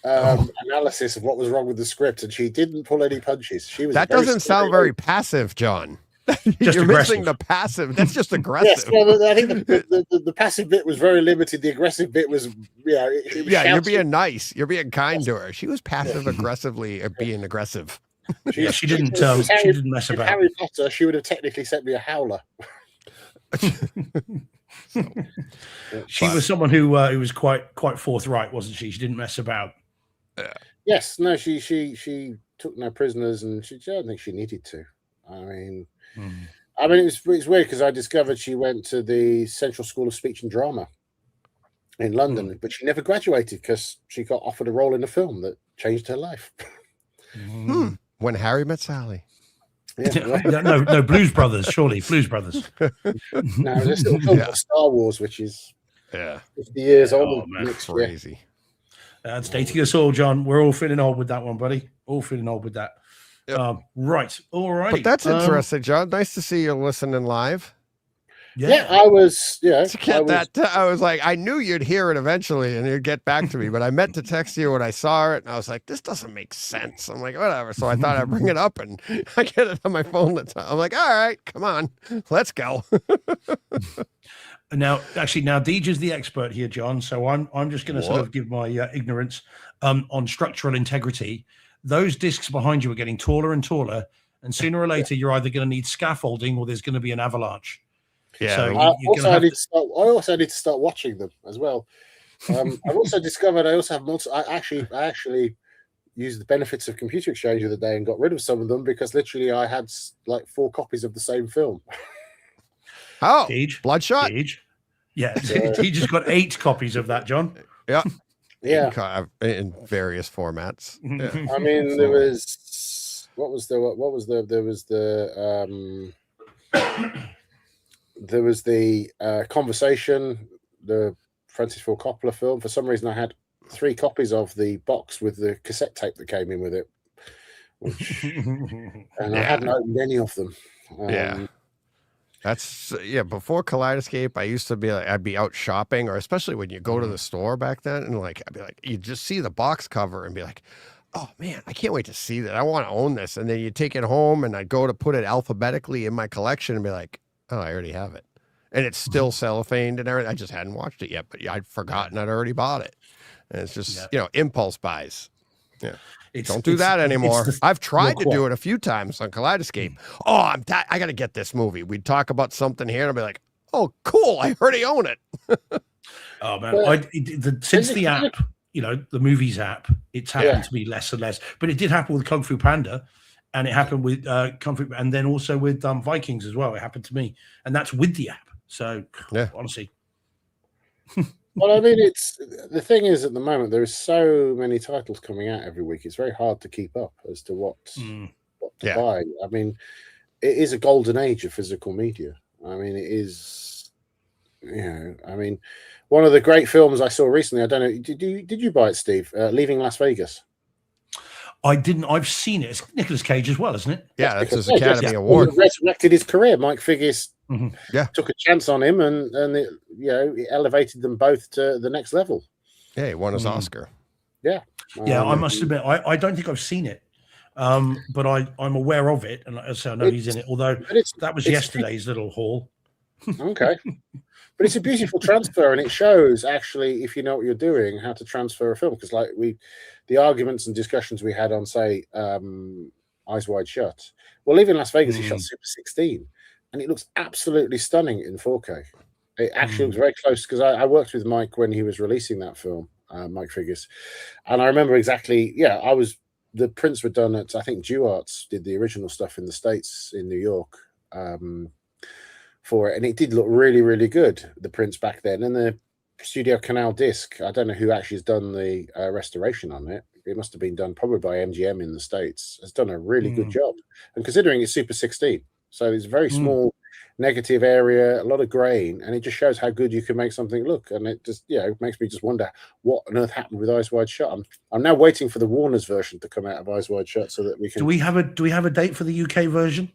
[SPEAKER 4] analysis of what was wrong with the script, and she didn't pull any punches. She was
[SPEAKER 1] that
[SPEAKER 4] very
[SPEAKER 1] doesn't sound very passive, John.
[SPEAKER 2] Just
[SPEAKER 1] You're missing
[SPEAKER 2] aggressive.
[SPEAKER 1] the passive. That's just
[SPEAKER 4] Yes,
[SPEAKER 1] aggressive.
[SPEAKER 4] well, I think the passive bit was very limited. The aggressive bit was, it was
[SPEAKER 1] Yeah, you're
[SPEAKER 4] shouting.
[SPEAKER 1] being nice. You're being kind to her. She was passive aggressively being aggressive.
[SPEAKER 2] Yeah, she didn't.
[SPEAKER 4] If
[SPEAKER 2] She didn't mess
[SPEAKER 4] if
[SPEAKER 2] about.
[SPEAKER 4] Harry Potter, she would have technically sent me a howler.
[SPEAKER 2] She was someone who was quite forthright, wasn't she? She didn't mess about.
[SPEAKER 4] Yes, no, she took no prisoners, and I don't think she needed to. I mean, it's weird because I discovered she went to the Central School of Speech and Drama in London, but she never graduated because she got offered a role in a film that changed her life.
[SPEAKER 1] When Harry Met Sally.
[SPEAKER 4] Yeah,
[SPEAKER 2] No, Blues Brothers, surely Blues Brothers.
[SPEAKER 4] no, there's still a film called Star Wars, which is
[SPEAKER 1] Yeah,
[SPEAKER 4] 50 years
[SPEAKER 2] Oh,
[SPEAKER 4] old
[SPEAKER 2] man,
[SPEAKER 4] next year.
[SPEAKER 1] crazy.
[SPEAKER 2] That's dating us all, John. We're all feeling old with that one, buddy. All feeling old with that.
[SPEAKER 1] Yep.
[SPEAKER 2] Right, all right.
[SPEAKER 1] But that's interesting, John. Nice to see you listening live.
[SPEAKER 4] Yeah, I was. Yeah,
[SPEAKER 1] To get I was like, I knew you'd hear it eventually and you'd get back to me, but I meant to text you when I saw it, and I was like, this doesn't make sense. I'm like, whatever. So I thought I'd bring it up, and I get it on my phone. I'm like, all right, come on, let's go.
[SPEAKER 2] Now, Deej is the expert here, John. So I'm just going to sort of give my ignorance on structural integrity. Those discs behind you are getting taller and taller, and sooner or later, you're either going to need scaffolding or there's going to be an avalanche.
[SPEAKER 1] Yeah.
[SPEAKER 2] So
[SPEAKER 4] I
[SPEAKER 2] you're gonna have
[SPEAKER 4] also need to start watching them as well. I've also discovered I also have multiple. I actually used the benefits of Computer Exchange the other day and got rid of some of them because literally I had like 4 copies of the same film.
[SPEAKER 1] Oh,
[SPEAKER 2] Deej,
[SPEAKER 1] Bloodshot.
[SPEAKER 2] Deej. Yeah, Deej just got 8 copies of that, John.
[SPEAKER 1] Yeah.
[SPEAKER 4] Yeah,
[SPEAKER 1] In various formats. Yeah.
[SPEAKER 4] I mean there was there was the Conversation, the Francis Ford Coppola film. For some reason, I had 3 copies of the box with the cassette tape that came in with it, and I hadn't opened any of them.
[SPEAKER 1] Yeah. That's before Kaleidoscape, I used to be like, I'd be out shopping, or especially when you go to the store back then, and like I'd be like, you just see the box cover and be like, oh man, I can't wait to see that. I want to own this. And then you take it home, and I'd go to put it alphabetically in my collection and be like, oh, I already have it. And it's still cellophaned and everything. I just hadn't watched it yet, but I'd forgotten I'd already bought it. And it's just, impulse buys. Yeah. Don't do that anymore. I've tried to do it a few times on Kaleidoscape. Oh, I got to get this movie. We'd talk about something here, and I'd be like, oh, cool. I already own it.
[SPEAKER 2] Oh, man. Since the app, the movies app, it's happened to be less and less. But it did happen with Kung Fu Panda, and it happened with Kung Fu, and then also with Vikings as well. It happened to me. And that's with the app. So, honestly.
[SPEAKER 4] Well, I mean, the thing is, at the moment, there is so many titles coming out every week. It's very hard to keep up as to what to
[SPEAKER 1] Yeah.
[SPEAKER 4] buy. I mean, it is a golden age of physical media. I mean, it is, I mean, one of the great films I saw recently, I don't know, did you buy it, Steve? Leaving Las Vegas.
[SPEAKER 2] I didn't. I've seen it. It's Nicolas Cage as well, isn't it?
[SPEAKER 1] Yeah, that's his
[SPEAKER 4] because- yeah,
[SPEAKER 1] Academy
[SPEAKER 4] yeah.
[SPEAKER 1] Award.
[SPEAKER 4] It resurrected his career. Mike Figgis
[SPEAKER 2] Mhm.
[SPEAKER 4] took a chance on him, and it elevated them both to the next level.
[SPEAKER 1] Yeah, he won his
[SPEAKER 2] Mm.
[SPEAKER 1] Oscar.
[SPEAKER 2] Yeah, I must admit, I don't think I've seen it, but I'm aware of it, and as I say, I know he's in it. Although
[SPEAKER 4] But
[SPEAKER 2] that was
[SPEAKER 4] it's-
[SPEAKER 2] yesterday's little haul.
[SPEAKER 4] Okay. But it's a beautiful transfer, and it shows actually, if you know what you're doing, how to transfer a film. Because like the arguments and discussions we had on, say, Eyes Wide Shut. Well, Leaving Las Vegas is shot Super 16, and it looks absolutely stunning in 4K. It actually looks very close, because I worked with Mike when he was releasing that film, Mike Figgis, and I remember exactly. Yeah, the prints were done at, I think Duarts did the original stuff in the States, in New York. For it, and it did look really, really good, the prints back then. And the Studio Canal disc, I don't know who actually has done the restoration on it. It must have been done probably by MGM in the States. Has done a really good job. And considering it's Super 16, so it's a very small negative area, a lot of grain, and it just shows how good you can make something look. And it just, it makes me just wonder what on earth happened with Eyes Wide Shut. I'm now waiting for the Warner's version to come out of Eyes Wide Shut so that we can.
[SPEAKER 2] Do we have a date for the UK version?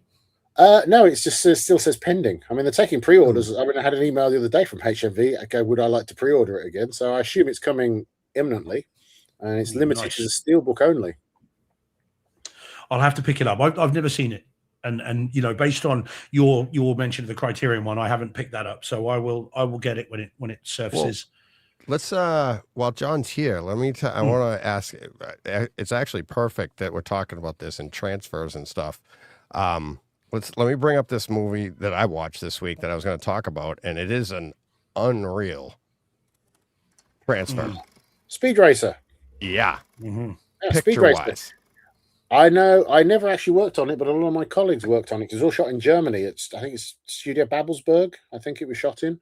[SPEAKER 4] No, it's just still says pending. I mean, they're taking pre-orders. I mean, I had an email the other day from HMV. I go, would I like to pre-order it again? So I assume it's coming imminently, and it's limited to the steelbook only.
[SPEAKER 2] I'll have to pick it up. I've never seen it, and based on your mention of the Criterion one, I haven't picked that up. So I will get it when it surfaces.
[SPEAKER 1] Well, let's while John's here, let me I want to ask. It's actually perfect that we're talking about this and transfers and stuff. Let me bring up this movie that I watched this week that I was going to talk about, and it is an unreal transfer.
[SPEAKER 4] Speed Racer.
[SPEAKER 1] Yeah,
[SPEAKER 4] Yeah, Speed
[SPEAKER 1] picture
[SPEAKER 4] Racer.
[SPEAKER 1] wise.
[SPEAKER 4] I know. I never actually worked on it, but a lot of my colleagues worked on it. It was all shot in Germany. I think it's Studio Babelsberg. I think it was shot in,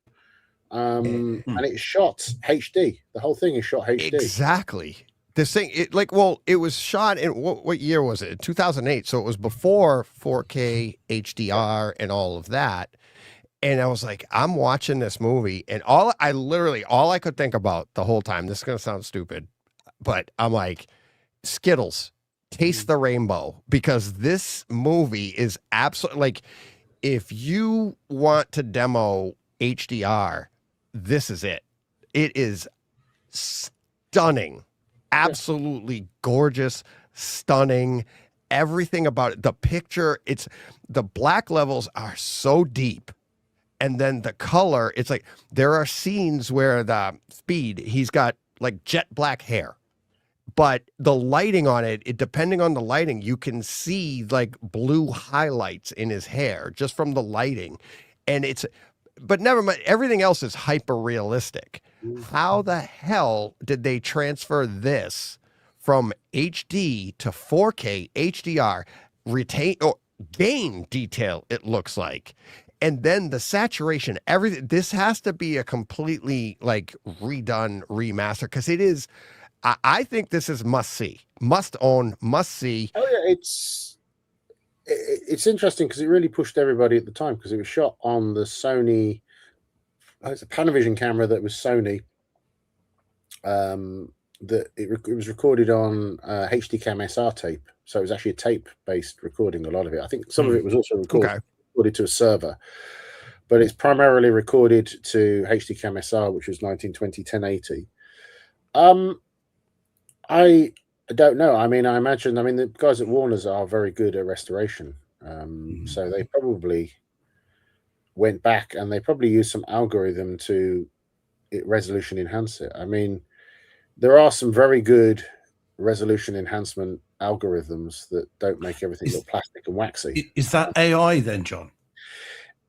[SPEAKER 4] and it's shot HD. The whole thing is shot HD.
[SPEAKER 1] Exactly. This thing, it was shot in what year was it? 2008. So it was before 4K HDR and all of that. And I was like, I'm watching this movie, and all I could think about the whole time, this is gonna sound stupid, but I'm like, Skittles, Taste the Rainbow, because this movie is absolutely, like, if you want to demo HDR, this is it. It is stunning. Absolutely gorgeous, stunning, everything about it. The picture, the black levels are so deep. And then the color, it's like there are scenes where the Speed, he's got like jet black hair. But the lighting on it, depending on the lighting, you can see like blue highlights in his hair just from the lighting. And but never mind, everything else is hyper realistic. How the hell did they transfer this from HD to 4K HDR, retain or gain detail, it looks like, and then the saturation, everything? This has to be a completely like redone remaster, because it is. I think this is must see, must own, must see.
[SPEAKER 4] Oh yeah, it's interesting because it really pushed everybody at the time, because it was shot on the Sony. It's a Panavision camera that was Sony. That it was recorded on HD Cam SR tape, so it was actually a tape-based recording. A lot of it, I think, some of it was also recorded to a server, but it's primarily recorded to HD Cam SR, which was 1920 1080. I don't know. I mean, I imagine. I mean, the guys at Warner's are very good at restoration, so they probably went back and they probably used some algorithm to resolution enhance it. I mean, there are some very good resolution enhancement algorithms that don't make everything look plastic and waxy.
[SPEAKER 2] Is that AI then, John?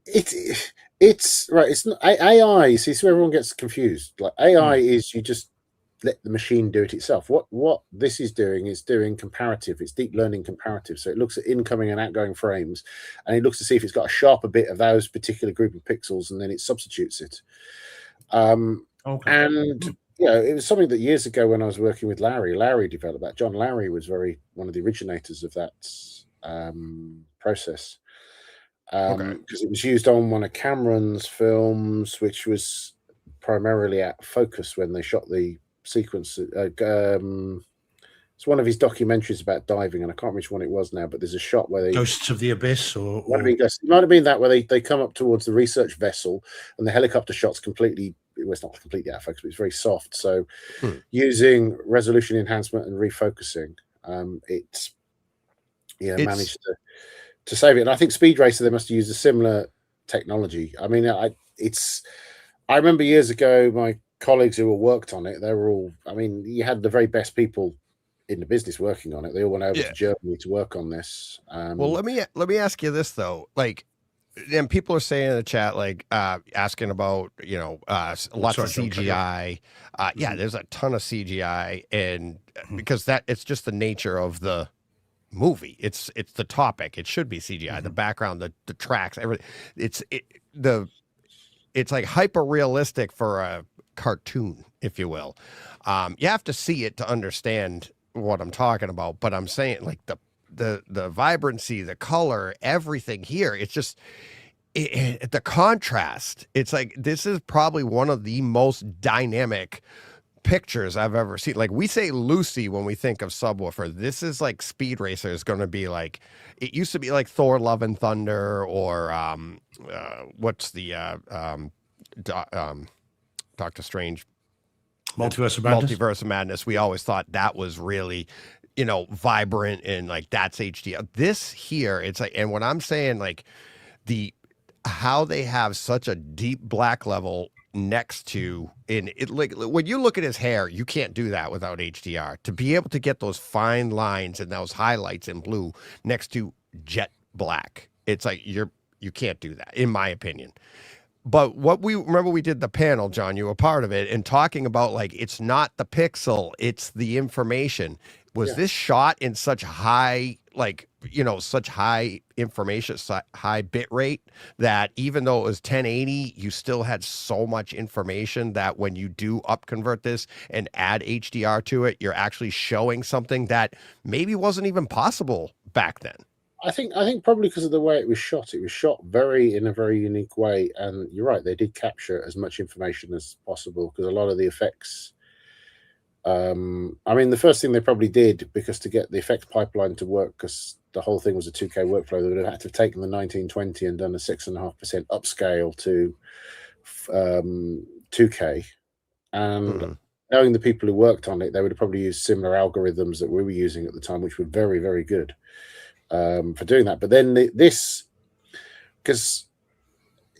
[SPEAKER 4] It's right. It's not AI. See, so everyone gets confused. Like AI is you just let the machine do it itself. What this is doing comparative. It's deep learning comparative. So it looks at incoming and outgoing frames, and it looks to see if it's got a sharper bit of those particular group of pixels, and then it substitutes it. And it was something that years ago when I was working with Larry developed that. John Larry was one of the originators of that process.
[SPEAKER 1] Okay.
[SPEAKER 4] Because it was used on one of Cameron's films, which was primarily at focus when they shot the sequence. It's one of his documentaries about diving, and I can't remember which one it was now, but there's a shot where they
[SPEAKER 2] Ghosts of the Abyss, or
[SPEAKER 4] it might have been that where they come up towards the research vessel, and the helicopter shot's completely, well, it's not completely out of focus, but it's very soft. So using resolution enhancement and refocusing, it's managed to save it. And I think Speed Racer, they must use a similar technology. I mean, I remember years ago, my colleagues who worked on it, they were all, I mean, you had the very best people in the business working on it. They all went over to Germany to work on this.
[SPEAKER 1] Well, let me ask you this though. Like, and people are saying in the chat, like, asking about, lots of CGI. Yeah, there's a ton of CGI, and because it's just the nature of the movie. It's the topic. It should be CGI. The background, the tracks, everything. It's like hyper realistic for a cartoon, if you will. You have to see it to understand what I'm talking about, but I'm saying, like, the vibrancy, the color, everything here, it's just the contrast. It's like, this is probably one of the most dynamic pictures I've ever seen. Like, we say Lucy when we think of Subwoofer. This is like Speed Racer is going to be like, it used to be like Thor Love and Thunder, or what's the Doctor Strange,
[SPEAKER 2] Multiverse of Madness.
[SPEAKER 1] We always thought that was really, vibrant, and like, that's HDR. This here, it's like, and what I'm saying, like, how they have such a deep black level next to, in it, like, when you look at his hair, you can't do that without HDR. To be able to get those fine lines and those highlights in blue next to jet black, it's like, you can't do that, in my opinion. But we did the panel, John, you were part of it, and talking about, like, it's not the pixel, it's the information. Was this shot in such high, like, such high information, high bit rate, that even though it was 1080, you still had so much information that when you do upconvert this and add HDR to it, you're actually showing something that maybe wasn't even possible back then?
[SPEAKER 4] I think probably because of the way it was shot. It was shot in a very unique way, and you're right, they did capture as much information as possible, because a lot of the effects, I mean, the first thing they probably did, because to get the effect pipeline to work, because the whole thing was a 2K workflow, they would have had to have taken the 1920 and done a 6.5% upscale to 2K, and knowing the people who worked on it, they would have probably used similar algorithms that we were using at the time, which were very, very good for doing that. But then because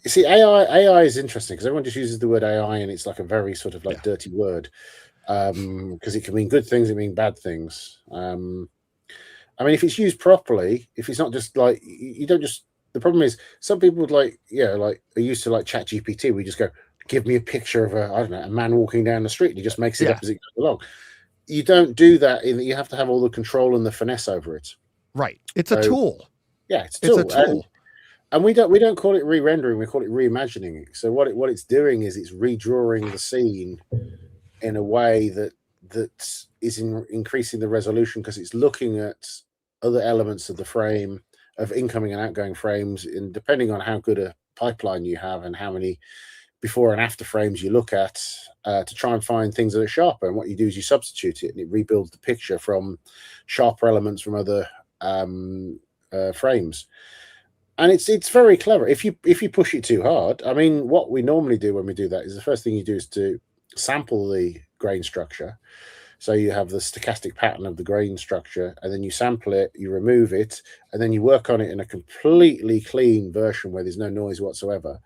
[SPEAKER 4] you see, AI is interesting, because everyone just uses the word AI, and it's like a very sort of like dirty word, because it can mean good things, it can mean bad things. I mean, if it's used properly, if it's not just like, you don't just, the problem is some people would like are used to like ChatGPT. We just go, give me a picture of a man walking down the street, and he just makes it up as it goes along. You don't do that. You have to have all the control and the finesse over it.
[SPEAKER 1] Right. It's a tool.
[SPEAKER 4] Yeah, it's a tool. And we don't call it re-rendering, we call it reimagining. So what it's doing is it's redrawing the scene in a way that is increasing the resolution, because it's looking at other elements of the frame, of incoming and outgoing frames, and depending on how good a pipeline you have and how many before and after frames you look at, to try and find things that are sharper. And what you do is you substitute it, and it rebuilds the picture from sharper elements from other frames. And it's very clever. If you push it too hard, I mean, what we normally do when we do that is the first thing you do is to sample the grain structure. So you have the stochastic pattern of the grain structure, and then you sample it, you remove it, and then you work on it in a completely clean version where there's no noise whatsoever.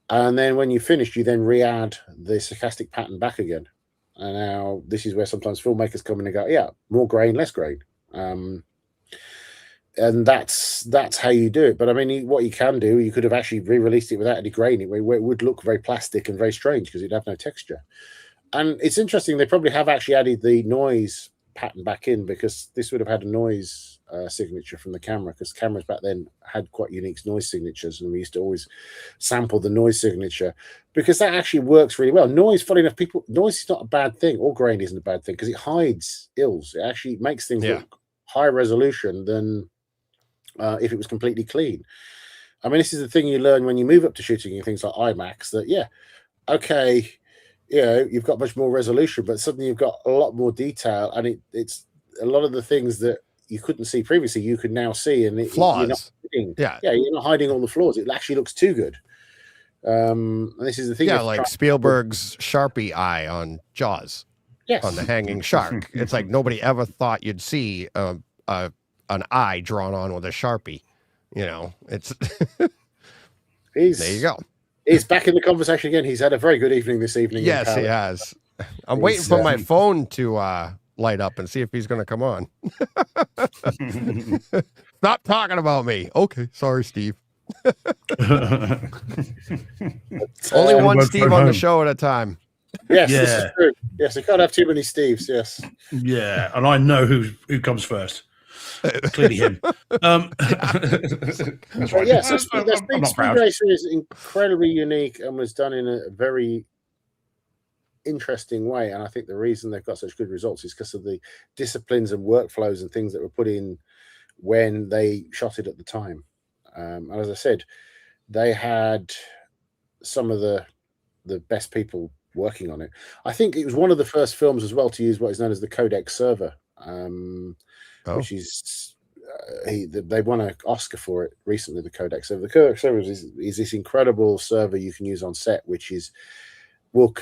[SPEAKER 4] And then when you finish, you then re-add the stochastic pattern back again. And now this is where sometimes filmmakers come in and go, yeah, more grain, less grain. And that's how you do it. But I mean, what you can do, you could have actually re-released it without any grain, where it would look very plastic and very strange, because it'd have no texture. And it's interesting, they probably have actually added the noise pattern back in, because this would have had a noise signature from the camera, because cameras back then had quite unique noise signatures, and we used to always sample the noise signature, because that actually works really well. Noise, funny enough, noise is not a bad thing, or grain isn't a bad thing, because it hides ills. It actually makes things look higher resolution than if it was completely clean. I mean, this is the thing you learn when you move up to shooting in things like IMAX, that, yeah, okay, you know, you've got much more resolution, but suddenly you've got a lot more detail, and it's a lot of the things that you couldn't see previously, you can now see, and you're not
[SPEAKER 1] Flaws.
[SPEAKER 4] hiding,
[SPEAKER 1] Yeah.
[SPEAKER 4] you're not hiding all the flaws. It actually looks too good. And this is the thing.
[SPEAKER 1] Yeah,
[SPEAKER 4] you have to
[SPEAKER 1] like
[SPEAKER 4] try-
[SPEAKER 1] Spielberg's Sharpie eye on Jaws,
[SPEAKER 4] yes,
[SPEAKER 1] on the hanging shark. It's like nobody ever thought you'd see an eye drawn on with a Sharpie. You know, it's
[SPEAKER 4] he's
[SPEAKER 1] there you go.
[SPEAKER 4] He's back in the conversation again. He's had a very good evening this evening. in
[SPEAKER 1] Yes, he
[SPEAKER 4] Paris.
[SPEAKER 1] has. I'm
[SPEAKER 4] He's,
[SPEAKER 1] waiting for my phone to light up and see if he's going to come on. Stop talking about me. Okay, sorry, Steve. Only one
[SPEAKER 2] work
[SPEAKER 1] Steve
[SPEAKER 2] from
[SPEAKER 1] on the
[SPEAKER 2] home.
[SPEAKER 1] show at a time.
[SPEAKER 4] Yes, this is
[SPEAKER 2] Yeah.
[SPEAKER 4] true. Yes, you can't have too many Steves. Yes.
[SPEAKER 2] Yeah, and I know who comes first. Clearly him. That's
[SPEAKER 4] But
[SPEAKER 2] right.
[SPEAKER 4] yeah, so
[SPEAKER 2] I'm not
[SPEAKER 4] Speed
[SPEAKER 2] proud.
[SPEAKER 4] Racer is incredibly unique and was done in a very interesting way. And I think the reason they've got such good results is because of the disciplines and workflows and things that were put in when they shot it at the time. And as I said, they had some of the best people working on it. I think it was one of the first films as well to use what is known as the codec server, which is they won an Oscar for it recently. The codec server. The codec server is this incredible server you can use on set, which will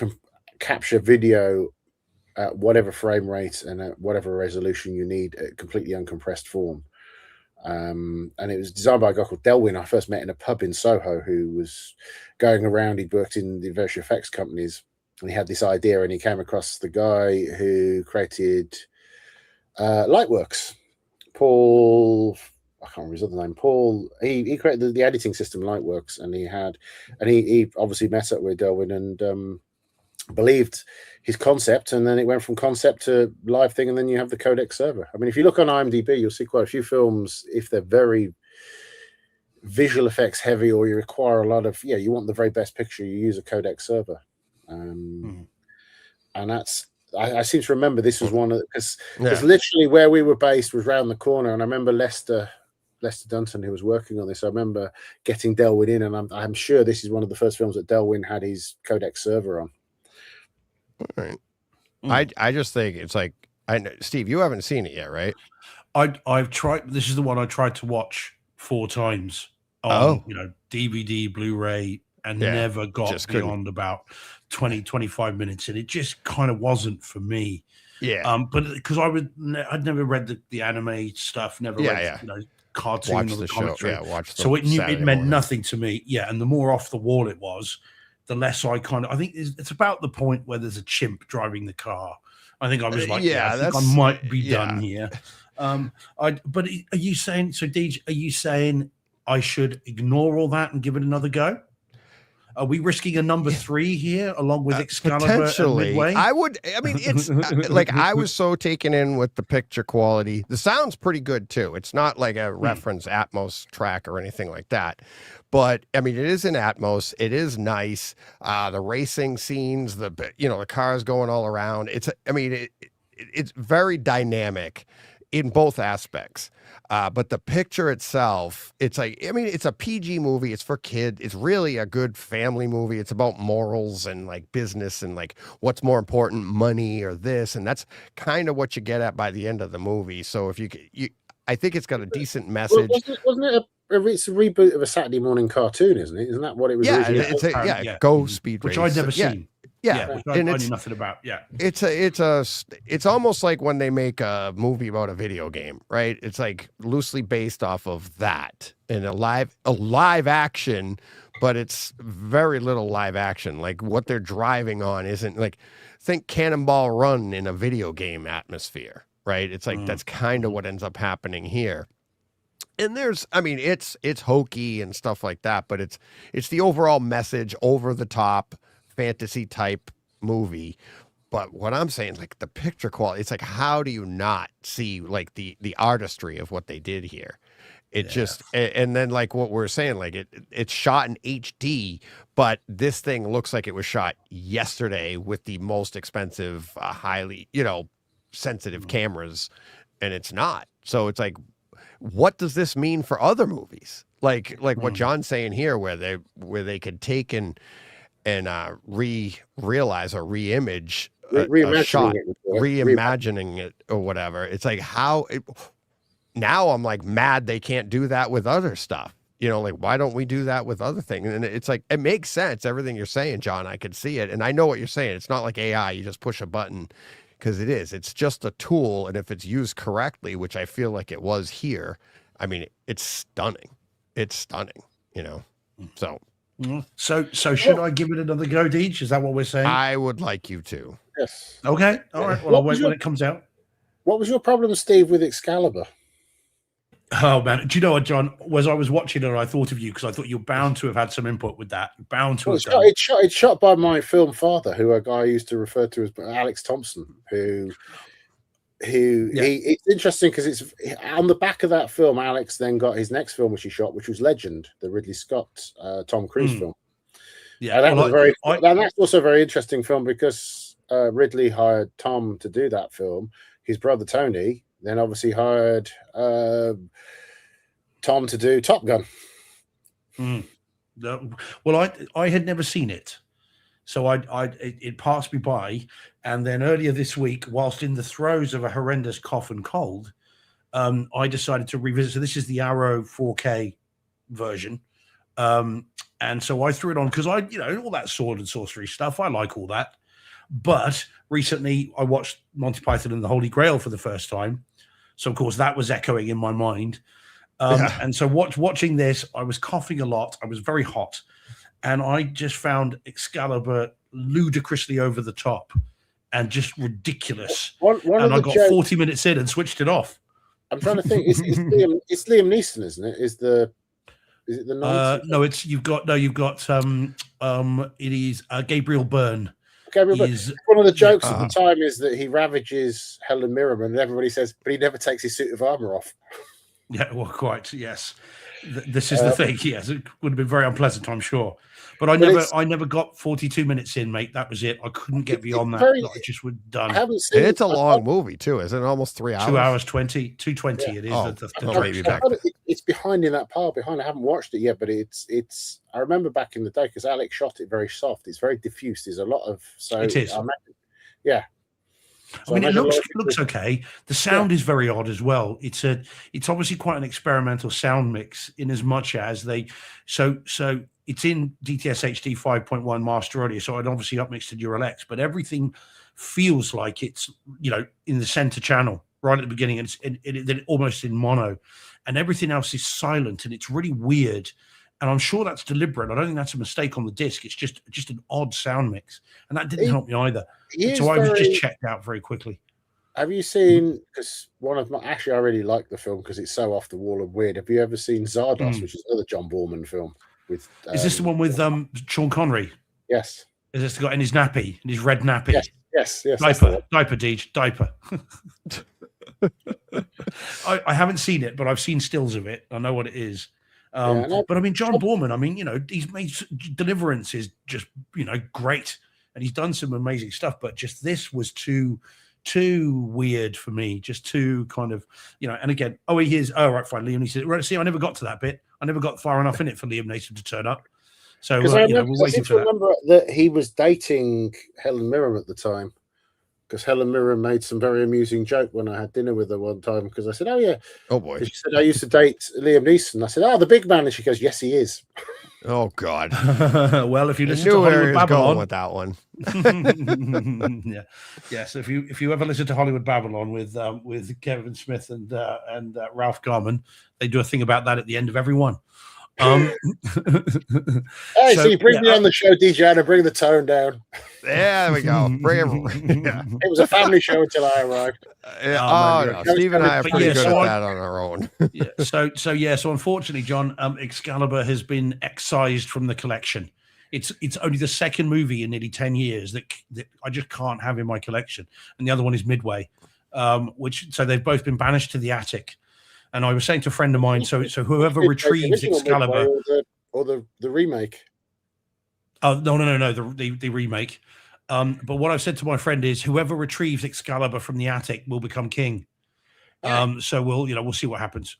[SPEAKER 4] capture video at whatever frame rate and at whatever resolution you need, at completely uncompressed form. And it was designed by a guy called Delwyn. I first met in a pub in Soho, who was going around. He'd worked in the virtual effects companies, and he had this idea, and he came across the guy who created Lightworks. Paul, I can't remember his other name. Paul. He created the editing system Lightworks, and he obviously met up with Delwyn and believed his concept, and then it went from concept to live thing, and then you have the codec server. I mean, if you look on IMDb, you'll see quite a few films, if they're very visual effects heavy, or you require a lot of, you want the very best picture, you use a codec server. And that's, I seem to remember this was one of, because literally where we were based was round the corner, and I remember Lester Dunton, who was working on this, I remember getting Delwyn in, and I'm sure this is one of the first films that Delwyn had his codec server on.
[SPEAKER 1] All right. I just think it's like, Steve, you haven't seen it yet, right?
[SPEAKER 2] I've tried. This is the one I tried to watch 4 times on, DVD, Blu-ray, and never got beyond about 20, 25 minutes, and it just kind of wasn't for me.
[SPEAKER 1] Yeah.
[SPEAKER 2] But because I'd never read the anime stuff, never read cartoon
[SPEAKER 1] watch
[SPEAKER 2] or the
[SPEAKER 1] show.
[SPEAKER 2] commentary.
[SPEAKER 1] Yeah, watch the
[SPEAKER 2] so it
[SPEAKER 1] Saturday
[SPEAKER 2] meant
[SPEAKER 1] morning.
[SPEAKER 2] nothing to me. Yeah, and the more off the wall it was, the less I think it's about the point where there's a chimp driving the car. I think I was like, I think I might be done here. But are you saying, so Deej, are you saying I should ignore all that and give it another go? Are we risking a number 3 here along with Excalibur
[SPEAKER 1] Potentially.
[SPEAKER 2] and Midway?
[SPEAKER 1] It's like, I was so taken in with the picture quality. The sound's pretty good too. It's not like a reference Atmos track or anything like that. But I mean, it is in Atmos. It is nice. The racing scenes, the cars going all around. It's very dynamic in both aspects. But the picture itself, it's like, it's a PG movie. It's for kids. It's really a good family movie. It's about morals and like business and like what's more important, money or this. And that's kind of what you get at by the end of the movie. So if I think it's got a decent message.
[SPEAKER 4] Wasn't it it's a reboot of a Saturday morning cartoon, isn't it? Isn't that what it was?
[SPEAKER 1] Yeah,
[SPEAKER 4] originally?
[SPEAKER 1] Go Speed
[SPEAKER 2] which
[SPEAKER 1] Race.
[SPEAKER 2] I'd never seen.
[SPEAKER 1] Yeah,
[SPEAKER 2] which I knew nothing about. Yeah,
[SPEAKER 1] it's almost like when they make a movie about a video game, right? It's like loosely based off of that in a live action, but it's very little live action. Like what they're driving on isn't like, think Cannonball Run in a video game atmosphere, right? It's like that's kind of what ends up happening here. And it's hokey and stuff like that, but it's the overall message, over the top fantasy type movie. But what I'm saying is like the picture quality, it's like, how do you not see like the artistry of what they did here? And then like what we're saying, like it's shot in HD, but this thing looks like it was shot yesterday with the most expensive, highly, sensitive cameras, and it's not. So it's like, what does this mean for other movies? Like what John's saying here, where they could take and realize or reimage a shot, reimagining it or whatever. It's like now I'm like mad they can't do that with other stuff. Like, why don't we do that with other things? And it's like, it makes sense, everything you're saying, John. I could see it. And I know what you're saying. It's not like AI, you just push a button, because it's just a tool. And if it's used correctly, which I feel like it was here, I mean, it's stunning. It's stunning, So
[SPEAKER 2] should I give it another go, Deej? Is that what we're saying?
[SPEAKER 1] I would like you to.
[SPEAKER 4] Yes.
[SPEAKER 2] Okay. All right. Well, I'll wait when it comes out.
[SPEAKER 4] What was your problem, Steve, with Excalibur?
[SPEAKER 2] Oh man, do you know what, John? As I was watching it, I thought of you because I thought you're bound to have had some input with that. Bound to have done.
[SPEAKER 4] It's shot by my film father, who a guy I used to refer to as Alex Thompson, it's interesting because it's on the back of that film. Alex then got his next film, which he shot, which was Legend, the Ridley Scott Tom Cruise film.
[SPEAKER 2] Yeah,
[SPEAKER 4] and that's also a very interesting film because Ridley hired Tom to do that film. His brother Tony then obviously hired Tom to do Top Gun.
[SPEAKER 2] Well, I had never seen it, so it passed me by. And then earlier this week, whilst in the throes of a horrendous cough and cold, I decided to revisit. So this is the Arrow 4K version, and so I threw it on because all that sword and sorcery stuff. I like all that. But recently, I watched Monty Python and the Holy Grail for the first time. So, of course, that was echoing in my mind. And so watching this, I was coughing a lot. I was very hot. And I just found Excalibur ludicrously over the top and just ridiculous. And I got 40 minutes in and switched it off.
[SPEAKER 4] I'm trying to think. It's Liam Neeson, isn't it? Is it the 90s?
[SPEAKER 2] No, it is Gabriel Byrne.
[SPEAKER 4] One of the jokes at the time is that he ravages Helen Mirren, and everybody says, but he never takes his suit of armor off.
[SPEAKER 2] Yeah, well, quite, yes. This is the thing. Yes, it would have been very unpleasant, I'm sure. But I never got 42 minutes in, mate. That was it. I couldn't get beyond that. I just was done.
[SPEAKER 1] It's a long movie too, isn't it? Almost 3 hours.
[SPEAKER 2] 2 hours 20, 220. Yeah. It is.
[SPEAKER 4] It's behind in that pile behind. I haven't watched it yet, but it's. I remember back in the day because Alex shot it very soft. It's very diffuse. There's a lot of
[SPEAKER 2] It is.
[SPEAKER 4] Yeah.
[SPEAKER 2] So I mean, it looks okay. The sound is very odd as well. It's obviously quite an experimental sound mix in as much as so it's in DTS HD 5.1 master audio, so I'd obviously upmixed to Neural X, but everything feels like it's in the center channel right at the beginning, and it's almost in mono, and everything else is silent, and it's really weird. And I'm sure that's deliberate. I don't think that's a mistake on the disc. It's just an odd sound mix, and that didn't help me either. So I was just checked out very quickly.
[SPEAKER 4] Have you seen? Because I really like the film because it's so off the wall and weird. Have you ever seen Zardos, which is another John Boorman film?
[SPEAKER 2] Is this the one with Sean Connery?
[SPEAKER 4] Yes.
[SPEAKER 2] Is this the guy in his nappy, in his red nappy?
[SPEAKER 4] Yes.
[SPEAKER 2] Diaper, Deej, diaper. I haven't seen it, but I've seen stills of it. I know what it is. But I mean, John Boorman, I mean, he's made Deliverance is just, great. And he's done some amazing stuff, but just this was too weird for me. Just too kind of, and again, he is. Oh, right, fine. Liam Neeson. Right, see, I never got to that bit. I never got far enough in it for Liam Neeson to turn up. So, we're waiting for that. I remember that he was dating Helen Mirren at the time. Because Helen Mirren made some very amusing joke when I had dinner with her one time. Because I said, "Oh yeah,
[SPEAKER 1] oh boy."
[SPEAKER 4] She said, "I used to date Liam Neeson." I said, "Oh, the big man," and she goes, "Yes, he is."
[SPEAKER 1] Oh God.
[SPEAKER 2] Well, if you listen to Hollywood Babylon
[SPEAKER 1] with that one,
[SPEAKER 2] yeah. So if you ever listen to Hollywood Babylon with Kevin Smith and Ralph Garman, they do a thing about that at the end of every one.
[SPEAKER 4] Hey, so you bring me on the show, DJ, and bring the tone down.
[SPEAKER 1] Yeah, there we go. Bring everyone. Yeah.
[SPEAKER 4] It was a family show until I arrived.
[SPEAKER 1] No. Steve and I are pretty good at that on our own.
[SPEAKER 2] So unfortunately, John, Excalibur has been excised from the collection. It's only the second movie in nearly 10 years that I just can't have in my collection, and the other one is Midway, so they've both been banished to the attic. And I was saying to a friend of mine, so whoever retrieves Excalibur
[SPEAKER 4] or the remake.
[SPEAKER 2] Oh no, the remake. But what I've said to my friend is, whoever retrieves Excalibur from the attic will become king. So we'll see what happens.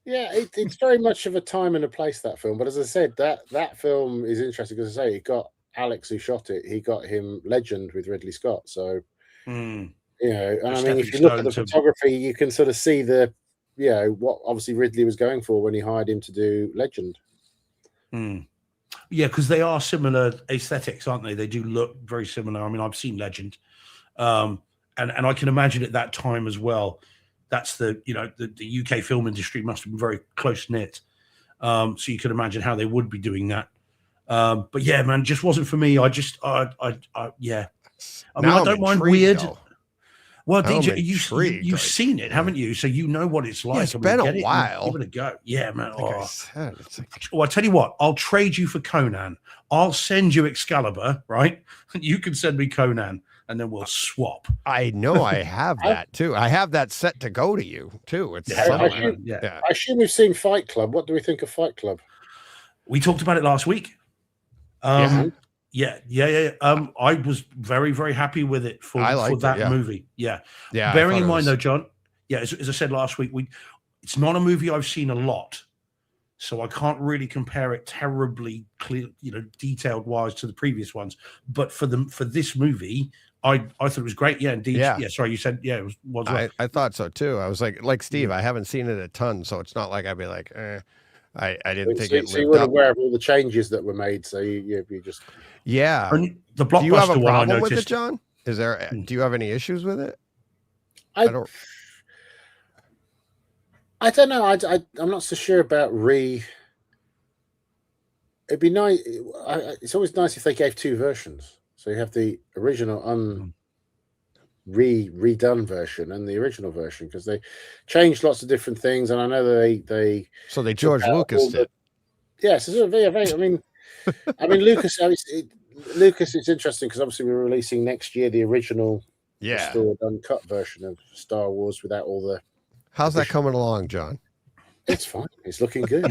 [SPEAKER 4] Yeah, it's very much of a time and a place, that film. But as I said, that film is interesting because I say it got Alex, who shot it, he got him Legend with Ridley Scott. So and I mean, if you look at the photography, you can sort of see what obviously Ridley was going for when he hired him to do Legend.
[SPEAKER 2] Yeah, because they are similar aesthetics, aren't they? They do look very similar. I mean, I've seen Legend, and I can imagine at that time as well. That's the UK film industry must have been very close knit. So you can imagine how they would be doing that. But yeah, man, it just wasn't for me. I mean, I don't mind weird.
[SPEAKER 1] Though.
[SPEAKER 2] Well, DJ, you've seen it, haven't you? So you know what it's like.
[SPEAKER 1] Yeah, it's been a while.
[SPEAKER 2] Give it a go. Yeah, man.
[SPEAKER 1] Like I said, it's like...
[SPEAKER 2] Well, I tell you what, I'll trade you for Conan. I'll send you Excalibur, right? You can send me Conan, and then we'll swap.
[SPEAKER 1] I know I have that too. I have that set to go to you too. It's
[SPEAKER 4] I assume we've seen Fight Club. What do we think of Fight Club?
[SPEAKER 2] We talked about it last week. Yeah. I was very, very happy with it for that movie. Yeah. Bearing in mind, though, John, as I said last week, it's not a movie I've seen a lot, so I can't really compare it terribly clear, detailed wise to the previous ones. But for this movie, I thought it was great. Yeah, indeed. Yeah. Sorry, you said it was.
[SPEAKER 1] I thought so too. I was like Steve. I haven't seen it a ton, so it's not like I'd be like, I didn't think it.
[SPEAKER 4] So you weren't aware of all the changes that were made. So you just
[SPEAKER 2] The blockbuster.
[SPEAKER 1] Do you have a problem
[SPEAKER 2] one,
[SPEAKER 1] with it, John? Is there? Do you have any issues with it?
[SPEAKER 4] I don't know. I'm not so sure about It'd be nice. It's always nice if they gave two versions. So you have the original redone version and the original version, because they changed lots of different things, and I know they
[SPEAKER 1] George Lucas did.
[SPEAKER 4] Yes, it's very. I mean, Lucas. Lucas, it's interesting because obviously we're releasing next year the original, restored, uncut version of Star Wars without all the.
[SPEAKER 1] How's that coming along, John?
[SPEAKER 4] It's fine. It's looking good.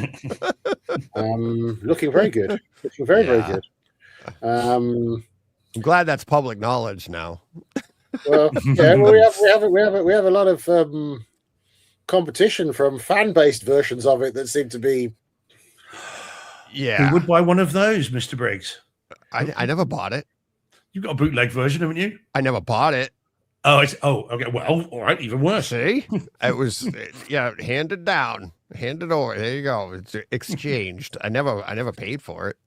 [SPEAKER 4] Looking very good. Looking very good. I'm
[SPEAKER 1] glad that's public knowledge now.
[SPEAKER 4] Well, yeah, we have a lot of competition from fan-based versions of it that seem to be.
[SPEAKER 1] Yeah,
[SPEAKER 2] who would buy one of those, Mr. Briggs?
[SPEAKER 1] I never bought it.
[SPEAKER 2] You've got a bootleg version, haven't you?
[SPEAKER 1] I never bought it.
[SPEAKER 2] Okay. Well, all right, even worse.
[SPEAKER 1] See, it was handed down, handed over. There you go. It's exchanged. I never paid for it.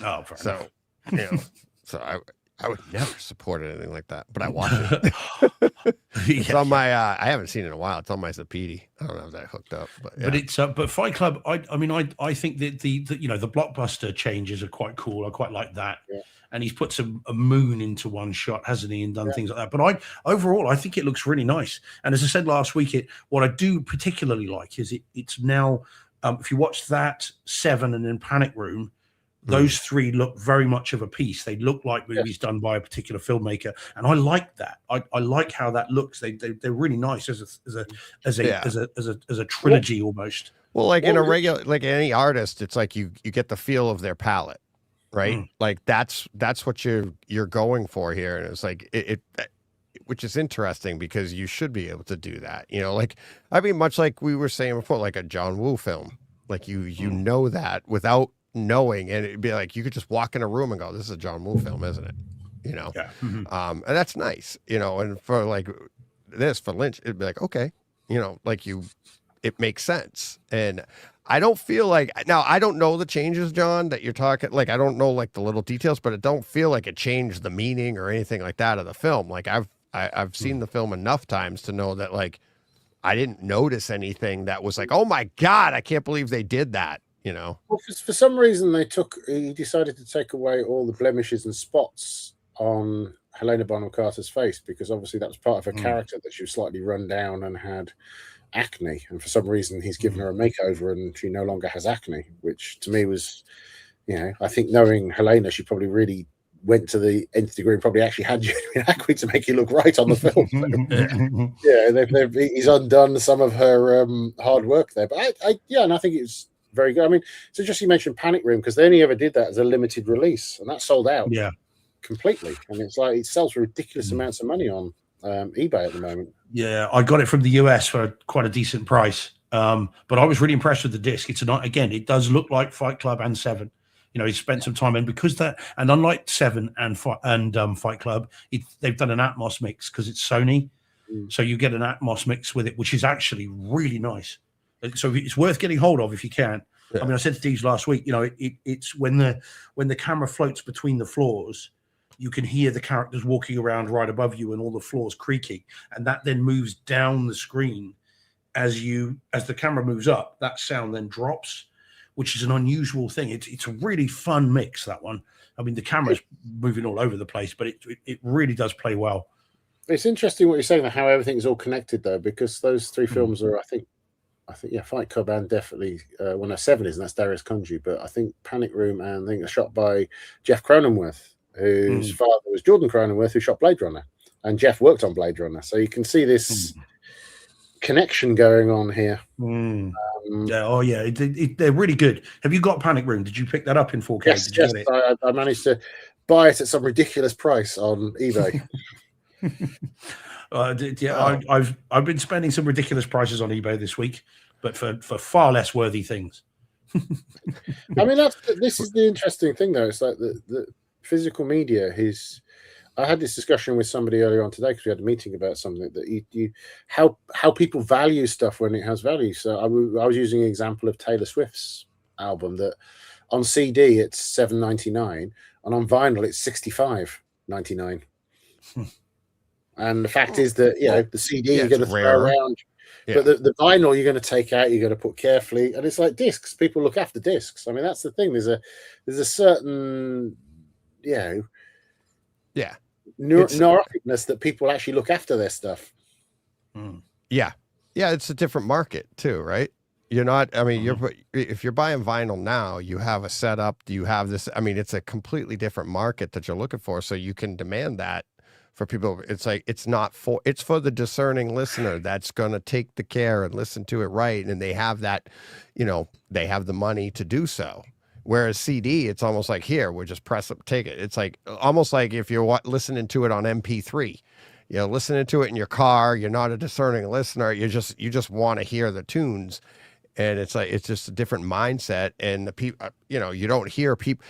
[SPEAKER 2] Oh, fair enough.
[SPEAKER 1] So I would never support anything like that, but I watch it. It's on my. I haven't seen it in a while. It's on my Zapiti. I don't know if that hooked up, but
[SPEAKER 2] it's but Fight Club. I think that the blockbuster changes are quite cool. I quite like that. Yeah. And he's put a moon into one shot, hasn't he, and done things like that. But overall, I think it looks really nice. And as I said last week, what I do particularly like is it's now. If you watch that, Seven, and then Panic Room. Those three look very much of a piece. They look like movies done by a particular filmmaker, and I like that. I like how that looks. They're really nice as a trilogy almost.
[SPEAKER 1] Well, like in a regular, like any artist, it's like you get the feel of their palette, right? Like that's what you're going for here, and it's like it which is interesting because you should be able to do that. Like much like we were saying before, like a John Woo film, like you know that without knowing, and it'd be like you could just walk in a room and go, this is a John Woo film, isn't it? And that's nice, and for like this, for Lynch, it'd be like, okay, it makes sense. And I don't feel like, now I don't know the changes, John, that you're talking, like I don't know like the little details, but it don't feel like it changed the meaning or anything like that of the film. Like I've seen the film enough times to know that like I didn't notice anything that was like, oh my God, I can't believe they did that. Well,
[SPEAKER 4] for some reason he decided to take away all the blemishes and spots on Helena Bonham Carter's face, because obviously that was part of her character, that she was slightly run down and had acne, and for some reason he's given her a makeover and she no longer has acne, which to me was, I think knowing Helena, she probably really went to the nth degree and probably actually had genuine acne to make it look right on the film. He's undone some of her hard work there, but and I think it was very good. I mean, it's interesting you mentioned Panic Room, because they only ever did that as a limited release, and that sold out completely. And it's like it sells for ridiculous amounts of money on eBay at the moment.
[SPEAKER 2] Yeah, I got it from the US for quite a decent price. But I was really impressed with the disc. It's again, it does look like Fight Club and Seven. You know, he spent some time in because and unlike Seven and Fight Club, they've done an Atmos mix because it's Sony, so you get an Atmos mix with it, which is actually really nice. So it's worth getting hold of if you can.
[SPEAKER 1] Yeah.
[SPEAKER 2] I mean, I said to Deej last week, you know, it's when the camera floats between the floors, you can hear the characters walking around right above you and all the floors creaking, and that then moves down the screen as the camera moves up. That sound then drops, which is an unusual thing. It's a really fun mix, that one. I mean, the camera's moving all over the place, but it really does play well.
[SPEAKER 4] It's interesting what you're saying about how everything's all connected, though, because those three films are, I think, yeah, Fight Club and definitely, Seven is, and that's Darius Kunji, but I think Panic Room and I think they're shot by Jeff Cronenworth, whose father was Jordan Cronenworth, who shot Blade Runner, and Jeff worked on Blade Runner. So you can see this connection going on here.
[SPEAKER 2] Yeah, they're really good. Have you got Panic Room? Did you pick that up in 4K?
[SPEAKER 4] Yes, I managed to buy it at some ridiculous price on eBay.
[SPEAKER 2] I've been spending some ridiculous prices on eBay this week, but for far less worthy things.
[SPEAKER 4] I mean, this is the interesting thing, though. It's like the physical media. I had this discussion with somebody earlier on today because we had a meeting about something that how people value stuff when it has value. So I was using an example of Taylor Swift's album that on CD it's $7.99 and on vinyl it's $65.99. And the fact is that the CD you're going to throw around, but the vinyl you're going to take out, you're going to put carefully, and it's like discs. People look after discs. I mean, that's the thing. There's a certain neuroticness that people actually look after their stuff.
[SPEAKER 1] Yeah, it's a different market too, right? You're not. I mean, if you're buying vinyl now, you have a setup. You have this. I mean, it's a completely different market that you're looking for, so you can demand that. For people, it's like it's for the discerning listener that's going to take the care and listen to it right, and they have that, they have the money to do so. Whereas CD, it's almost like, here, we'll just press up, take it. It's like almost like if you're listening to it on MP3, listening to it in your car, you're not a discerning listener. You just want to hear the tunes, and it's like it's just a different mindset. And the people, you don't hear people.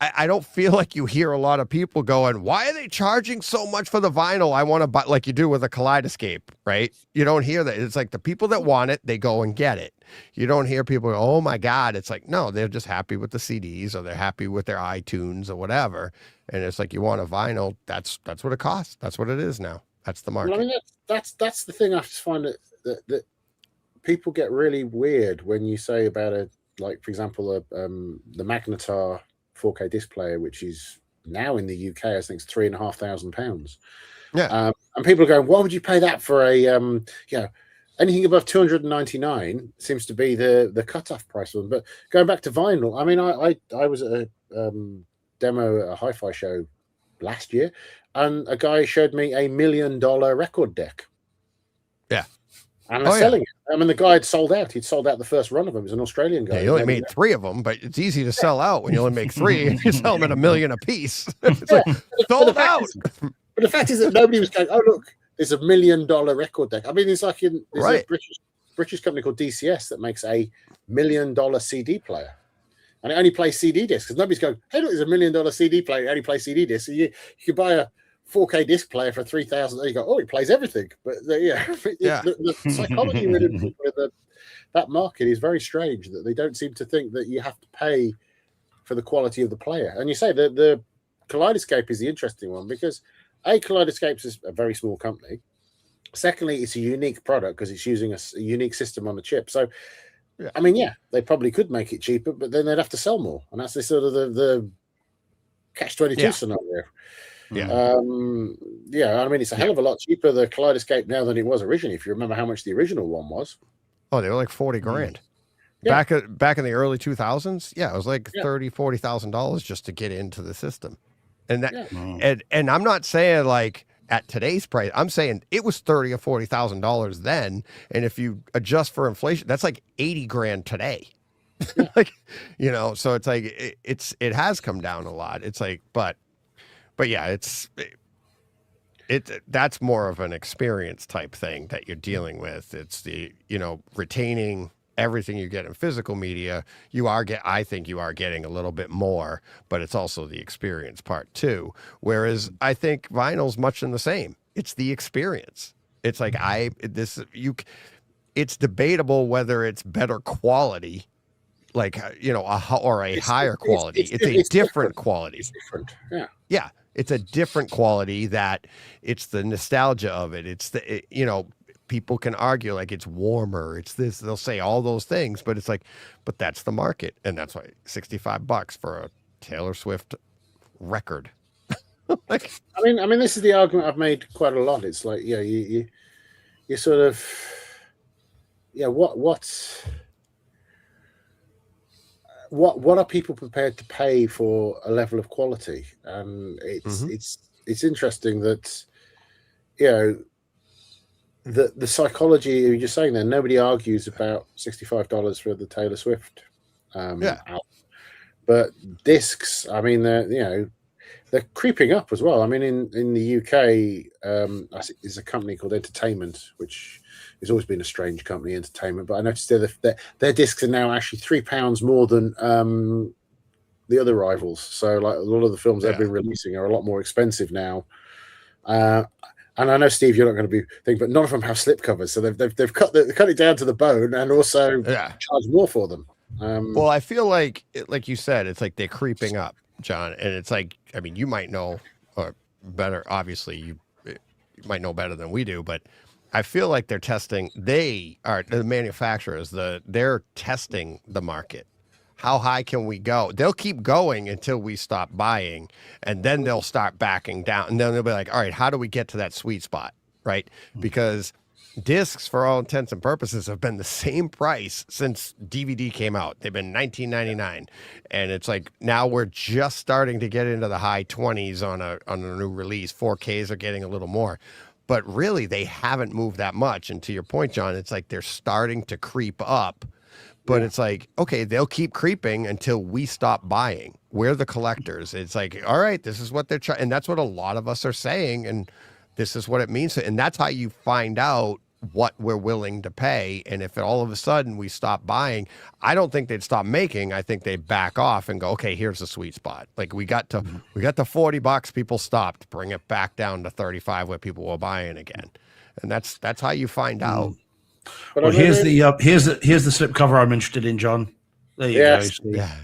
[SPEAKER 1] I don't feel like you hear a lot of people going, why are they charging so much for the vinyl? I want to buy, like you do with a Kaleidoscape, right? You don't hear that. It's like the people that want it, they go and get it. You don't hear people go, oh my God. It's like, no, they're just happy with the CDs or they're happy with their iTunes or whatever. And it's like, you want a vinyl, that's what it costs. That's what it is now. That's the market.
[SPEAKER 4] Well, I mean, that's the thing. I just find that people get really weird when you say about for example, the Magnetar 4K disc player, which is now in the UK, I think it's £3,500.
[SPEAKER 1] Yeah,
[SPEAKER 4] and people are going, why would you pay that for a anything above 299 seems to be the cutoff price for them. But going back to vinyl, I mean, I was at a demo at a hi-fi show last year, and a guy showed me $1 million record deck.
[SPEAKER 1] Yeah.
[SPEAKER 4] And they're selling it. I mean, the guy had sold out. He'd sold out the first run of them. He was an Australian guy.
[SPEAKER 1] Yeah, you only made 3 of them, but it's easy to sell out when you only make 3 and you sell them at $1 million a piece. It's like, sold out.
[SPEAKER 4] But the fact is that nobody was going, oh, look, there's $1 million record deck. I mean, it's like there's a British company called DCS that makes $1 million CD player. And it only plays CD discs because nobody's going, hey, look, there's $1 million CD player. It only plays CD discs. So you could buy a 4K disc player for $3,000. You go, oh, it plays everything. But the psychology within that market is very strange. That they don't seem to think that you have to pay for the quality of the player. And you say the Kaleidoscape is the interesting one because Kaleidoscape is a very small company. Secondly, it's a unique product because it's using a unique system on the chip. So, I mean, they probably could make it cheaper, but then they'd have to sell more, and that's the sort of the catch-22 scenario.
[SPEAKER 1] Yeah.
[SPEAKER 4] I mean, it's a hell of a lot cheaper, the Kaleidoscape, now than it was originally. If you remember how much the original one was.
[SPEAKER 1] Oh, they were like 40 grand. Back in the early 2000s. Yeah, it was like $30,000-$40,000 just to get into the system. And that, and I'm not saying like at today's price, I'm saying it was $30,000 or $40,000 then. And if you adjust for inflation, that's like 80 grand today. Like, so it's like, it has come down a lot. It's like, but yeah, that's more of an experience type thing that you're dealing with. It's the, retaining everything you get in physical media. I think you are getting a little bit more, but it's also the experience part too. Whereas I think vinyl's much in the same. It's the experience. It's like it's debatable whether it's better quality, like, or a higher quality. It's a different quality.
[SPEAKER 4] It's different. Yeah.
[SPEAKER 1] Yeah. It's a different quality that it's the nostalgia of it. It's people can argue like it's warmer. It's this, they'll say all those things, but it's like, but that's the market. And that's why $65 for a Taylor Swift record. Like,
[SPEAKER 4] I mean, this is the argument I've made quite a lot. It's like, you sort of, what are people prepared to pay for a level of quality? And it's interesting that, the psychology you're just saying there, nobody argues about $65 for the Taylor Swift album. But discs, I mean, they're creeping up as well. I mean, in the UK, there's a company called Entertainment, which has always been a strange company, Entertainment. But I noticed their discs are now actually £3 more than the other rivals. So, like, a lot of the films they've been releasing are a lot more expensive now. And I know, Steve, you're not going to be thinking, but none of them have slipcovers, so they've cut it down to the bone, and also charge more for them.
[SPEAKER 1] Well, I feel like you said, it's like they're creeping up, John, and it's like, I mean, you might know better. Obviously, you might know better than we do, but I feel like they're testing. They are the manufacturers. They're testing the market. How high can we go? They'll keep going until we stop buying, and then they'll start backing down. And then they'll be like, all right, how do we get to that sweet spot, right? Because discs, for all intents and purposes, have been the same price since DVD came out. They've been $19.99. And it's like now we're just starting to get into the high 20s on a new release. 4Ks are getting a little more. But really, they haven't moved that much. And to your point, John, it's like they're starting to creep up. But it's like, okay, they'll keep creeping until we stop buying. We're the collectors. It's like, all right, this is what they're trying. And that's what a lot of us are saying. And this is what it means. And that's how you find out what we're willing to pay. And if all of a sudden we stop buying, I don't think they'd stop making. I think they'd back off and go, okay, here's the sweet spot. Like we got to $40, people stopped, bring it back down to 35 where people were buying again. And that's how you find out.
[SPEAKER 2] But well, here's the slipcover I'm interested in, John. There you go. Steve.
[SPEAKER 1] Yeah.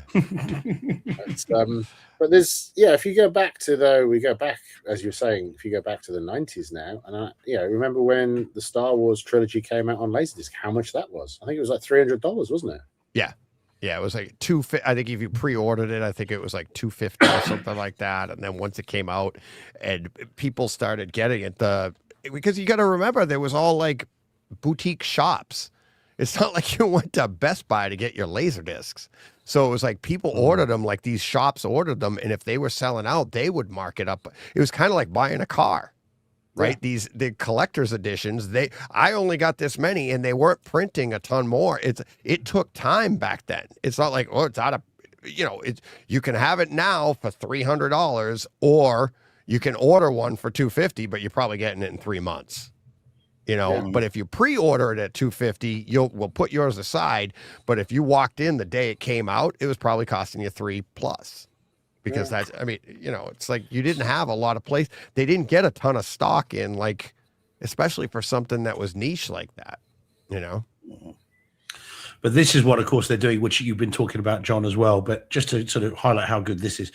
[SPEAKER 4] But there's if you go back to as you're saying, if you go back to the 90s now, and remember when the Star Wars trilogy came out on Laserdisc, how much that was? I think it was like $300, wasn't it?
[SPEAKER 1] Yeah, it was like $250. I think if you pre-ordered it, I think it was like $250 or something like that. And then once it came out, and people started getting it, because you got to remember there was all like boutique shops. It's not like you went to Best Buy to get your laser discs. So it was like people ordered them, like these shops ordered them, and if they were selling out, they would mark it up. It was kind of like buying a car, right? Yeah. The collector's editions, I only got this many, and they weren't printing a ton more. It took time back then. It's not like, it's out of, you can have it now for $300, or you can order one for $250, but you're probably getting it in 3 months. But if you pre-order it at $250, we'll put yours aside. But if you walked in the day it came out, it was probably costing you $3+, because it's like you didn't have a lot of place. They didn't get a ton of stock in, like, especially for something that was niche like that,
[SPEAKER 2] But this is what, of course, they're doing, which you've been talking about, John, as well. But just to sort of highlight how good this is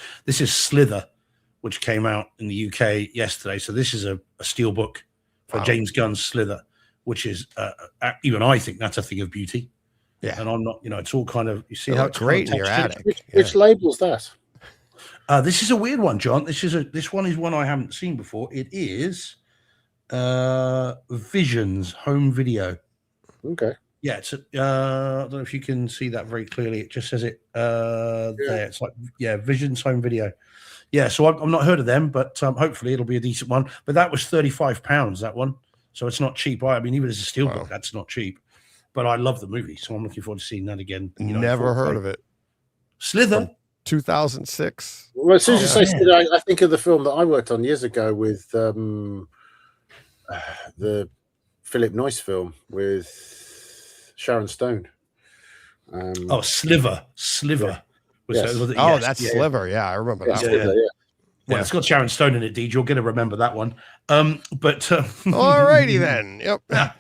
[SPEAKER 2] Slither, which came out in the UK yesterday. So this is a steelbook for James Gunn's Slither, which is even I think that's a thing of beauty. Yeah, and I'm not. It's all kind of, you see how it's
[SPEAKER 1] great in your attic.
[SPEAKER 4] Which label's that?
[SPEAKER 2] This is a weird one, John. This one is one I haven't seen before. It is Visions Home Video.
[SPEAKER 4] Okay.
[SPEAKER 2] Yeah, it's. I don't know if you can see that very clearly. It just says it there. It's like Visions Home Video. Yeah, so I've not heard of them, but hopefully it'll be a decent one. But that was £35, that one. So it's not cheap. I mean, even as a steelbook, that's not cheap. But I love the movie, so I'm looking forward to seeing that again.
[SPEAKER 1] Never heard of it.
[SPEAKER 2] Slither?
[SPEAKER 1] From 2006.
[SPEAKER 4] Well, as soon as you say Slither, I think of the film that I worked on years ago with the Philip Noyce film with Sharon Stone.
[SPEAKER 2] Oh, Sliver.
[SPEAKER 4] Yeah. Yes.
[SPEAKER 2] Was it?
[SPEAKER 1] Oh,
[SPEAKER 2] Yes.
[SPEAKER 1] that's
[SPEAKER 2] Yeah.
[SPEAKER 1] Sliver. Yeah, I remember that.
[SPEAKER 2] Yeah.
[SPEAKER 1] one.
[SPEAKER 2] Well, it's got Sharon Stone in it, Deej. You're going to remember that one.
[SPEAKER 1] Alrighty then. Yep.
[SPEAKER 2] Yeah,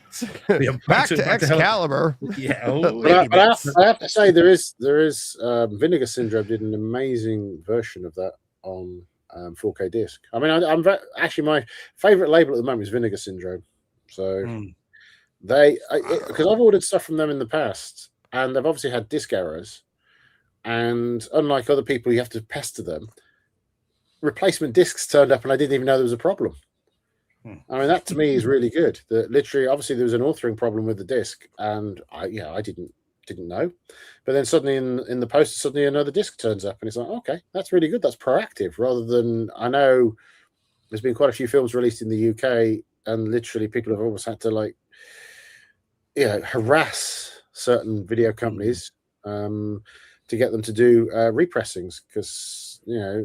[SPEAKER 1] back to Excalibur.
[SPEAKER 2] Yeah.
[SPEAKER 4] But I have to say, there is Vinegar Syndrome did an amazing version of that on 4K disc. I mean, actually my favorite label at the moment is Vinegar Syndrome. So because I've ordered stuff from them in the past, and they've obviously had disc errors. And unlike other people, you have to pester them. Replacement discs turned up, and I didn't even know there was a problem. I mean, that to me is really good. That literally, obviously, there was an authoring problem with the disc, and I didn't know. But then suddenly, in the post, suddenly another disc turns up, and it's like, okay, that's really good. That's proactive, rather than I know there's been quite a few films released in the UK, and literally people have almost had to harass certain video companies to get them to do repressings because I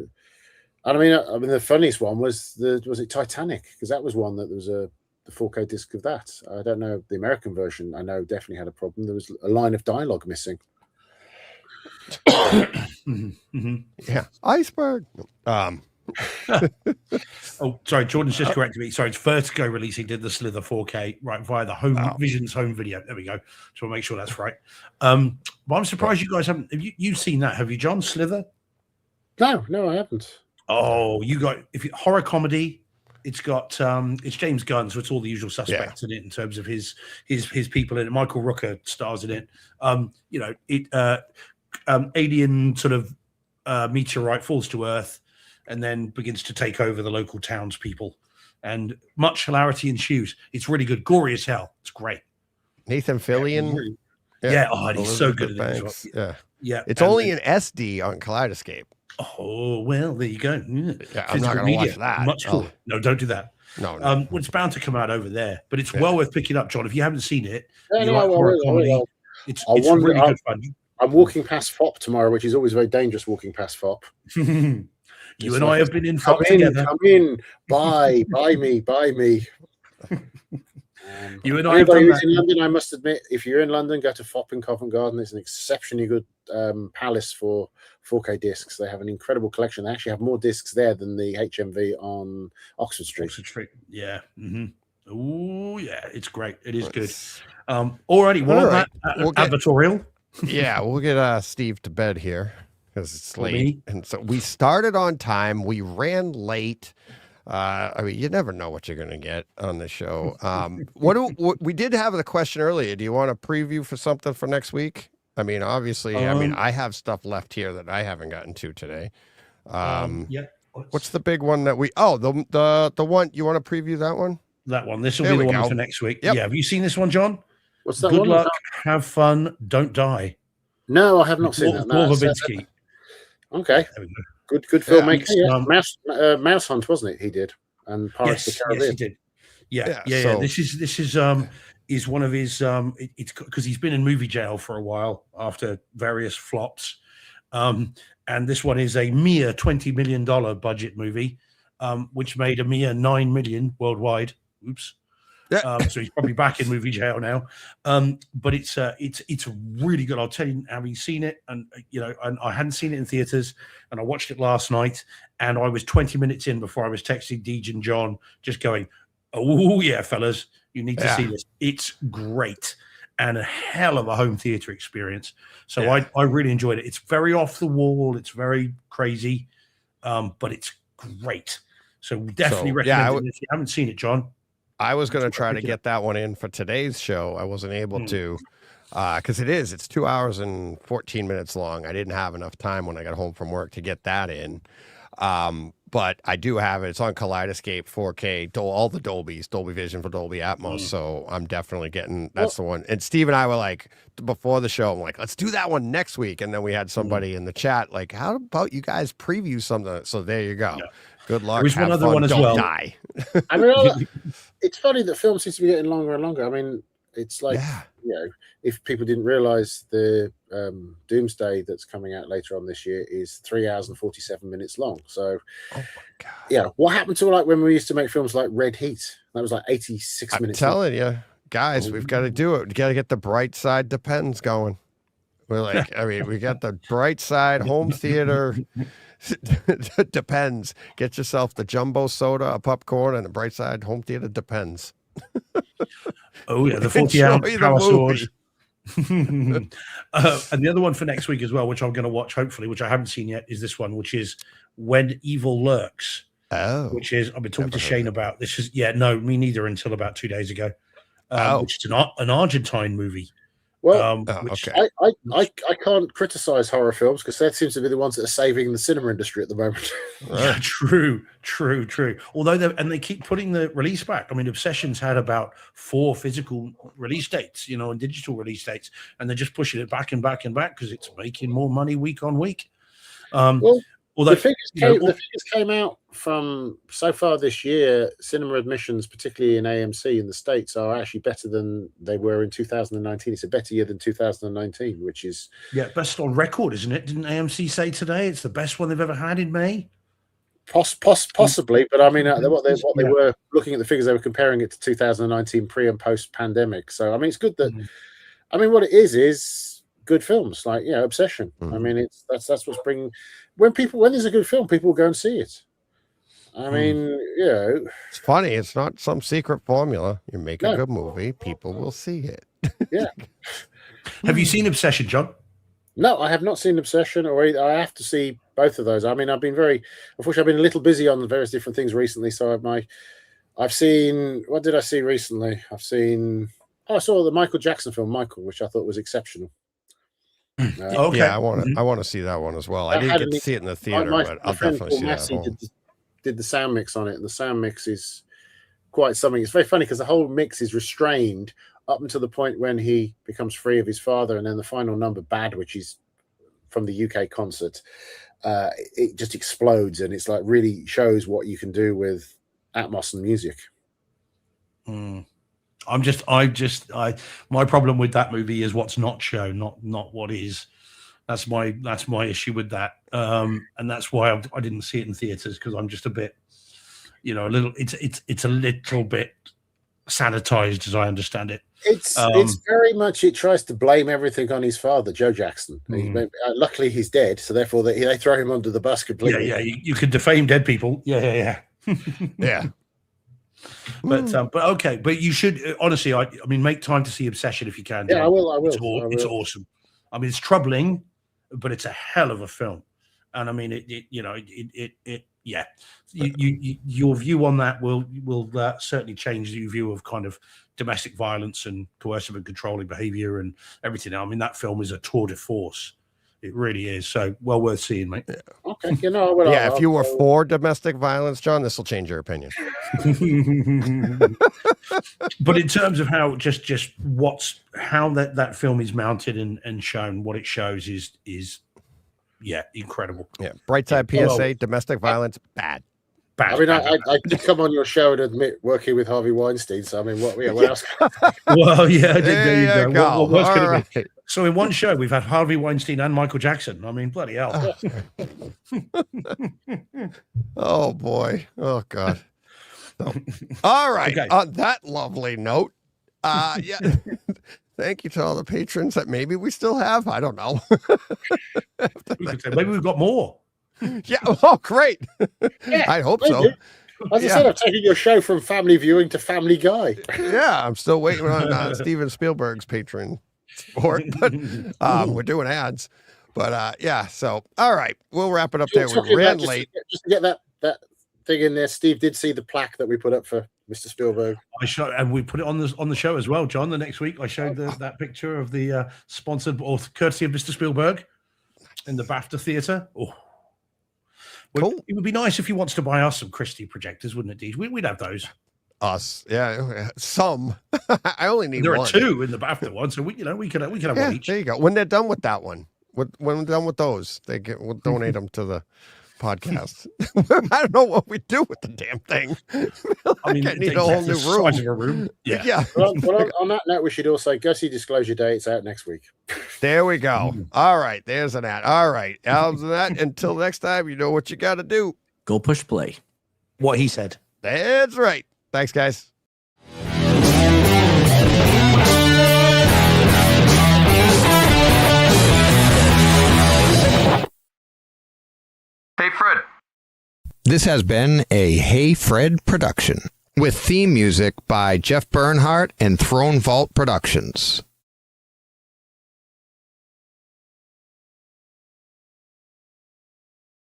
[SPEAKER 4] mean the funniest one was it Titanic, because that was one that there was the 4K disc of that. I don't know the American version. I know definitely had a problem. There was a line of dialogue missing.
[SPEAKER 1] Yeah, iceberg.
[SPEAKER 2] Oh, sorry, Jordan's just corrected me. Sorry, it's Vertigo releasing did the Slither 4K right via the Vision's home video. There we go. Just want to make sure that's right. But I'm surprised you guys haven't. Have you've seen that? Have you, John? Slither?
[SPEAKER 4] No, I haven't.
[SPEAKER 2] Oh, you got horror comedy. It's got it's James Gunn, so it's all the usual suspects in it in terms of his people in it. Michael Rooker stars in it. Alien sort of meteorite falls to Earth and then begins to take over the local townspeople, and much hilarity ensues. It's really good, gory as hell. It's great.
[SPEAKER 1] Nathan Fillion.
[SPEAKER 2] He's so good at it as well. Yeah.
[SPEAKER 1] It's only an SD on Kaleidoscape.
[SPEAKER 2] Oh, well, there you go.
[SPEAKER 1] Yeah, I'm not going to watch that.
[SPEAKER 2] Much cooler. No, don't do that.
[SPEAKER 1] No.
[SPEAKER 2] Well, it's bound to come out over there, but it's well worth picking up, John. If you haven't seen it, it's really good fun.
[SPEAKER 4] I'm walking past FOP tomorrow, which is always very dangerous walking past FOP.
[SPEAKER 2] You and I have been in FOP together.
[SPEAKER 4] Come in, buy me.
[SPEAKER 2] You and I have
[SPEAKER 4] done that. In London, I must admit, if you're in London, go to FOP in Covent Garden. It's an exceptionally good palace for 4K discs. They have an incredible collection. They actually have more discs there than the HMV on Oxford Street.
[SPEAKER 2] Yeah. Oh, yeah. It's great. It is good. Alrighty. Well,
[SPEAKER 1] right.
[SPEAKER 2] We'll advertorial.
[SPEAKER 1] Yeah, we'll get Steve to bed here because it's late. And so we started on time. We ran late. I mean, you never know what you're going to get on the show. What we did have the question earlier. Do you want a preview for something for next week? I mean, obviously, I have stuff left here that I haven't gotten to today. What's the big one that the one you want to preview that one?
[SPEAKER 2] That one. This will be the one for next week.
[SPEAKER 1] Yep.
[SPEAKER 2] Yeah. Have you seen this one, John?
[SPEAKER 4] What's that?
[SPEAKER 2] Good luck. Have fun. Don't die.
[SPEAKER 4] No, I have not seen that.
[SPEAKER 2] Paul Verbinski.
[SPEAKER 4] Okay. Good filmmaker. Mouse Hunt, wasn't it? He did, and Pirates of the Caribbean.
[SPEAKER 2] Yes, he did. Yeah. This is one of his. It's because he's been in movie jail for a while after various flops, and this one is a mere $20 million budget movie, which made a mere $9 million worldwide. Oops. Yeah. So he's probably back in movie jail now. But it's really good. I'll tell you, having seen it, and and I hadn't seen it in theaters, and I watched it last night, and I was 20 minutes in before I was texting Deej and John, just going, "Oh yeah, fellas, you need to see this. It's great, and a hell of a home theater experience." So I really enjoyed it. It's very off the wall. It's very crazy, but it's great. So definitely recommend it if you haven't seen it, John.
[SPEAKER 1] I was going to try to get that one in for today's show. I wasn't able to because it's 2 hours and 14 minutes long. I didn't have enough time when I got home from work to get that in. But I do have it. It's on Kaleidoscape 4K, all the Dolby's, Dolby Vision for Dolby Atmos. So I'm definitely getting, that's the one. And Steve and I were like, before the show, I'm like, let's do that one next week. And then we had somebody in the chat like, how about you guys preview something? So there you go. Yeah. Good luck.
[SPEAKER 2] There's one other one as well.
[SPEAKER 1] Die.
[SPEAKER 4] I mean, it's funny that film seems to be getting longer and longer. I mean, it's like if people didn't realize, the Doomsday that's coming out later on this year is 3 hours and 47 minutes long. So,
[SPEAKER 1] Oh my God.
[SPEAKER 4] what happened to like when we used to make films like Red Heat? That was like 86
[SPEAKER 1] I'm
[SPEAKER 4] minutes long.
[SPEAKER 1] telling you, guys, we've got to do it. We got to get the Bright Side Depends going. We're like, I mean, we got the Bright Side home theater. Depends. Get yourself the jumbo soda, a popcorn, and the Bright Side home theater Depends.
[SPEAKER 2] Oh yeah, the 40
[SPEAKER 1] Enjoy
[SPEAKER 2] ounce
[SPEAKER 1] the
[SPEAKER 2] power sword.
[SPEAKER 1] movie.
[SPEAKER 2] And the other one for next week as well, which I'm going to watch hopefully, which I haven't seen yet, is this one, which is When Evil Lurks.
[SPEAKER 1] Oh,
[SPEAKER 2] Which is, I've been talking to
[SPEAKER 1] never heard
[SPEAKER 2] Shane about this. Is no, me neither until about 2 days ago. Which is an Argentine movie.
[SPEAKER 4] Well,
[SPEAKER 2] which,
[SPEAKER 1] okay.
[SPEAKER 4] I can't criticize horror films because that seems to be the ones that are saving the cinema industry at the moment.
[SPEAKER 2] Yeah, true. Although they keep putting the release back. I mean, Obsession's had about 4 physical release dates, and digital release dates, and they're just pushing it back and back and back because it's making more money week on week. Although
[SPEAKER 4] the figures came out from so far this year. Cinema admissions, particularly in AMC in the States, are actually better than they were in 2019. It's a better year than 2019, which is
[SPEAKER 2] best on record, isn't it? Didn't AMC say today it's the best one they've ever had in May?
[SPEAKER 4] Possibly, but I mean, what they were looking at the figures, they were comparing it to 2019 pre and post pandemic. So I mean, it's good that I mean, what it is good films like Obsession. I mean, that's what's bringing when there's a good film, people will go and see it. I mean,
[SPEAKER 1] it's funny. It's not some secret formula. You make a good movie, people will see it.
[SPEAKER 4] Yeah.
[SPEAKER 2] Have you seen Obsession, John?
[SPEAKER 4] No, I have not seen Obsession, or I have to see both of those. I mean, unfortunately, I've been a little busy on various different things recently. So I've seen, what did I see recently? I saw the Michael Jackson film, Michael, which I thought was exceptional.
[SPEAKER 2] Okay.
[SPEAKER 1] Yeah, I want to see that one as well. I didn't get to see it in the theater, but I'll definitely see that at home.
[SPEAKER 4] Did the sound mix on it, and the sound mix is quite something. It's very funny because the whole mix is restrained up until the point when he becomes free of his father, and then the final number, Bad, which is from the UK concert, it just explodes, and it's like really shows what you can do with Atmos and music.
[SPEAKER 2] My problem with that movie is what's not shown, not what is. That's my issue with that, and that's why I didn't see it in theaters, because I'm just a bit, a little. It's a little bit sanitized, as I understand it.
[SPEAKER 4] It's very much, it tries to blame everything on his father, Joe Jackson. Luckily, he's dead, so therefore they throw him under the bus completely.
[SPEAKER 2] Yeah. You could defame dead people. Yeah.
[SPEAKER 1] Yeah.
[SPEAKER 2] But okay. But you should honestly. I mean, make time to see Obsession if you can.
[SPEAKER 4] Yeah, I will.
[SPEAKER 2] It's awesome. I mean, it's troubling, but it's a hell of a film. And I mean, your view on that will certainly change your view of kind of domestic violence and coercive and controlling behavior and everything. I mean, that film is a tour de force. It really is. So well worth seeing, mate.
[SPEAKER 4] Okay.
[SPEAKER 1] If you were for domestic violence, John, this will change your opinion.
[SPEAKER 2] But in terms of how how that film is mounted and shown, what it shows is incredible.
[SPEAKER 1] Yeah. Bright Side PSA, domestic violence, bad.
[SPEAKER 4] I mean, I did come on your show and admit working with Harvey Weinstein. So I mean, what else?
[SPEAKER 2] Well, yeah, there you go. What
[SPEAKER 1] All right.
[SPEAKER 2] So in one show, we've had Harvey Weinstein and Michael Jackson. I mean, bloody hell.
[SPEAKER 1] Oh boy. Oh God. So, all right.
[SPEAKER 2] Okay.
[SPEAKER 1] On that lovely note, thank you to all the patrons that maybe we still have. I don't know.
[SPEAKER 2] Maybe we've got more.
[SPEAKER 1] Yeah. Oh, great.
[SPEAKER 4] Yeah,
[SPEAKER 1] I hope
[SPEAKER 4] maybe.
[SPEAKER 1] so.
[SPEAKER 4] As I said, I've taken your show from Family Viewing to Family Guy.
[SPEAKER 1] Yeah, I'm still waiting on Steven Spielberg's patron support, but we're doing ads. But so all right, we'll wrap it up there. We ran late.
[SPEAKER 4] Just to get that thing in there, Steve did see the plaque that we put up for Mr. Spielberg.
[SPEAKER 2] And we put it on the show as well, John. The next week, I showed that picture of the sponsored or courtesy of Mr. Spielberg in the BAFTA theater. Oh.
[SPEAKER 1] Cool.
[SPEAKER 2] It would be nice if he wants to buy us some Christie projectors, wouldn't it, Deej? We'd have those.
[SPEAKER 1] Us, yeah, some. I only need
[SPEAKER 2] there
[SPEAKER 1] one.
[SPEAKER 2] Are two in the BAFTA one, so we could have one each.
[SPEAKER 1] There you go. When they're done with that one, when we're done with those, we'll donate them to the podcast. I don't know what we do with the damn thing.
[SPEAKER 2] I mean,
[SPEAKER 1] I need
[SPEAKER 2] they-
[SPEAKER 1] a whole
[SPEAKER 2] that's the
[SPEAKER 1] new
[SPEAKER 2] size
[SPEAKER 1] room.
[SPEAKER 2] of a room. Yeah.
[SPEAKER 1] Yeah.
[SPEAKER 4] Well, on that note, we should also go see Disclosure Day. It's out next week.
[SPEAKER 1] There we go. All right. There's an ad. All right. Other than that, until next time, you know what you got to do.
[SPEAKER 5] Go push play.
[SPEAKER 2] What he said.
[SPEAKER 1] That's right. Thanks, guys.
[SPEAKER 6] Hey, Fred.
[SPEAKER 7] This has been a Hey Fred production with theme music by Jeff Bernhardt and Throne Vault Productions.